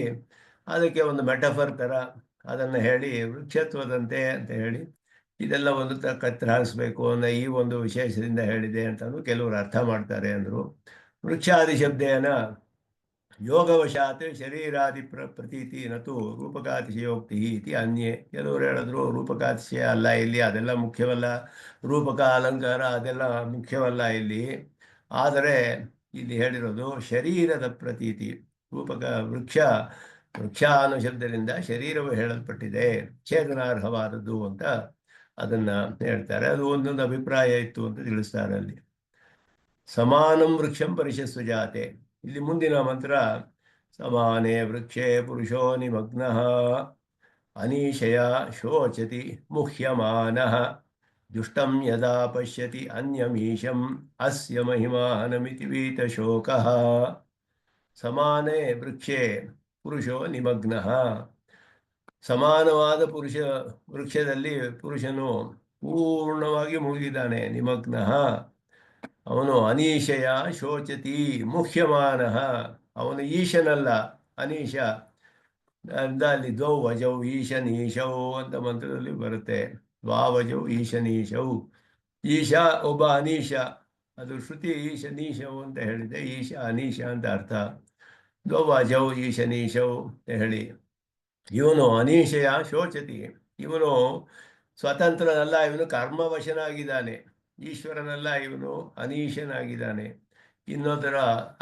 S1: ಅದಕ್ಕೆ ಒಂದು ಮೆಟಫರ್ ಥರ ಅದನ್ನು ಹೇಳಿ ವೃಕ್ಷತ್ವದಂತೆ ಅಂತ ಹೇಳಿ ಇದೆಲ್ಲ ಒಂದು ಕತ್ತರಿಸಬೇಕು ಅನ್ನೋ ಈ ಒಂದು ವಿಶೇಷದಿಂದ ಹೇಳಿದೆ ಅಂತಲೂ ಕೆಲವರು ಅರ್ಥ ಮಾಡ್ತಾರೆ ಅಂದರು. ವೃಕ್ಷಾದಿ ಶಬ್ದೇನ ಯೋಗವಶಾತ್ ಶರೀರಾದಿ ಪ್ರತೀತಿ ನತು ರೂಪಕಾತಿಶಯೋಕ್ತಿ ಇತಿ ಅನ್ಯೇ. ಕೆಲವರು ಹೇಳಿದ್ರು ರೂಪಕಾತಿಶಯ ಅಲ್ಲ ಇಲ್ಲಿ, ಅದೆಲ್ಲ ಮುಖ್ಯವಲ್ಲ, ರೂಪಕ ಅಲಂಕಾರ ಅದೆಲ್ಲ ಮುಖ್ಯವಲ್ಲ ಇಲ್ಲಿ. ಆದರೆ ಇಲ್ಲಿ ಹೇಳಿರೋದು ಶರೀರದ ಪ್ರತೀತಿ. ರೂಪಕ ವೃಕ್ಷ ಅನ್ನೋ ಶಬ್ದದಿಂದ ಶರೀರವು ಹೇಳಲ್ಪಟ್ಟಿದೆ, ಛೇದನಾರ್ಹವಾದದ್ದು ಅಂತ ಅದನ್ನ ಹೇಳ್ತಾರೆ. ಅದು ಒಂದೊಂದು ಅಭಿಪ್ರಾಯ ಇತ್ತು ಅಂತ ತಿಳಿಸ್ತಾರೆ ಅಲ್ಲಿ. ಸಮಾನಂ ವೃಕ್ಷಂ ಪರಿಶಸ್ವ ಜಾತೆ. ಇಲ್ಲಿ ಮುಂದಿನ ಮಂತ್ರ ಸಮಾನೇ ವೃಕ್ಷೇ ಪುರುಷೋ ನಿಮಗ್ನಃ ಅನೀಶಯ ಶೋಚತಿ ಮುಹ್ಯಮಾನಃ ದುಷ್ಟಂ ಯದಾ ಪಶ್ಯತಿ ಅನ್ಯಮೀಶಂ ಅಸ್ಯ ಮಹಿಮಾನಮಿತಿ ವೀತಶೋಕಃ. ಸಮಾನೇ ವೃಕ್ಷೇ ಪುರುಷೋ ನಿಮಗ್ನಃ. ಸಮಾನವಾದ ವೃಕ್ಷದಲ್ಲಿ ಪುರುಷನು ಪೂರ್ಣವಾಗಿ ಮುಳುಗಿದ್ದಾನೆ. ನಿಮಗ್ನಃ, ಅವನು ಅನೀಶಯ ಶೋಚತಿ ಮುಹ್ಯಮಾನಃ, ಅವನು ಈಶನಲ್ಲ, ಅನೀಶ. ಅಲ್ಲಿ ದ್ವೌವಜೌ ಈಶನೀಶೌ ಅಂತ ಮಂತ್ರದಲ್ಲಿ ಬರುತ್ತೆ. ದ್ವಾವಜೌ ಈಶನೀಶೌ. ಈಶ ಒಬ್ಬ ಅನೀಶ, ಅದು ಶ್ರುತಿ ಈಶನೀಶೌ ಅಂತ ಹೇಳಿದೆ, ಈಶ ಅನೀಶ ಅಂತ ಅರ್ಥ. ದ್ವೌವಜೌ ಈಶನೀಶೌ ಅಂತ ಹೇಳಿ, ಇವನು ಅನೀಶಯ ಶೋಚತಿ, ಇವನು ಸ್ವತಂತ್ರನಲ್ಲ, ಇವನು ಕರ್ಮವಶನಾಗಿದ್ದಾನೆ. ಈಶ್ವರನಲ್ಲ, ಇವನು ಅನೀಶನಾಗಿದ್ದಾನೆ, ಇನ್ನೊಂದರ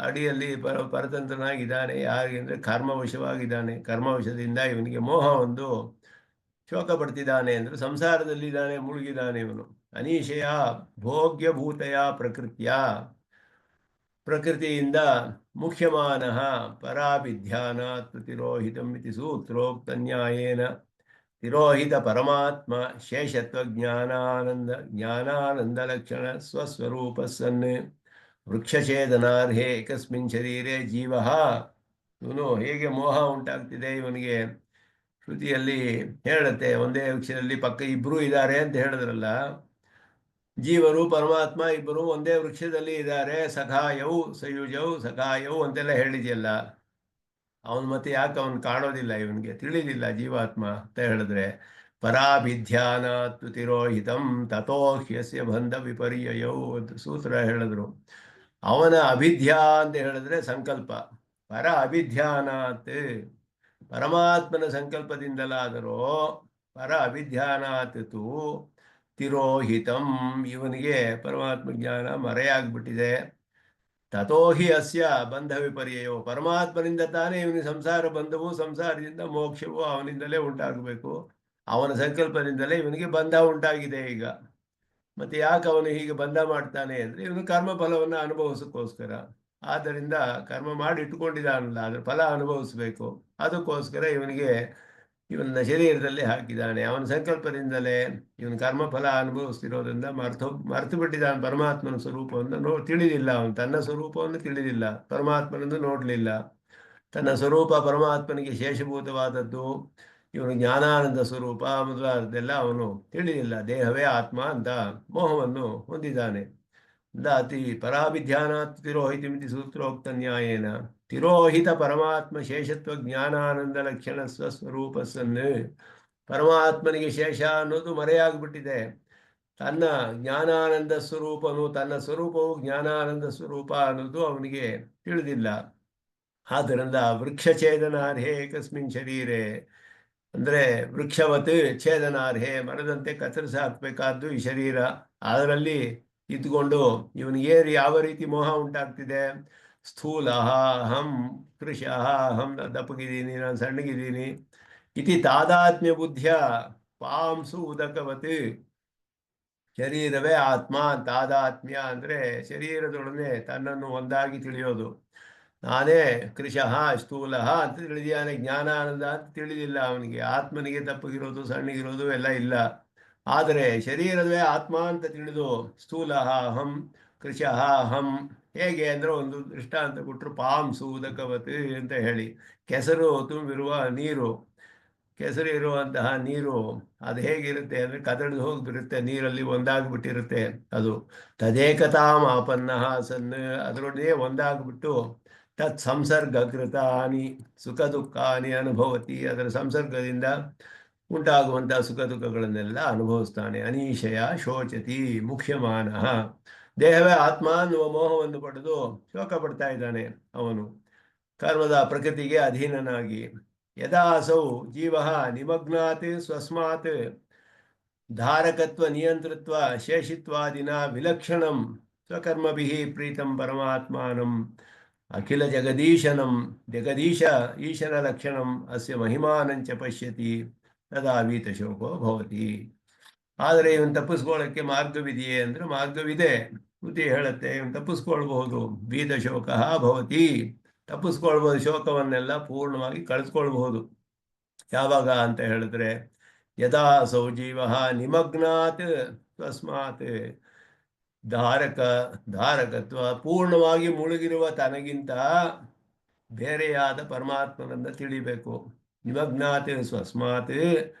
S1: ಅಡಿಯಲ್ಲಿ ಪರತಂತ್ರನಾಗಿದ್ದಾನೆ. ಯಾರಿಗೆ ಅಂದರೆ ಕರ್ಮವಶವಾಗಿದ್ದಾನೆ. ಕರ್ಮವಶದಿಂದ ಇವನಿಗೆ ಮೋಹ ಒಂದು ಶೋಕ ಪಡ್ತಿದ್ದಾನೆ, ಅಂದರೆ ಸಂಸಾರದಲ್ಲಿದ್ದಾನೆ, ಮುಳುಗಿದ್ದಾನೆ ಇವನು. ಅನೀಶಯ ಭೋಗ್ಯಭೂತಯ ಪ್ರಕೃತಿಯಿಂದ ಮುಖ್ಯಮಾನಃ ಪರಾಭಿಧ್ಯಾನಾತ್ ತಿರೋಹಿತಂ ಇತಿ ಸೂತ್ರೋಕ್ತನ್ಯಾಯೇನ ತಿರೋಹಿತ ಪರಮಾತ್ಮ ಶೇಷತ್ವ ಜ್ಞಾನಾನಂದ ಲಕ್ಷಣ ಸ್ವಸ್ವರೂಪ ಸನ್ ವೃಕ್ಷಛೇದನಾರ್ಹೇ ಏಕಸ್ಮಿನ್ ಶರೀರೇ ಜೀವ. ಇವನು ಹೇಗೆ ಮೋಹ ಉಂಟಾಗ್ತಿದೆ ಇವನಿಗೆ, ಶ್ರುತಿಯಲ್ಲಿ ಹೇಳುತ್ತೆ, ಒಂದೇ ವೃಕ್ಷದಲ್ಲಿ ಪಕ್ಕ ಇಬ್ಬರು ಇದ್ದಾರೆ ಅಂತ ಹೇಳಿದ್ರಲ್ಲ, ಜೀವರು ಪರಮಾತ್ಮ ಇಬ್ಬರು ಒಂದೇ ವೃಕ್ಷದಲ್ಲಿ ಇದ್ದಾರೆ. ಸಖಾಯವು ಸಯುಜವು ಸಖಾಯವು ಅಂತೆಲ್ಲ ಹೇಳಿದೆಯಲ್ಲ, ಅವನು ಮತ್ತೆ ಯಾಕೆ ಅವನು ಕಾಣೋದಿಲ್ಲ, ಇವನಿಗೆ ತಿಳಿದಿಲ್ಲ ಜೀವಾತ್ಮ ಅಂತ ಹೇಳಿದ್ರೆ, ಪರಾಭಿಧ್ಯಾನಾತ್ ತಿರೋಹಿತಂ ತಥೋ ಹ್ಯಸ್ಯ ಬಂಧ ವಿಪರ್ಯಯೌ ಅಂತ ಸೂತ್ರ ಹೇಳಿದ್ರು. ಅವನ ಅಭಿಧ್ಯ ಅಂತ ಹೇಳಿದ್ರೆ ಸಂಕಲ್ಪ, ಪರ ಅಭಿಧ್ಯಾನಾತ್ ಪರಮಾತ್ಮನ ಸಂಕಲ್ಪದಿಂದಲಾದರೂ, ಪರ ಅಭಿಧ್ಯಾನಾತ್ ತು ತಿರೋಹಿತಂ ಇವನಿಗೆ ಪರಮಾತ್ಮ ಜ್ಞಾನ ಮರೆಯಾಗ್ಬಿಟ್ಟಿದೆ. ತಥೋಹಿ ಅಸ್ಯ ಬಂಧ ವಿಪರ್ಯಯೋ, ಪರಮಾತ್ಮನಿಂದ ತಾನೇ ಇವನಿಗೆ ಸಂಸಾರ ಬಂಧವು, ಸಂಸಾರದಿಂದ ಮೋಕ್ಷವು ಅವನಿಂದಲೇ ಉಂಟಾಗಬೇಕು. ಅವನ ಸಂಕಲ್ಪದಿಂದಲೇ ಇವನಿಗೆ ಬಂಧ ಉಂಟಾಗಿದೆ ಈಗ. ಮತ್ತೆ ಯಾಕೆ ಅವನು ಹೀಗೆ ಬಂಧ ಮಾಡ್ತಾನೆ ಅಂದರೆ, ಇವನು ಕರ್ಮಫಲವನ್ನು ಅನುಭವಿಸೋಕ್ಕೋಸ್ಕರ. ಆದ್ದರಿಂದ ಕರ್ಮ ಮಾಡಿ ಇಟ್ಟುಕೊಂಡಿದ್ದಾನಲ್ಲ, ಅದರ ಫಲ ಅನುಭವಿಸ್ಬೇಕು. ಅದಕ್ಕೋಸ್ಕರ ಇವನ ಶರೀರದಲ್ಲಿ ಹಾಕಿದ್ದಾನೆ. ಅವನ ಸಂಕಲ್ಪದಿಂದಲೇ ಇವನು ಕರ್ಮಫಲ ಅನುಭವಿಸ್ತಿರೋದ್ರಿಂದ ಮರೆತು ಬಿಟ್ಟಿದ್ದಾನೆ ಪರಮಾತ್ಮನ ಸ್ವರೂಪವನ್ನು. ತಿಳಿದಿಲ್ಲ, ಅವನು ತನ್ನ ಸ್ವರೂಪವನ್ನು ತಿಳಿದಿಲ್ಲ, ಪರಮಾತ್ಮನನ್ನು ನೋಡಲಿಲ್ಲ. ತನ್ನ ಸ್ವರೂಪ ಪರಮಾತ್ಮನಿಗೆ ಶೇಷಭೂತವಾದದ್ದು, ಇವನು ಜ್ಞಾನಾನಂದ ಸ್ವರೂಪ ಮೊದಲಾದದ್ದೆಲ್ಲ ಅವನು ತಿಳಿದಿಲ್ಲ. ದೇಹವೇ ಆತ್ಮ ಅಂತ ಮೋಹವನ್ನು ಹೊಂದಿದ್ದಾನೆ. ಅತಿ ಪರಾಭಿಧ್ಯಾನಾತ್ ತಿರೋಹಿತಮಿತಿ ಸೂತ್ರೋಕ್ತ ನ್ಯಾಯೇನ ತಿರೋಹಿತ ಪರಮಾತ್ಮ ಶೇಷತ್ವ ಜ್ಞಾನಾನಂದ ಲಕ್ಷಣ ಸ್ವಸ್ವರೂಪ ಸನ್. ಪರಮಾತ್ಮನಿಗೆ ಶೇಷ ಅನ್ನೋದು ಮರೆಯಾಗ್ಬಿಟ್ಟಿದೆ. ತನ್ನ ಜ್ಞಾನಾನಂದ ಸ್ವರೂಪನು, ತನ್ನ ಸ್ವರೂಪವು ಜ್ಞಾನಾನಂದ ಸ್ವರೂಪ ಅನ್ನೋದು ಅವನಿಗೆ ತಿಳಿದಿಲ್ಲ. ಆದ್ದರಿಂದ ವೃಕ್ಷ ಛೇದನಾರ್ಹೇ ಏಕಸ್ಮಿನ್ ಶರೀರೇ, ಅಂದರೆ ವೃಕ್ಷವತ್ ಛೇದನಾರ್ಹೇ, ಮರದಂತೆ ಕತ್ತರಿಸಿ ಹಾಕಬೇಕಾದ್ದು ಈ ಶರೀರ. ಅದರಲ್ಲಿ ಇದ್ಕೊಂಡು ಇವನಿಗೆ ಯಾವ ರೀತಿ ಮೋಹ ಉಂಟಾಗ್ತಿದೆ, ಸ್ಥೂಲ ಅಹಂ ಕೃಶ ಅಹಂ ದಪ್ಪಗಿದ್ದೀನಿ, ನಾನು ಸಣ್ಣಗಿದ್ದೀನಿ, ಇತಿ ತಾದಾತ್ಮ್ಯ ಬುದ್ಧಿಯ ಪಾಂಸು ಉದಕವತ್. ಶರೀರವೇ ಆತ್ಮ, ತಾದಾತ್ಮ್ಯ ಅಂದರೆ ಶರೀರದೊಡನೆ ತನ್ನನ್ನು ಒಂದಾಗಿ ತಿಳಿಯೋದು. ನಾನೇ ಕೃಶಃ ಸ್ಥೂಲ ಅಂತ ತಿಳಿದಿದ್ದಾನೆ, ಜ್ಞಾನಾನಂದ ಅಂತ ತಿಳಿದಿಲ್ಲ ಅವನಿಗೆ. ಆತ್ಮನಿಗೆ ತಪ್ಪಗಿರೋದು ಸಣ್ಣಗಿರೋದು ಎಲ್ಲ ಇಲ್ಲ. ಆದರೆ ಶರೀರವೇ ಆತ್ಮ ಅಂತ ತಿಳಿದು ಸ್ಥೂಲ ಅಹಂ ಕೃಶಃ ಅಹಂ, ಹೇಗೆ ಅಂದರೆ ಒಂದು ದೃಷ್ಟಾಂತ ಕೊಟ್ಟರು, ಪಾಂಸು ಉದಕವತ್ ಅಂತ ಹೇಳಿ. ಕೆಸರು ತುಂಬಿರುವ ನೀರು, ಕೆಸರು ಇರುವಂತಹ ನೀರು ಅದು ಹೇಗಿರುತ್ತೆ ಅಂದರೆ ಕದಡಿದು ಹೋಗಿಬಿರುತ್ತೆ, ನೀರಲ್ಲಿ ಒಂದಾಗ್ಬಿಟ್ಟಿರುತ್ತೆ. ಅದು ತದೇಕತಾಮಾಪನ್ನ ಸನ್, ಅದರೊಡನೆ ಒಂದಾಗ್ಬಿಟ್ಟು ತತ್ ಸಂಸರ್ಗಕೃತಾನಿ ಸುಖ ದುಃಖಾನಿ ಅನುಭವತಿ, ಅದರ ಸಂಸರ್ಗದಿಂದ ಉಂಟಾಗುವಂತಹ ಸುಖ ದುಃಖಗಳನ್ನೆಲ್ಲ ಅನುಭವಿಸ್ತಾನೆ. ಅನೀಶಯ ಶೋಚತಿ ಮುಖ್ಯಮಾನಃ, ದೇಹವೇ ಆತ್ಮ ಅನ್ನುವ ಮೋಹವನ್ನು ಪಡೆದು ಶೋಕ ಪಡ್ತಾ ಇದ್ದಾನೆ ಅವನು. ಕರ್ಮದ ಪ್ರಕೃತಿಗೆ ಅಧೀನನಾಗಿ. ಯದಾ ಅಸೌ ಜೀವ ನಿಮಗ್ನಾತ್ ಸ್ವಸ್ಮಾತ್ ಧಾರಕತ್ವ ನಿಯಂತೃತ್ವ ಶೇಷಿತ್ವಾದಿನ ವಿಲಕ್ಷಣಂ ಸ್ವಕರ್ಮಭಿಃ ಪ್ರೀತಂ ಪರಮಾತ್ಮಾನಂ ಅಖಿಲ ಜಗದೀಶನಂ ಜಗದೀಶ ಈಶನ ಲಕ್ಷಣಂ ಅಸ್ಯ ಮಹಿಮಾನಂಚ ಪಶ್ಯತಿ ತದಾ ವೀತಶೋಕೋ ಭವತಿ. ಆದರೆ ಇವನು ತಪ್ಪಿಸ್ಕೊಳ್ಳೋಕ್ಕೆ ಮಾರ್ಗವಿದೆಯೇ ಅಂದರೆ ಮಾರ್ಗವಿದೆ. ಶ್ರುತಿ ಹೇಳುತ್ತೆ ಇವನು ತಪ್ಪಿಸ್ಕೊಳ್ಬಹುದು. ವೀತಶೋಕ ಭವತಿ, ತಪ್ಪಿಸ್ಕೊಳ್ಬಹುದು, ಶೋಕವನ್ನೆಲ್ಲ ಪೂರ್ಣವಾಗಿ ಕಳೆಸ್ಕೊಳ್ಬಹುದು. ಯಾವಾಗ ಅಂತ ಹೇಳಿದ್ರೆ ಯದಾ ಸೌ ಜೀವ ನಿಮಗ್ನಾತ್ ತಸ್ಮಾತ್ ಧಾರಕತ್ವ, ಪೂರ್ಣವಾಗಿ ಮುಳುಗಿರುವ ತನಗಿಂತ ಬೇರೆಯಾದ ಪರಮಾತ್ಮನನ್ನು ತಿಳಿಬೇಕು. ನಿಮಗ್ನಾತ್ ಸ್ವಸ್ಮಾತ್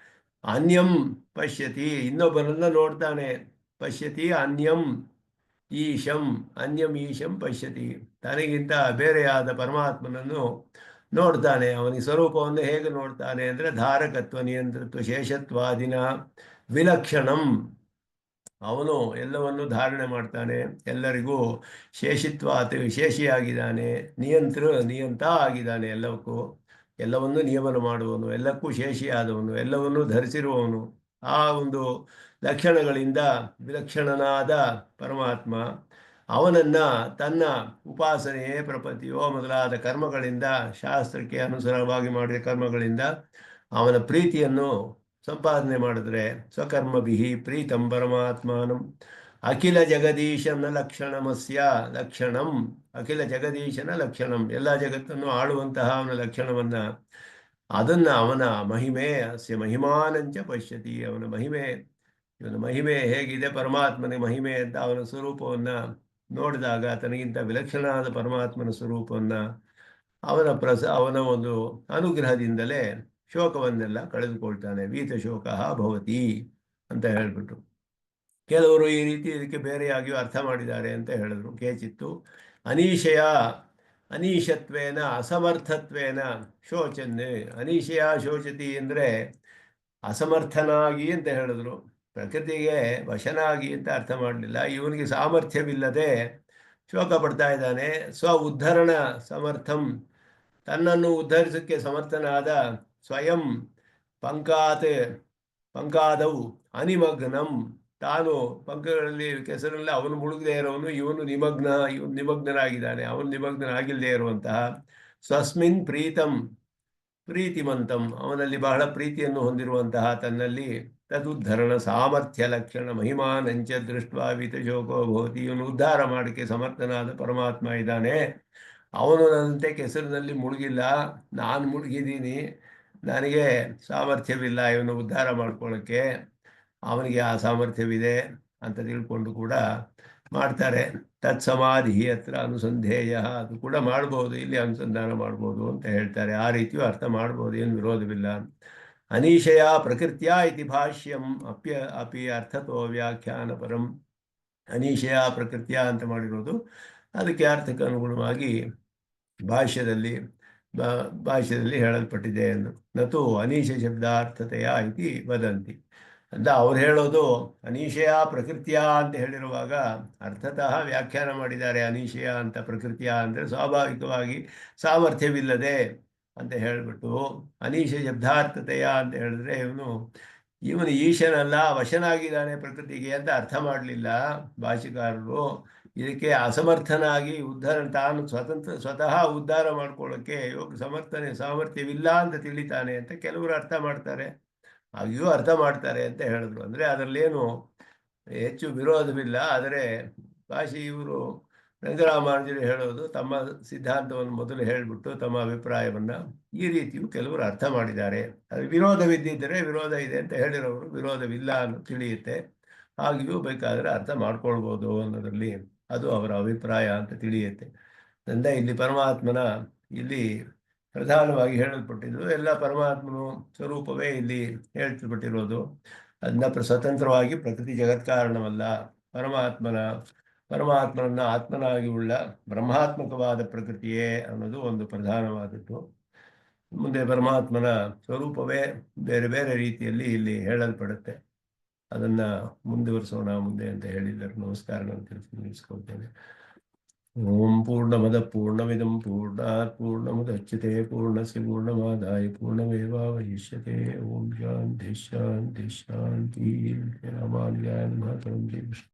S1: ಅನ್ಯಂ ಪಶ್ಯತಿ, ಇನ್ನೊಬ್ಬನನ್ನ ನೋಡ್ತಾನೆ. ಪಶ್ಯತಿ ಅನ್ಯಂ ಈಶಂ, ಅನ್ಯಂ ಈಶಂ ಪಶ್ಯತಿ, ತನಗಿಂತ ಬೇರೆಯಾದ ಪರಮಾತ್ಮನನ್ನು ನೋಡ್ತಾನೆ. ಅವನಿಗೆ ಸ್ವರೂಪವನ್ನು ಹೇಗೆ ನೋಡ್ತಾನೆ ಅಂದರೆ ಧಾರಕತ್ವ ನಿಯಂತೃತ್ವ ಶೇಷತ್ವಾದಿನ ವಿಲಕ್ಷಣಂ, ಅವನು ಎಲ್ಲವನ್ನು ಧಾರಣೆ ಮಾಡ್ತಾನೆ, ಎಲ್ಲರಿಗೂ ಶೇಷಿತ್ವಾತ್ ಶೇಷಿಯಾಗಿದ್ದಾನೆ, ನಿಯಂತ ಆಗಿದ್ದಾನೆ, ಎಲ್ಲಕ್ಕೂ ಎಲ್ಲವನ್ನು ನಿಯಮನ ಮಾಡುವವನು, ಎಲ್ಲಕ್ಕೂ ಶೇಷಿಯಾದವನು, ಎಲ್ಲವನ್ನೂ ಧರಿಸಿರುವವನು. ಆ ಒಂದು ಲಕ್ಷಣಗಳಿಂದ ವಿಲಕ್ಷಣನಾದ ಪರಮಾತ್ಮ ಅವನನ್ನು ತನ್ನ ಉಪಾಸನೆಯೇ ಪ್ರಪತ್ತಿಯೋ ಮೊದಲಾದ ಕರ್ಮಗಳಿಂದ, ಶಾಸ್ತ್ರಕ್ಕೆ ಅನುಸಾರವಾಗಿ ಮಾಡಿದ ಕರ್ಮಗಳಿಂದ ಅವನ ಪ್ರೀತಿಯನ್ನು ಸಂಪಾದನೆ ಮಾಡಿದ್ರೆ ಸ್ವಕರ್ಮಭಿಃ ಪ್ರೀತಂ ಪರಮಾತ್ಮಾನಂ ಅಖಿಲ ಜಗದೀಶನ ಲಕ್ಷಣಮಸ್ಯ ಲಕ್ಷಣಂ, ಅಖಿಲ ಜಗದೀಶನ ಲಕ್ಷಣಂ, ಎಲ್ಲ ಜಗತ್ತನ್ನು ಆಳುವಂತಹ ಅವನ ಲಕ್ಷಣವನ್ನು, ಅದನ್ನು ಅವನ ಮಹಿಮೆ ಅಸ್ಯ ಮಹಿಮಾನಂಚ ಪಶ್ಯತಿ, ಅವನ ಮಹಿಮೆ, ಇವನ ಮಹಿಮೆ ಹೇಗಿದೆ ಪರಮಾತ್ಮನ ಮಹಿಮೆ ಅಂತ ಅವನ ಸ್ವರೂಪವನ್ನು ನೋಡಿದಾಗ ತನಗಿಂತ ವಿಲಕ್ಷಣವಾದ ಪರಮಾತ್ಮನ ಸ್ವರೂಪವನ್ನು ಅವನ ಒಂದು ಅನುಗ್ರಹದಿಂದಲೇ ಶೋಕವನ್ನೆಲ್ಲ ಕಳೆದುಕೊಳ್ತಾನೆ. ವೀತಶೋಕ ಭವತಿ ಅಂತ ಹೇಳಿಬಿಟ್ಟು ಕೆಲವರು ಈ ರೀತಿ ಇದಕ್ಕೆ ಬೇರೆಯಾಗಿಯೂ ಅರ್ಥ ಮಾಡಿದ್ದಾರೆ ಅಂತ ಹೇಳಿದ್ರು. ಕೇಚಿತ್ತು ಅನೀಶತ್ವೇನ ಅಸಮರ್ಥತ್ವೇನ ಶೋಚನ್ನೇ, ಅನೀಶಯ ಶೋಚತಿ ಅಂದರೆ ಅಸಮರ್ಥನಾಗಿ ಅಂತ ಹೇಳಿದ್ರು. ಪ್ರಕೃತಿಗೆ ವಶನಾಗಿ ಅಂತ ಅರ್ಥ ಮಾಡಲಿಲ್ಲ. ಇವನಿಗೆ ಸಾಮರ್ಥ್ಯವಿಲ್ಲದೆ ಶೋಕ ಪಡ್ತಾ ಇದ್ದಾನೆ. ಸ್ವ ಉದ್ಧರಣ ಸಮರ್ಥಂ, ತನ್ನನ್ನು ಉದ್ಧರಿಸೋಕ್ಕೆ ಸಮರ್ಥನಾದ ಸ್ವಯಂ ಪಂಕಾದವು ಅನಿಮಗ್ನಂ, ತಾನು ಪಂಕಗಳಲ್ಲಿ ಕೆಸರಲ್ಲಿ ಅವನು ಮುಳುಗದೇ ಇರೋವನು, ಇವನು ನಿಮಗ್ನನಾಗಿದ್ದಾನೆ, ಅವನು ನಿಮಗ್ನನಾಗಿಲ್ಲದೆ ಇರುವಂತಹ ಸ್ವಸ್ಮಿನ್ ಪ್ರೀತಿಮಂತಂ, ಅವನಲ್ಲಿ ಬಹಳ ಪ್ರೀತಿಯನ್ನು ಹೊಂದಿರುವಂತಹ ತನ್ನಲ್ಲಿ ತದುದ್ಧರಣ ಸಾಮರ್ಥ್ಯ ಲಕ್ಷಣ ಮಹಿಮಾನಂಚ ದೃಷ್ಟ್ವಾ ವೀತಶೋಕೋ ಭವತಿ, ಇವನು ಉದ್ಧಾರ ಮಾಡೋಕ್ಕೆ ಸಮರ್ಥನಾದ ಪರಮಾತ್ಮ ಇದ್ದಾನೆ. ಅವನು ನನ್ನಂತೆ ಕೆಸರಿನಲ್ಲಿ ಮುಳುಗಿಲ್ಲ, ನಾನು ಮುಳುಗಿದ್ದೀನಿ, ನನಗೆ ಸಾಮರ್ಥ್ಯವಿಲ್ಲ ಇವನು ಉದ್ಧಾರ ಮಾಡ್ಕೊಳ್ಳೋಕ್ಕೆ, ಅವನಿಗೆ ಆ ಸಾಮರ್ಥ್ಯವಿದೆ ಅಂತ ತಿಳ್ಕೊಂಡು ಕೂಡ ಮಾಡ್ತಾರೆ. ತತ್ಸಮಾಧಿ ಹತ್ರ ಅನುಸಂಧೇಯ, ಅದು ಕೂಡ ಮಾಡ್ಬೋದು, ಇಲ್ಲಿ ಅನುಸಂಧಾನ ಮಾಡ್ಬೋದು ಅಂತ ಹೇಳ್ತಾರೆ. ಆ ರೀತಿಯೂ ಅರ್ಥ ಮಾಡ್ಬೋದು, ಏನು ವಿರೋಧವಿಲ್ಲ. ಅನೀಶಯ ಪ್ರಕೃತಿಯ ಇತಿ ಭಾಷ್ಯಂ ಅಪಿ ಅರ್ಥತೋ ವ್ಯಾಖ್ಯಾನ ಪರಂ, ಅನೀಶಯ ಪ್ರಕೃತಿಯ ಅಂತ ಮಾಡಿರೋದು ಅದಕ್ಕೆ ಅರ್ಥಕ್ಕೆ ಅನುಗುಣವಾಗಿ ಭಾಷ್ಯದಲ್ಲಿ ಹೇಳಲ್ಪಟ್ಟಿದೆ ಎಂದು. ನತು ಅನೀಶ ಶಬ್ದಾರ್ಥತೆಯ ಇತಿ ವದಂತಿ ಅಂತ ಅವ್ರು ಹೇಳೋದು. ಅನೀಶಯ ಪ್ರಕೃತಿಯ ಅಂತ ಹೇಳಿರುವಾಗ ಅರ್ಥತಃ ವ್ಯಾಖ್ಯಾನ ಮಾಡಿದ್ದಾರೆ. ಅನೀಶಯ ಅಂತ ಪ್ರಕೃತಿಯ ಅಂದರೆ ಸ್ವಾಭಾವಿಕವಾಗಿ ಸಾಮರ್ಥ್ಯವಿಲ್ಲದೆ ಅಂತ ಹೇಳಿಬಿಟ್ಟು, ಅನೀಶ ಶಬ್ದಾರ್ಥತೆಯ ಅಂತ ಹೇಳಿದ್ರೆ ಇವನು ಈಶನಲ್ಲ, ವಶನಾಗಿದ್ದಾನೆ ಪ್ರಕೃತಿಗೆ ಅಂತ ಅರ್ಥ ಮಾಡಲಿಲ್ಲ ಭಾಷೆಕಾರರು. ಇದಕ್ಕೆ ಅಸಮರ್ಥನಾಗಿ ತಾನು ಸ್ವತಃ ಉದ್ಧಾರ ಮಾಡ್ಕೊಳ್ಳೋಕ್ಕೆ ಸಾಮರ್ಥ್ಯವಿಲ್ಲ ಅಂತ ತಿಳಿತಾನೆ ಅಂತ ಕೆಲವರು ಅರ್ಥ ಮಾಡ್ತಾರೆ, ಹಾಗೆಯೂ ಅರ್ಥ ಮಾಡ್ತಾರೆ ಅಂತ ಹೇಳಿದ್ರು. ಅಂದರೆ ಅದರಲ್ಲೇನು ಹೆಚ್ಚು ವಿರೋಧವಿಲ್ಲ. ಆದರೆ ಇವರು ರಂಗರಾಮಾನುಜರು ಹೇಳೋದು ತಮ್ಮ ಸಿದ್ಧಾಂತವನ್ನು ಮೊದಲು ಹೇಳಿಬಿಟ್ಟು ತಮ್ಮ ಅಭಿಪ್ರಾಯವನ್ನು ಈ ರೀತಿಯೂ ಕೆಲವರು ಅರ್ಥ ಮಾಡಿದ್ದಾರೆ. ಅದು ವಿರೋಧವಿದ್ದಿದ್ದರೆ ವಿರೋಧ ಇದೆ ಅಂತ ಹೇಳಿರೋರು ವಿರೋಧವಿಲ್ಲ ಅನ್ನೋ ತಿಳಿಯುತ್ತೆ, ಹಾಗೆಯೂ ಬೇಕಾದರೆ ಅರ್ಥ ಮಾಡ್ಕೊಳ್ಬೋದು ಅನ್ನೋದರಲ್ಲಿ ಅದು ಅವರ ಅಭಿಪ್ರಾಯ ಅಂತ ತಿಳಿಯುತ್ತೆ. ಅಂದರೆ ಇಲ್ಲಿ ಪರಮಾತ್ಮನ ಇಲ್ಲಿ ಪ್ರಧಾನವಾಗಿ ಹೇಳಲ್ಪಟ್ಟಿದ್ದು ಎಲ್ಲ ಪರಮಾತ್ಮನು ಸ್ವರೂಪವೇ ಇಲ್ಲಿ ಹೇಳ್ತಿಪಟ್ಟಿರೋದು. ಅದನ್ನ ಸ್ವತಂತ್ರವಾಗಿ ಪ್ರಕೃತಿ ಜಗತ್ಕಾರಣವಲ್ಲ, ಪರಮಾತ್ಮನನ್ನು ಆತ್ಮನಾಗಿ ಉಳ್ಳ ಬ್ರಹ್ಮಾತ್ಮಕವಾದ ಪ್ರಕೃತಿಯೇ ಅನ್ನೋದು ಒಂದು ಪ್ರಧಾನವಾದದ್ದು. ಮುಂದೆ ಪರಮಾತ್ಮನ ಸ್ವರೂಪವೇ ಬೇರೆ ಬೇರೆ ರೀತಿಯಲ್ಲಿ ಇಲ್ಲಿ ಹೇಳಲ್ಪಡುತ್ತೆ. ಅದನ್ನು ಮುಂದುವರಿಸೋಣ ಮುಂದೆ ಅಂತ ಹೇಳಿದ್ದಾರೆ. ನಮಸ್ಕಾರ, ನಾನು ತಿಳಿಸ್ಕೊಳ್ತೇನೆ. ಓಂ ಪೂರ್ಣಮದ ಪೂರ್ಣಮಿದಂ ಪೂರ್ಣಾತ್ ಪೂರ್ಣಮುದಚ್ಯತೆ ಪೂರ್ಣಸ್ಯ ಪೂರ್ಣಮಾದಾಯ ಪೂರ್ಣಮೇವಾವಶಿಷ್ಯತೆ. ಓಂ ಶಾಂತಿ ಶಾಂತಿ ಶಾಂತಿ. ರಾಮಾನುಜಾಯ ನಮಃ.